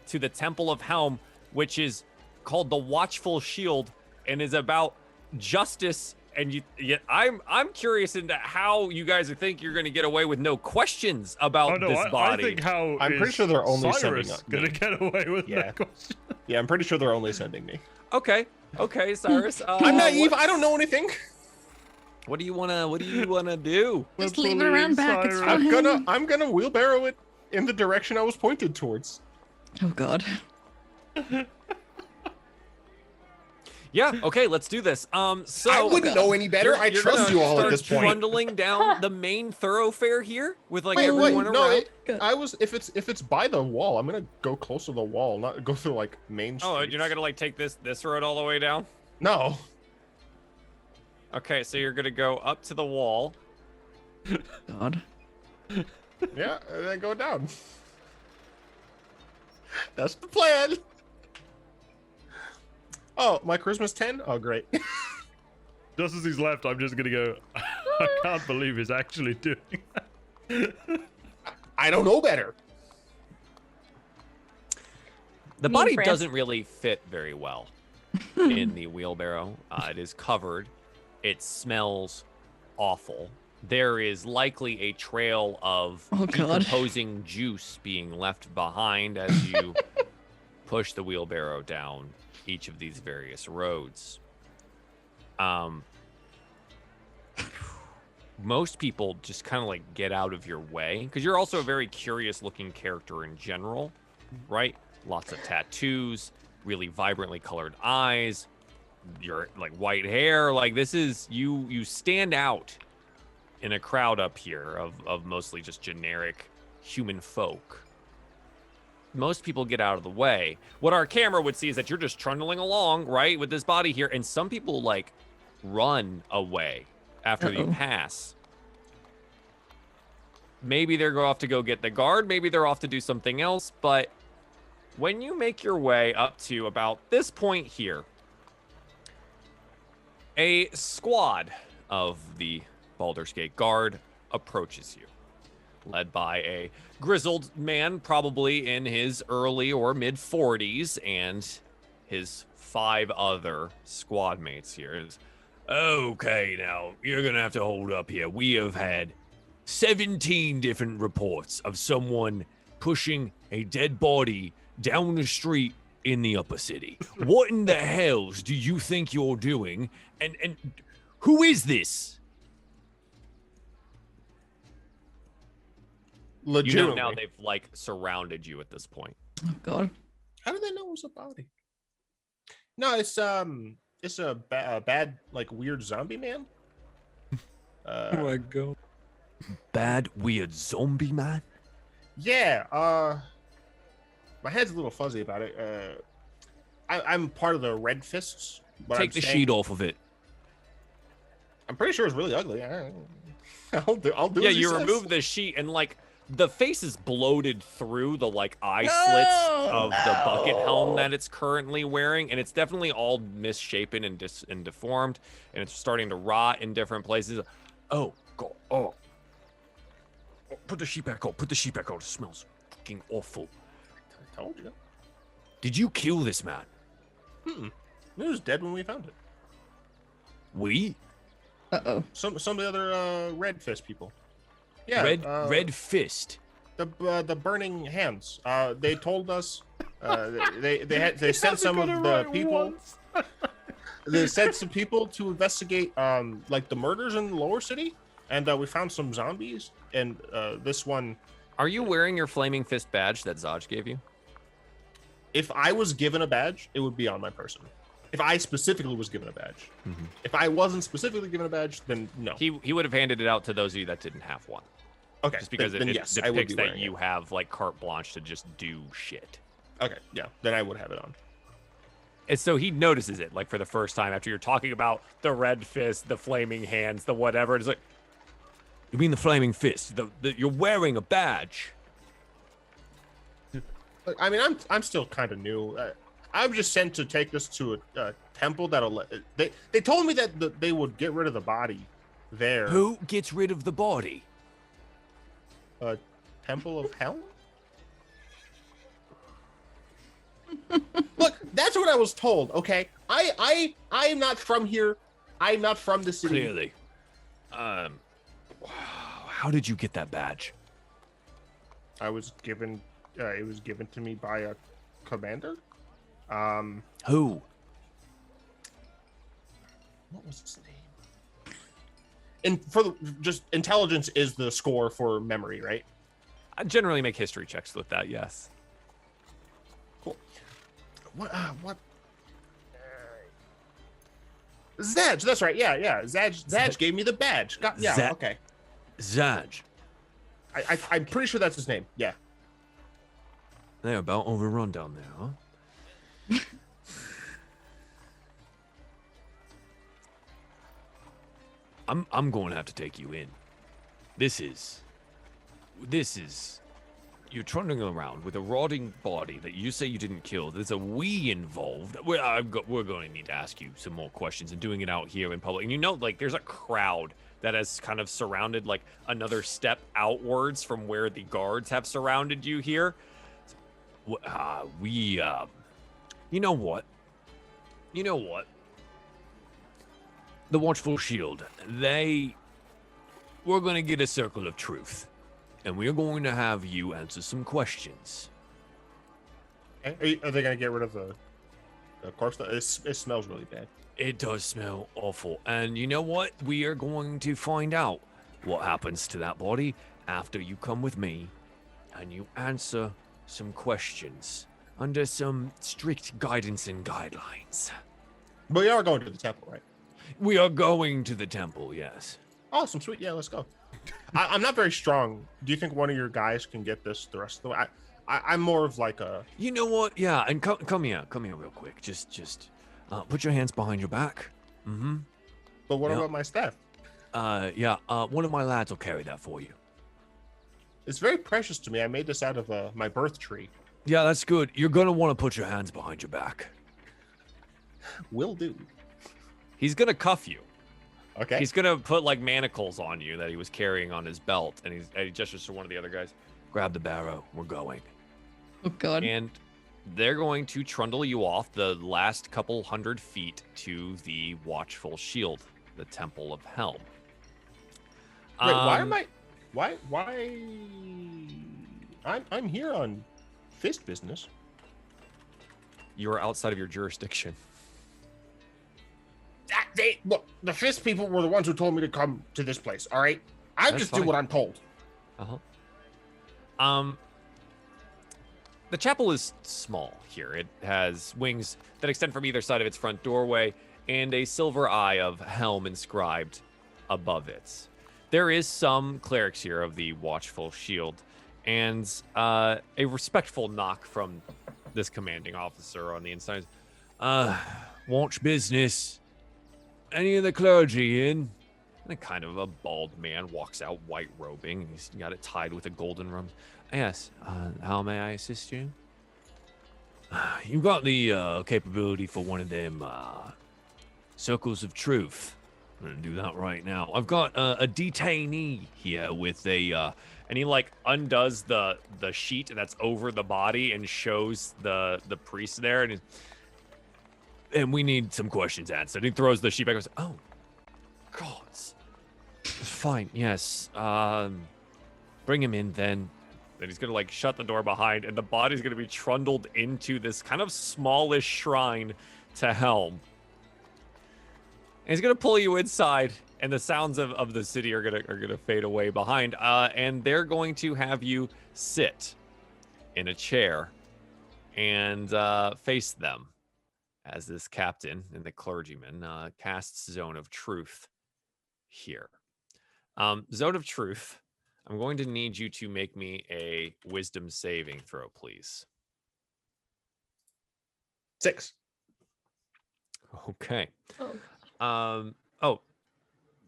to the Temple of Helm, which is called the Watchful Shield, and is about justice. And I'm curious into how you guys think you're going to get away with no questions about Oh no, this I body. think how I'm pretty is sure they're only Cyrus sending gonna me. get away with Yeah. no question. Yeah, I'm pretty sure they're only sending me. Okay, Cyrus. I'm naive. What, I don't know anything. what do you wanna do? Just We're leave it around bullying back. It's Cyrus. fine. I'm gonna wheelbarrow it in the direction I was pointed towards. Oh god. Yeah. Okay. Let's do this. So I wouldn't know any better. I you're trust gonna you all at start this point. trundling down the main thoroughfare here with like Wait, everyone no, around. I was if it's by the wall, I'm gonna go close to the wall, not go through like main streets. Oh, you're not gonna like take this road all the way down? No. Okay, so you're gonna go up to the wall. God. Yeah, and then go down. That's the plan. Oh, my Christmas 10? Oh, great. Just as he's left, I'm just gonna go. I can't believe he's actually doing that. I don't know better. The Me and body France- doesn't really fit very well in the wheelbarrow. It is covered. It smells awful. There is likely a trail of Oh, God. decomposing juice being left behind as you push the wheelbarrow down each of these various roads. Most people just kind of like get out of your way because you're also a very curious looking character in general, right? Lots of tattoos, really vibrantly colored eyes, your like white hair. Like this is you stand out in a crowd up here of mostly just generic human folk. Most people get out of the way. What our camera would see is that you're just trundling along, right, with this body here, and some people like run away after you Uh-oh. pass. Maybe they're off to go get the guard, maybe they're off to do something else, but when you make your way up to about this point here, a squad of the Baldur's Gate guard approaches you, led by a grizzled man, probably in his early or mid 40s, and his 5 other squad mates here. Okay, now you're gonna have to hold up here. We have had 17 different reports of someone pushing a dead body down the street in the upper city. What in the hells do you think you're doing? And who is this? You know Legitimately. now they've like surrounded you at this point. Oh, God. How do they know it was a body? No, it's a bad like weird zombie man. my god. Bad, weird zombie man? Yeah. My head's a little fuzzy about it. I'm part of the Red Fists. But Take I'm the saying- sheet off of it. I'm pretty sure it's really ugly. I'll do. Yeah, as he you says. remove the sheet and like the face is bloated through the like eye slits of the bucket helm that it's currently wearing, and it's definitely all misshapen and deformed, and it's starting to rot in different places. Oh god! Oh, put the sheet back on. Put the sheet back on. It smells fucking awful. I told you. Did you kill this man? It was dead when we found it. We? Uh-oh. Some of the other Red Fist people. Yeah. Red Fist. The burning hands. They told us. They sent some of the people. They sent some people to investigate like the murders in the lower city, and we found some zombies. And this one. Are you wearing your flaming fist badge that Zaj gave you? If I was given a badge, it would be on my person. If I specifically was given a badge. Mm-hmm. If I wasn't specifically given a badge, then no. He would have handed it out to those of you that didn't have one. Okay. Just because then it yes, I would depicts be that wearing you it. have like carte blanche to just do shit. Okay. Yeah. Then I would have it on. And so he notices it like for the first time after you're talking about the red fist, the flaming hands, the whatever. It's like, you mean the flaming fist? You're wearing a badge. Look, I mean, I'm still kind of new. I'm just sent to take this to a temple that'll. They told me that they would get rid of the body there. Who gets rid of the body? Temple of Hell? Look, that's what I was told. Okay, I am not from here. I'm not from the city. Clearly. How did you get that badge? I was given. It was given to me by a commander. Who? What was his name? And for just intelligence is the score for memory, right? I generally make history checks with that, yes. Cool. What? Zaj, that's right. Yeah. Zaj gave me the badge. Zaj. Okay. Zaj. I'm pretty sure that's his name. Yeah. They're about overrun down there, huh? I'm going to have to take you in. This is you're trundling around with a rotting body that you say you didn't kill. There's a we involved. We're going to need to ask you some more questions and doing it out here in public. And you know, like, there's a crowd that has kind of surrounded, like, another step outwards from where the guards have surrounded you here. You know what? The Watchful Shield, we're going to get a circle of truth. And we're going to have you answer some questions. Okay. Are they going to get rid of the corpse? It smells really bad. It does smell awful. And you know what? We are going to find out what happens to that body after you come with me and you answer some questions under some strict guidance and guidelines. But we are going to the temple, right? We are going to the temple, yes. Awesome, sweet. Yeah, let's go. I'm not very strong. Do you think one of your guys can get this the rest of the way? I'm more of like a... You know what? Yeah, and come here real quick. Just put your hands behind your back. Mm-hmm. But what about my staff? One of my lads will carry that for you. It's very precious to me. I made this out of my birth tree. Yeah, that's good. You're gonna want to put your hands behind your back. Will do. He's gonna cuff you. Okay. He's gonna put like manacles on you that he was carrying on his belt, and he gestures to one of the other guys. Grab the barrow. We're going. Oh God. And they're going to trundle you off the last couple 100 feet to the Watchful Shield, the Temple of Helm. Wait, why I'm here on fist business. You're outside of your jurisdiction. Look, the fist people were the ones who told me to come to this place. All right, I That's just fine. do what I'm told. The chapel is small here. It has wings that extend from either side of its front doorway and a silver eye of Helm inscribed above it. There is some clerics here of the Watchful Shield, and a respectful knock from this commanding officer on the inside. Watch business. Any of the clergy in? And a kind of a bald man walks out, white robing. He's got it tied with a golden rum. Yes, how may I assist you? You've got the capability for one of them circles of truth. I'm gonna do that right now. I've got a detainee here with a, and he like undoes the sheet that's over the body and shows the priest there, and we need some questions answered. He throws the sheet back and goes, "Oh, gods, fine, yes. Bring him in then." Then he's gonna like shut the door behind, and the body's gonna be trundled into this kind of smallish shrine to Helm. And he's gonna pull you inside, and the sounds of the city are gonna fade away behind. And they're going to have you sit in a chair and face them as this captain and the clergyman casts Zone of Truth here. Zone of Truth. I'm going to need you to make me a wisdom saving throw, please. 6. Okay. Oh.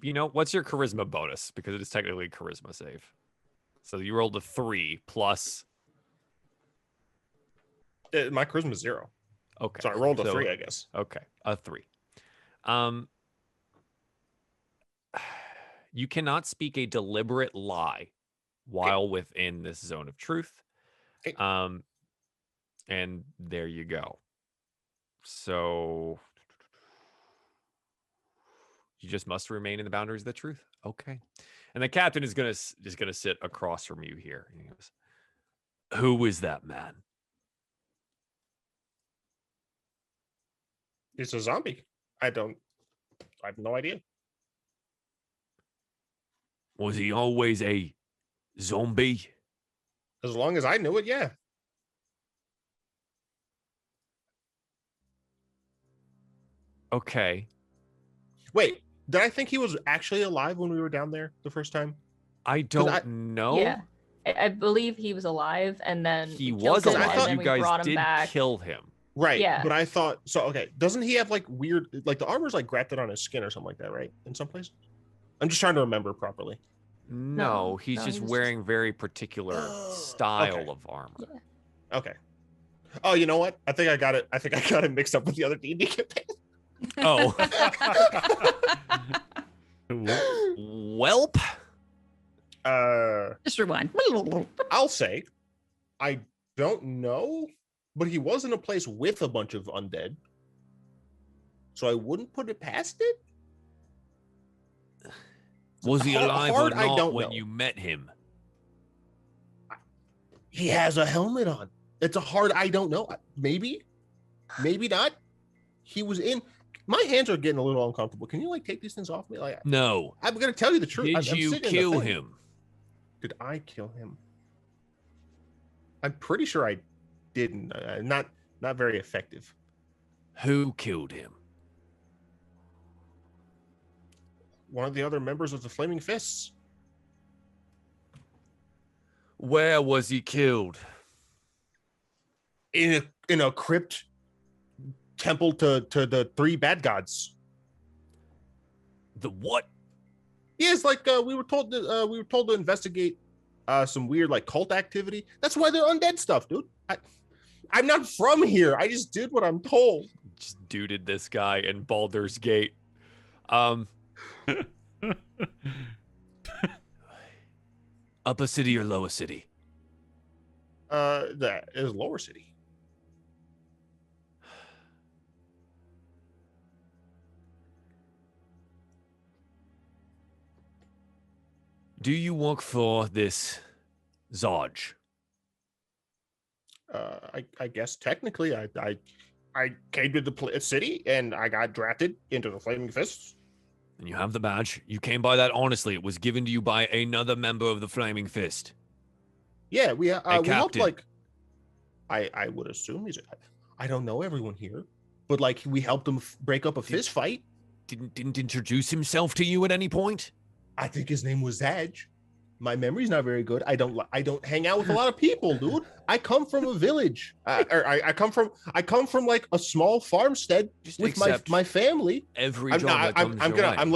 You know, what's your charisma bonus? Because it is technically a charisma save. So you rolled a 3 plus. My charisma is 0. Okay. So I rolled a 3, I guess. Okay, a 3. You cannot speak a deliberate lie while within this zone of truth. Okay. And there you go. So you just must remain in the boundaries of the truth. Okay. And the captain is gonna sit across from you here. He goes, "Who is that man?" It's a zombie. I have no idea. Was he always a zombie? As long as I knew it, yeah. Okay. Wait, did I think he was actually alive when we were down there the first time? I don't know. Yeah, I believe he was alive, and then He we killed was him, I alive. and thought then You we guys brought him did back. kill him. Right. Yeah. But I thought so. Okay. Doesn't he have like weird, like the armor's like grafted on his skin or something like that, right? In some places. I'm just trying to remember properly. No, he's no, just he was wearing very particular Oh, style okay. of armor. Okay. Oh, you know what? I think I got it. I think I got it mixed up with the other D&D campaign. Oh. Welp. Just rewind. I'll say, I don't know, but he was in a place with a bunch of undead, so I wouldn't put it past it. Was he alive Hard, or I not don't when know. you met him? He has a helmet on. It's a hard. I don't know. Maybe, maybe not. He was in. My hands are getting a little uncomfortable. Can you like take these things off me? Like, No. I'm gonna tell you the truth. Did I'm you sitting in the kill thing. him? Did I kill him? I'm pretty sure I didn't. Not very effective. Who killed him? One of the other members of the Flaming Fists. Where was he killed? In a crypt temple to the three bad gods. The what? Yes, like we were told to investigate some weird like cult activity. That's why they're undead stuff, dude. I'm not from here. I just did what I'm told. Just duded this guy in Baldur's Gate. Upper city or lower city? That is lower city. Do you work for this Zodge? I guess technically I came to the city and I got drafted into the Flaming Fists. And you have the badge. You came by that honestly. It was given to you by another member of the Flaming Fist. Yeah, we helped captain. like. I would assume I don't know everyone here, but like we helped him break up a fist fight. Didn't introduce himself to you at any point? I think his name was Zadge. My memory's not very good. I don't hang out with a lot of people, dude. I come from a village. I come from like a small farmstead with my family. Every job that comes your way. I'm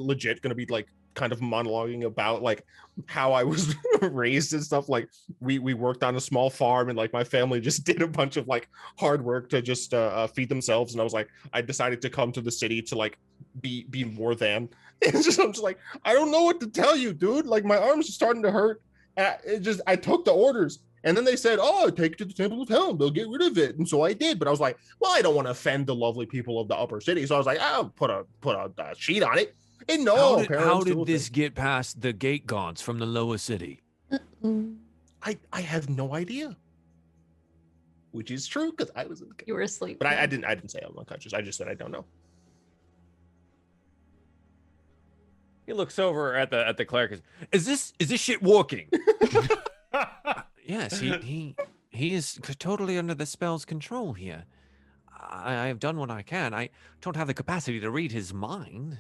legit gonna be like kind of monologuing about like how I was raised and stuff. Like we worked on a small farm and like my family just did a bunch of like hard work to just feed themselves. And I was like, I decided to come to the city to like be more than. It's just I'm just like I don't know what to tell you, dude. Like my arms are starting to hurt. And I took the orders. And then they said, "Oh, take it to the Temple of Helm. They'll get rid of it." And so I did. But I was like, "Well, I don't want to offend the lovely people of the upper city." So I was like, "I'll put a sheet on it." And no, how did this get past the gate guards from the lower city? I have no idea. Which is true because I was in the You were asleep. But I didn't say I'm unconscious. I just said I don't know. He looks over at the cleric. Is this shit working? Yes, he is totally under the spell's control here. I have done what I can. I don't have the capacity to read his mind.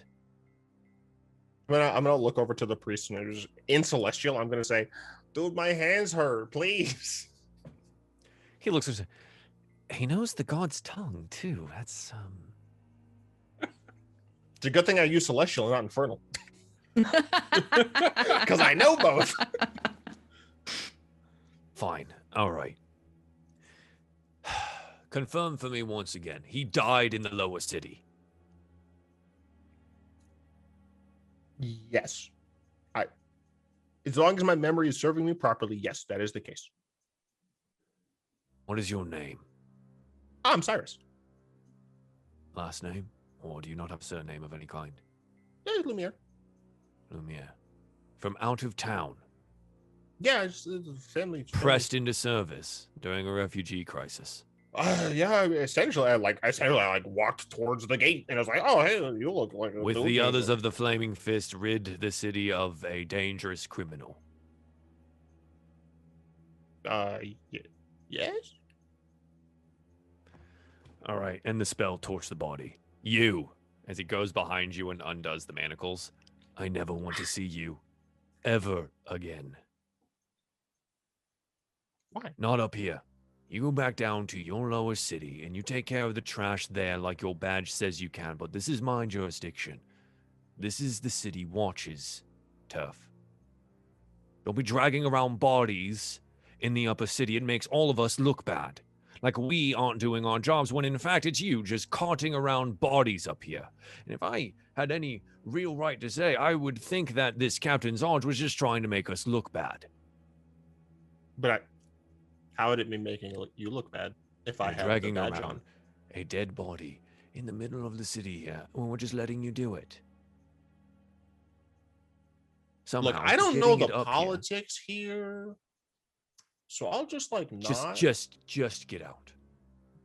I'm gonna look over to the priest and in Celestial, I'm gonna say, "Dude, my hands hurt, please." He looks at he knows the god's tongue too. That's It's a good thing I use Celestial and not Infernal. Because I know both. fine. All right. Confirm for me once again. He died in the lower city. Yes. As long as my memory is serving me properly, yes, that is the case. What is your name? I'm Cyrus. Last name? Or do you not have a surname of any kind? Yeah, Lumiere. Lumiere. From out of town. Yeah, it's family. Pressed into service during a refugee crisis. Yeah, essentially, I walked towards the gate and I was like, "Oh, hey, you look like a With dude." the others of the Flaming Fist, rid the city of a dangerous criminal. Yes. All right, and the spell torch the body. You as he goes behind you and undoes the manacles. I never want to see you ever again. Why? Not up here. You go back down to your lower city and you take care of the trash there like your badge says you can, but this is my jurisdiction. This is the city watch's turf. Don't be dragging around bodies in the upper city. It makes all of us look bad. Like we aren't doing our jobs when in fact it's you just carting around bodies up here. And if I had any real right to say, I would think that this Captain Zarge was just trying to make us look bad. But how would it be making you look bad if I And have dragging the badge around on? a dead body in the middle of the city here when we're just letting you do it. Somehow, Look, I don't know getting the it up here- politics here, so I'll just like not. Just get out.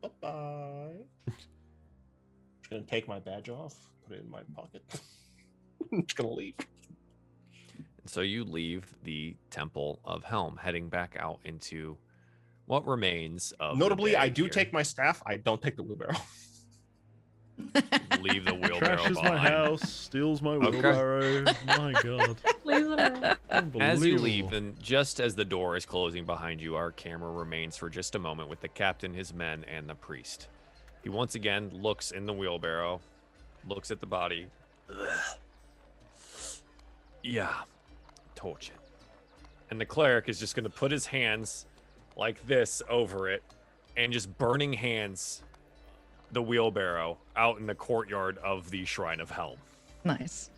Bye bye. Just gonna take my badge off, put it in my pocket. I'm just gonna leave. So you leave the Temple of Helm, heading back out into what remains of. the Notably, day I do here. take my staff. I don't take the wheelbarrow. Leave the wheelbarrow Trashes my behind. house, steals my Okay. wheelbarrow. My god. Please allow. As you Unbelievable. leave, and just as the door is closing behind you, our camera remains for just a moment with the captain, his men, and the priest. He once again looks in the wheelbarrow, looks at the body. Yeah, torch it. And the cleric is just going to put his hands like this over it and just burning hands the wheelbarrow out in the courtyard of the Shrine of Helm. Nice.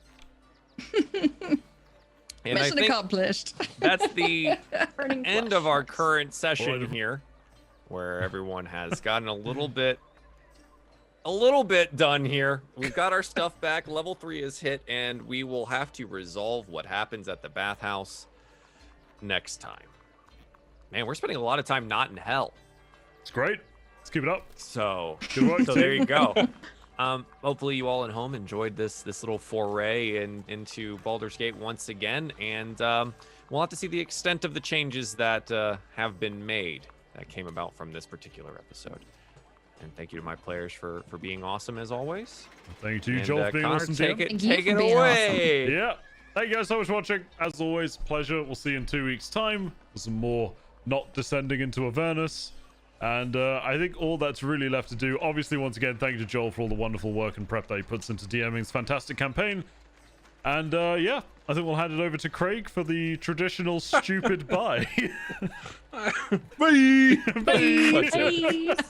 And I Mission think accomplished. that's the Burning end of our flashbacks. current session Wonderful. here, where everyone has gotten a little bit done here. We've got our stuff back. Level 3 is hit, and we will have to resolve what happens at the Bathhouse next time. Man, we're spending a lot of time not in hell. It's great. Let's keep it up. So, Good work, so there team. you go. Hopefully you all at home enjoyed this little foray into Baldur's Gate once again, and we'll have to see the extent of the changes that have been made that came about from this particular episode. And thank you to my players for being awesome as always. Thank you to you, And, Joel, for being Connor, awesome. take DM. it, Thank you take for it being away. Yeah. Thank you guys so much for watching. As always, pleasure. We'll see you in 2 weeks' time for some more not descending into Avernus. And I think all that's really left to do, obviously, once again, thank you to Joel for all the wonderful work and prep that he puts into DMing's fantastic campaign. And yeah, I think we'll hand it over to Craig for the traditional stupid bye. Bye. Bye. Please.